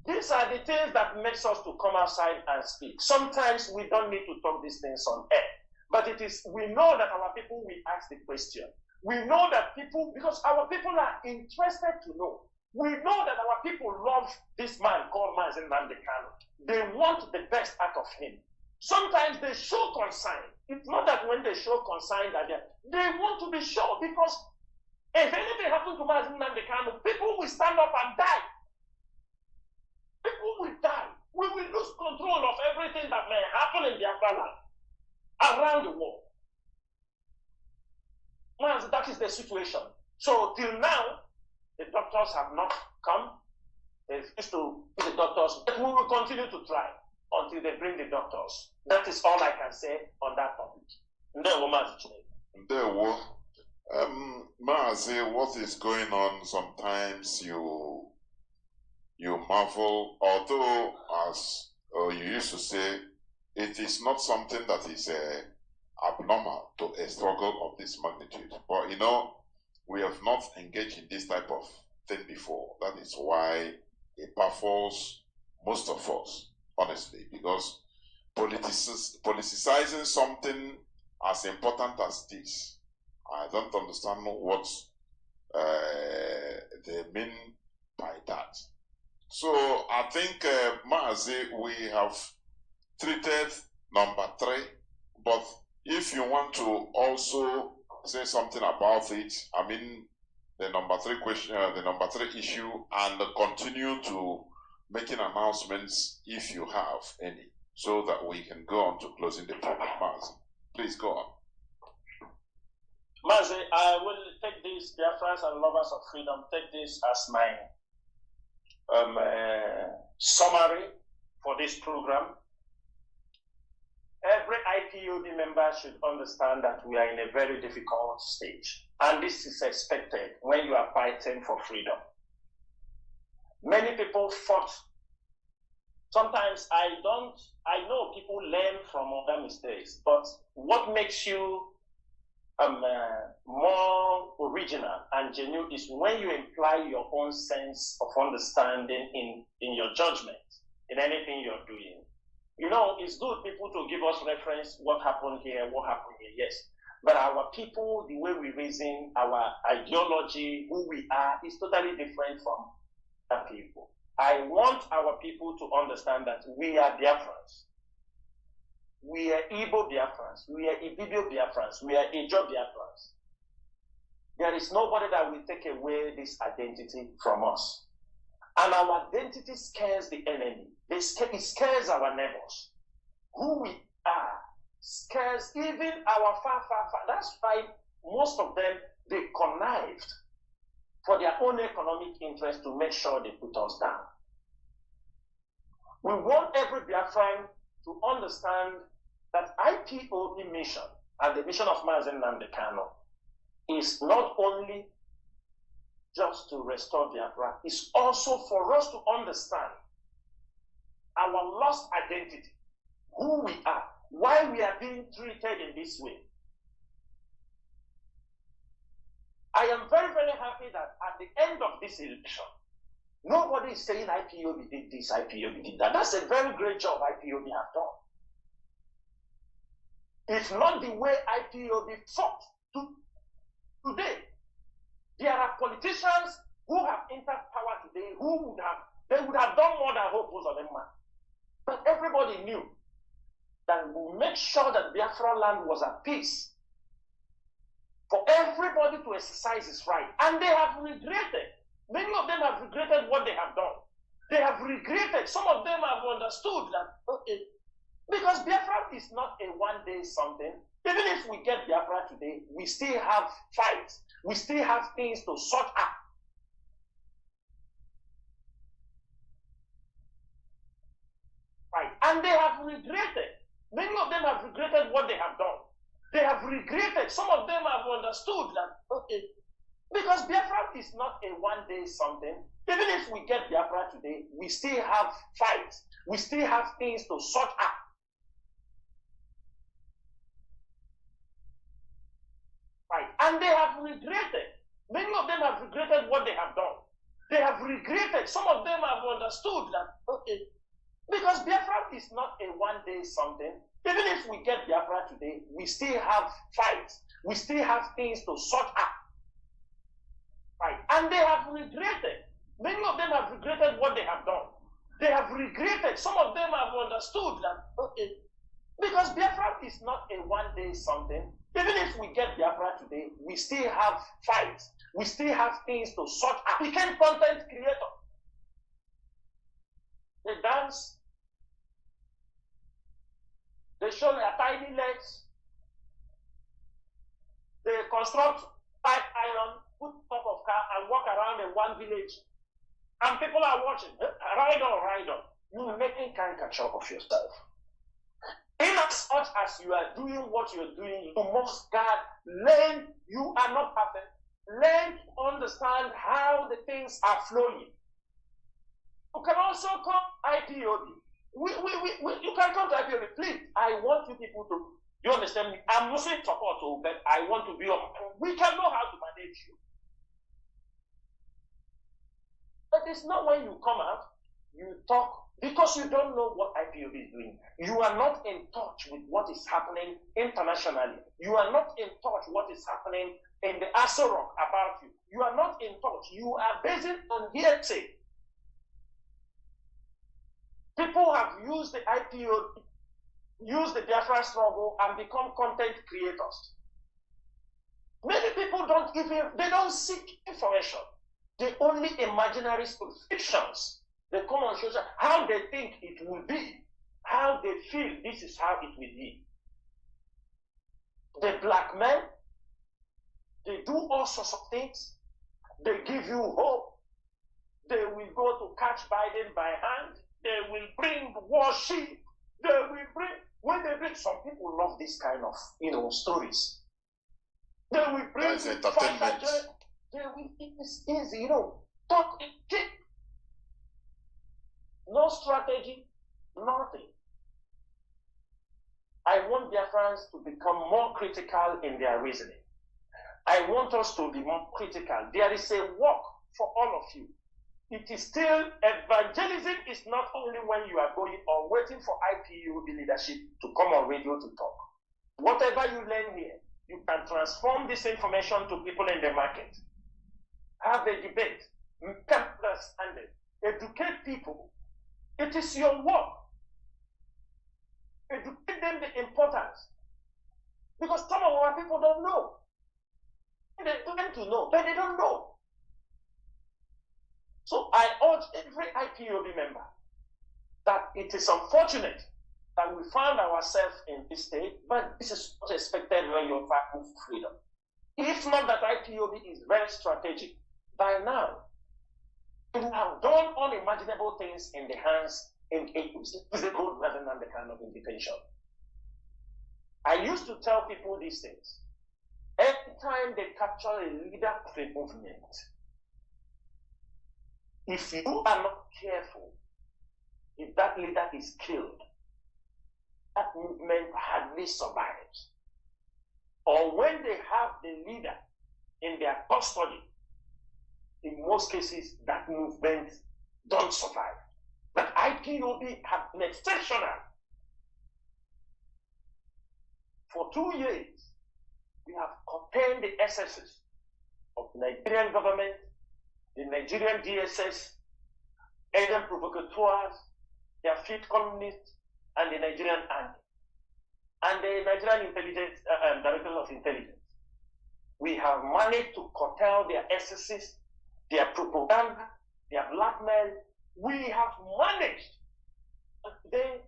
These are the things that makes us to come outside and speak. Sometimes we don't need to talk these things on air. But it is, we know that our people will ask the question. We know that people, because our people are interested to know. We know that our people love this man called Mazen Nandekano. They want the best out of him. Sometimes they show concern. It's not that when they show concern that they want to be sure, because if anything happens to Mazen Nandekano, people will stand up and die. People will die. We will lose control of everything that may happen in Biafra land. Around the world. That is the situation. So till now, the doctors have not come. They refuse to bring the doctors, but we will continue to try until they bring the doctors. That is all I can say on that topic. Maazi, what is going on? Sometimes you marvel, although as you used to say, it is not something that is abnormal to a struggle of this magnitude. But you know, we have not engaged in this type of thing before. That is why it baffles most of us, honestly, because politicizing something as important as this, I don't understand what they mean by that. So I think, Maazi, we have treated number 3, but if you want to also say something about it, I mean the number 3 question, the number 3 issue, and continue to making announcements if you have any, so that we can go on to closing the program. Maazi, please go on. Maazi, I will take this, dear friends and lovers of freedom, take this as my summary for this program. every IPOB member should understand that we are in a very difficult stage. And this is expected when you are fighting for freedom. Many people fought. Sometimes I know people learn from other mistakes, but what makes you more original and genuine is when you imply your own sense of understanding in your judgment, in anything you're doing. You know, it's good people to give us reference, what happened here, yes. But our people, the way we reason, our ideology, who we are, is totally different from other people. I want our people to understand that we are Biafrans. We are Igbo Biafrans. We are Ibibio Biafrans. We are Ijo Biafrans. There is nobody that will take away this identity from us. And our identity scares the enemy. It scares our neighbors. Who we are scares even our far. That's why most of them, they connived for their own economic interest to make sure they put us down. We want every Biafran to understand that IPOB mission and the mission of Mazen Nnamdi Kanu is not only just to restore Biafra, it's also for us to understand our lost identity, who we are, why we are being treated in this way. I am very, very happy that at the end of this election, nobody is saying IPOB did this, IPOB did that. That's a very great job IPOB have done. It's not the way IPOB fought today. There are politicians who have entered power today who would have done more than Hope Uzodinma. But everybody knew that we will make sure that Biafra land was at peace for everybody to exercise his right. And they have regretted. Many of them have regretted what they have done. They have regretted. Some of them have understood that, okay, because Biafra is not a one-day something. Even if we get Biafra today, we still have fights. We still have things to sort out. Right. And they have regretted. Many of them have regretted what they have done. They have regretted. Some of them have understood that, okay, because Biafra is not a one-day something. Even if we get Biafra today, we still have fights. We still have things to sort out. Right. And they have regretted. Many of them have regretted what they have done. They have regretted. Some of them have understood that, okay, because Biafra is not a one-day something. Even if we get Biafra today, we still have fights. We still have things to sort out. Right. And they have regretted. Many of them have regretted what they have done. They have regretted. Some of them have understood that, okay, because Biafra is not a one-day something. Even if we get Biafra today, we still have fights. We still have things to sort out. Became content creator. They dance. They show their tiny legs. They construct pipe iron, put top of car, and walk around in one village. And people are watching. Ride on, ride on. You're making caricature of yourself. In as much as you are doing what you're doing, you must guard. Learn. You are not perfect. Learn to understand how the things are flowing. You can also come IPOB. You can come to IPOB. Please, I want you people to, you understand me? I'm not saying support, but I want to be on. We can know how to manage you. But it's not when you come out, you talk, because you don't know what IPOB is doing. You are not in touch with what is happening internationally. You are not in touch with what is happening in the Asar about you. You are not in touch. You are based on hearsay. People have used the IPOB, used the Biafra struggle, and become content creators. Many people they don't seek information. They only imaginary fictions. They come on social, how they think it will be, how they feel this is how it will be. They blackmail, they do all sorts of things, they give you hope, they will go to catch Biden by hand, they will bring warship, they will bring, When they bring, some people love this kind of, stories. They will bring entertainment. It's easy, talk, kick. No strategy, nothing. I want Biafrans to become more critical in their reasoning. I want us to be more critical. There is a work for all of you. It is still, evangelism is not only when you are going or waiting for IPUB leadership to come on radio to talk. Whatever you learn here, you can transform this information to people in the market. Have a debate, understand it, educate people. It is your work. Educate them the importance. Because some of our people don't know. They claim to know, but they don't know. So I urge every IPOB member that it is unfortunate that we found ourselves in this state, but this is not expected when you're fighting for freedom. If not that IPOB is very strategic, by now, we have done unimaginable things in the hands in visible rather than the kind of invitation. I used to tell people these things. Every time they capture a leader of a movement, if you are not careful, if that leader is killed, that movement hardly survives. Or when they have the leader in their custody, in most cases, that movement don't survive. But IPOB have been exceptional. For 2 years, we have contained the excesses of the Nigerian government, the Nigerian DSS, agent provocateurs, their fifth columnists, and the Nigerian army, and the Nigerian intelligence, directors of intelligence. We have managed to curtail their excesses, their propaganda, their blackmail. We have managed, and today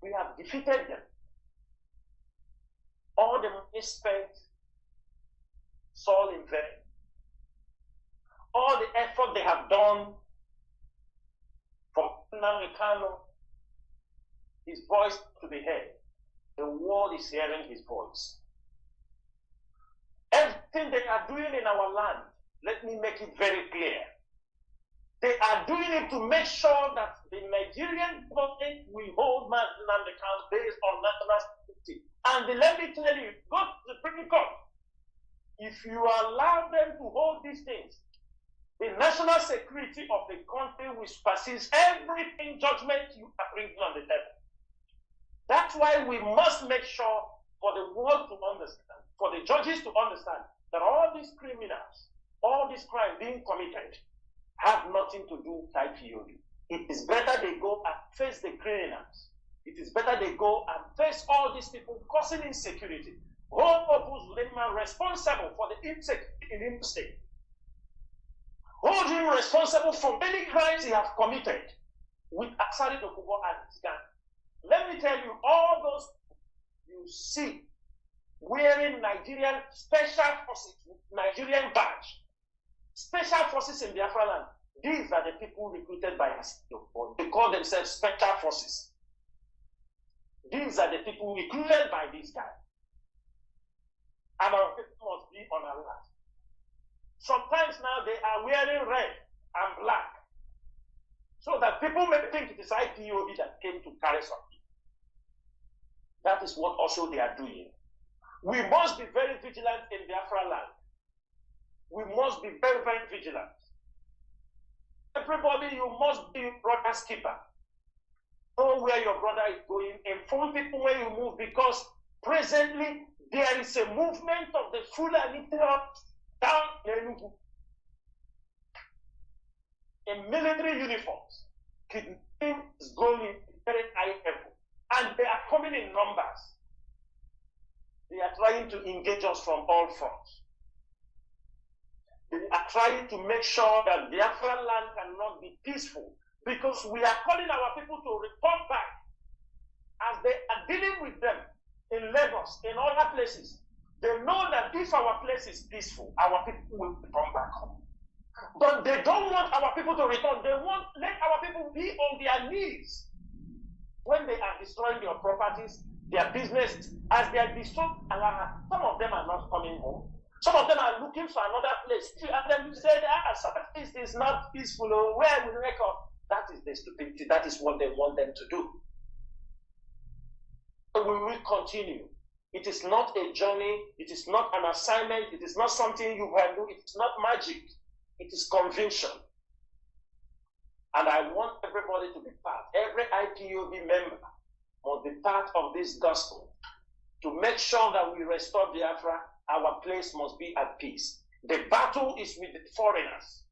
we have defeated them. All the money spent, it's all in vain. All the effort they have done from Namikano, his voice to be heard. The world is hearing his voice. Everything they are doing in our land, let me make it very clear. They are doing it to make sure that the Nigerian government will hold Namikano based on national security. And let me tell you, go to the Supreme Court. If you allow them to hold these things, the national security of the country will supersede everything judgment you are bringing on the table. That's why we must make sure for the world to understand, for the judges to understand that all these criminals, all these crimes being committed have nothing to do with IPOB. It is better they go and face the criminals. It is better they go and face all these people causing insecurity. Hold Opus Lehman responsible for the insecurity in Imo State. Hold him responsible for many crimes he has committed with Asari Dokubo and his gang. Let me tell you, all those you see wearing Nigerian special forces, Nigerian badge, special forces in Biafra land, these are the people recruited by Asari Dokubo. They call themselves special forces. These are the people recruited by this guy. And our people must be on alert. Sometimes now they are wearing red and black, so that people may think it is IPOB that came to carry something. That is what also they are doing. We must be very vigilant in Biafra land. We must be very, very vigilant. Everybody, you must be brother's keeper. Know where your brother is going. Inform people where you move, because presently there is a movement of the Fulani down Enugu in military uniforms. Kidnapping is going very high level, and they are coming in numbers. They are trying to engage us from all fronts. They are trying to make sure that Biafra land cannot be peaceful, because we are calling our people to return back as they are dealing with them in Lagos, in other places. They know that if our place is peaceful, our people will return back home. But they don't want our people to return. They want let our people be on their knees. When they are destroying your properties, their business, as they are destroying Alara, some of them are not coming home. Some of them are looking for another place. If you ask them, you say, Southeast is not peaceful, or where we record. That is the stupidity. That is what they want them to do. But we will continue. It is not a journey. It is not an assignment. It is not something you can do. It is not magic. It is conviction. And I want everybody to be part. Every IPOB member must be part of this gospel to make sure that we restore Biafra. Our place must be at peace. The battle is with the foreigners.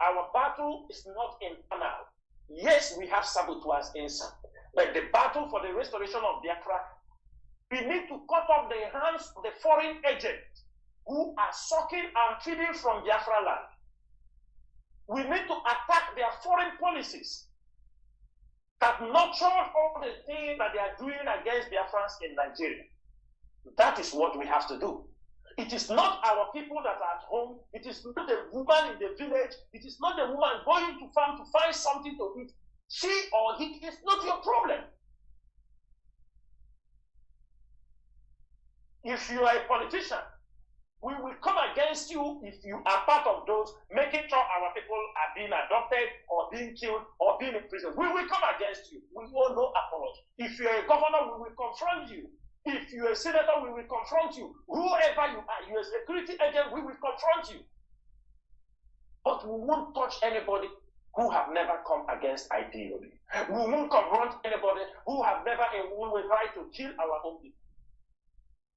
Our battle is not internal. Yes, we have saboteurs inside, but the battle for the restoration of Biafra, we need to cut off the hands of the foreign agents who are sucking and feeding from Biafra land. We need to attack their foreign policies that nurture all the things that they are doing against Biafrans in Nigeria. That is what we have to do. It is not our people that are at home. It is not the woman in the village. It is not the woman going to farm to find something to eat. She or he is not your problem. If you are a politician, we will come against you if you are part of those making sure our people are being adopted or being killed or being in prison. We will come against you. We will no apology. If you are a governor, we will confront you. If you are a senator, we will confront you. Whoever you are, you are a security agent, we will confront you. But we won't touch anybody who have never come against IPOB. We won't confront anybody who have never in one way tried to kill our own people.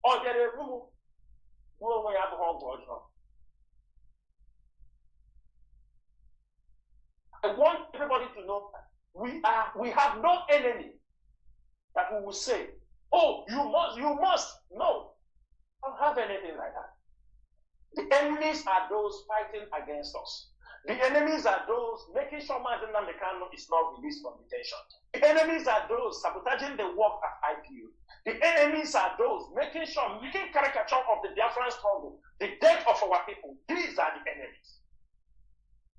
Or there are rumors. I want everybody to know that we have no enemy that we will say, oh, you must. No, I don't have anything like that. The enemies are those fighting against us. The enemies are those making sure Mazen Namdekano is not released from detention. The enemies are those sabotaging the work at IPU. The enemies are those making caricature of the Biafran struggle, the death of our people. These are the enemies.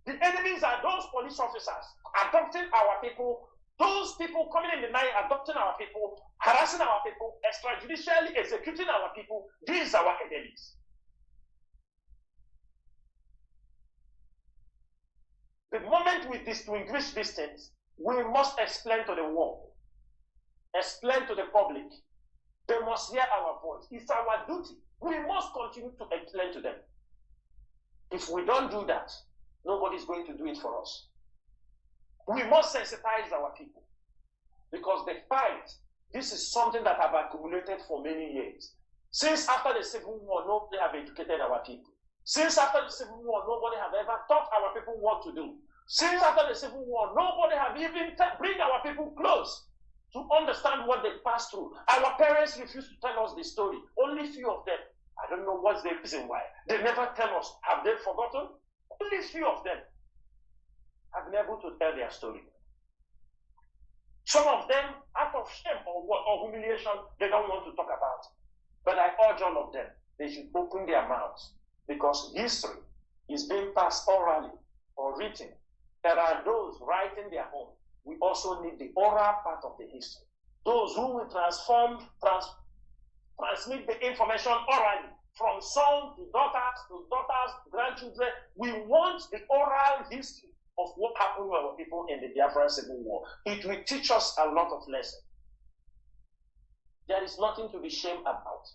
The enemies are those police officers adopting our people, those people coming in the night adopting our people, harassing our people, extrajudicially executing our people. These are our enemies. The moment we distinguish these things, we must explain to the world, explain to the public. They must hear our voice. It's our duty. We must continue to explain to them. If we don't do that, nobody's going to do it for us. We must sensitize our people because the fight, this is something that have accumulated for many years. Since after the Civil War, nobody have educated our people. Since after the Civil War, nobody have ever taught our people what to do. Since after the Civil War, nobody have even bring our people close to understand what they passed through. Our parents refused to tell us the story. Only few of them. I don't know what's the reason why. They never tell us. Have they forgotten? Only few of them have been able to tell their story. Some of them, out of shame or humiliation, they don't want to talk about it. But I urge all of them, they should open their mouths because history is being passed orally or written. There are those writing their own. We also need the oral part of the history. Those who will transmit the information orally from sons to daughters, grandchildren. We want the oral history of what happened to our people in the Biafran Civil War. It will teach us a lot of lessons. There is nothing to be ashamed about.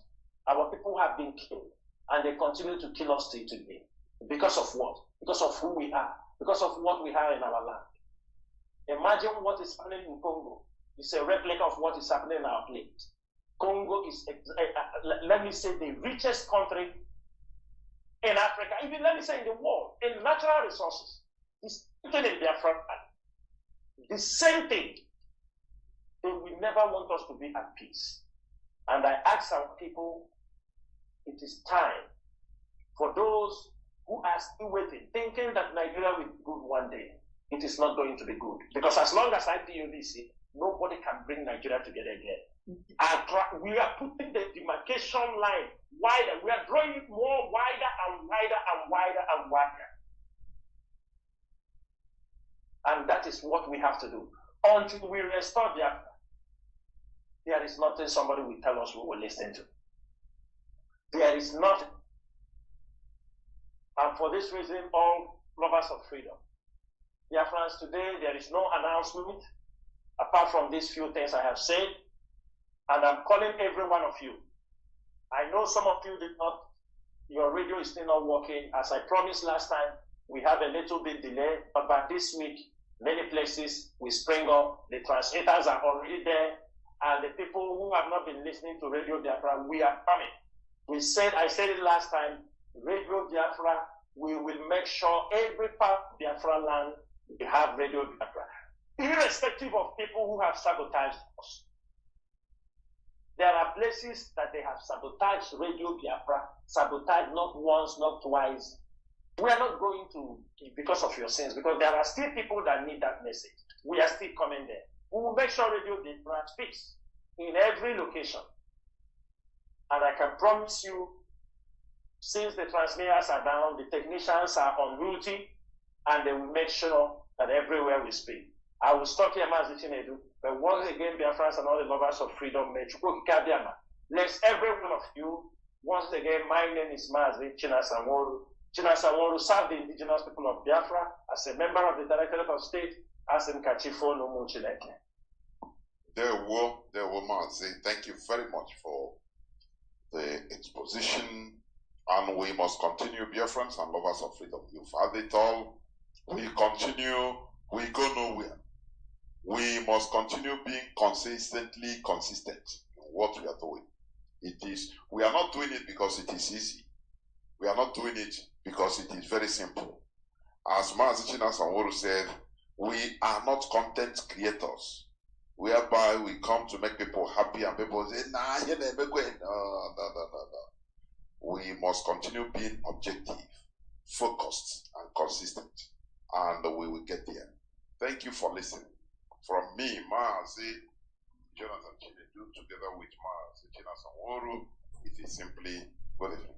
Our people have been killed, and they continue to kill us till today. Because of what? Because of who we are. Because of what we have in our land. Imagine what is happening in Congo. It's a replica of what is happening in our place. Congo is, let me say, the richest country in Africa, even let me say in the world, in natural resources. It's even in their front line. The same thing. They will never want us to be at peace. And I ask our people, it is time for those who are still waiting, thinking that Nigeria will be good one day. It is not going to be good. Because as long as IPOB is here, nobody can bring Nigeria together again. We are putting the demarcation line wider. We are drawing it more wider and wider and wider and wider. And that is what we have to do until we restore Biafra. there is nothing somebody will tell us we will listen to. There is nothing. And for this reason, all lovers of freedom, dear friends, today there is no announcement apart from these few things I have said. And I'm calling every one of you. I know some of you did not, your radio is still not working. As I promised last time, we have a little bit delay, but by this week, many places will spring up. The translators are already there, and the people who have not been listening to Radio Biafra, we are coming. I said it last time, Radio Biafra, we will make sure every part of Biafra land will have Radio Biafra, irrespective of people who have sabotaged us. There are places that they have sabotaged Radio Biafra, sabotaged not once, not twice. We are not going to, because of your sins, because there are still people that need that message. We are still coming there. We will make sure Radio Biafra speaks in every location. And I can promise you, since the transmitters are down, the technicians are on duty, and they will make sure that everywhere we speak. I will stop here, Mazichinedu, but once again, Biafrans and all the lovers of freedom, bless every one of you. Once again, my name is Mazi Chinasamoru. Chinasamoru served the indigenous people of Biafra as a member of the Directorate of State, as in Kachifo Numu Chineke. There were Mazi. Thank you very much for the exposition. And we must continue, Biafrans and lovers of freedom. You've had it all. We continue. We go nowhere. We must continue being consistently consistent in what we are doing. We are not doing it because it is easy. We are not doing it because it is very simple. As Mazichina Sanworu said, we are not content creators, whereby we come to make people happy and people say, nah, no. We must continue being objective, focused, and consistent, and we will get there. Thank you for listening. From me, Mazi Jonathan Chinedu, together with Mazi China Sanworu, it is simply good evening.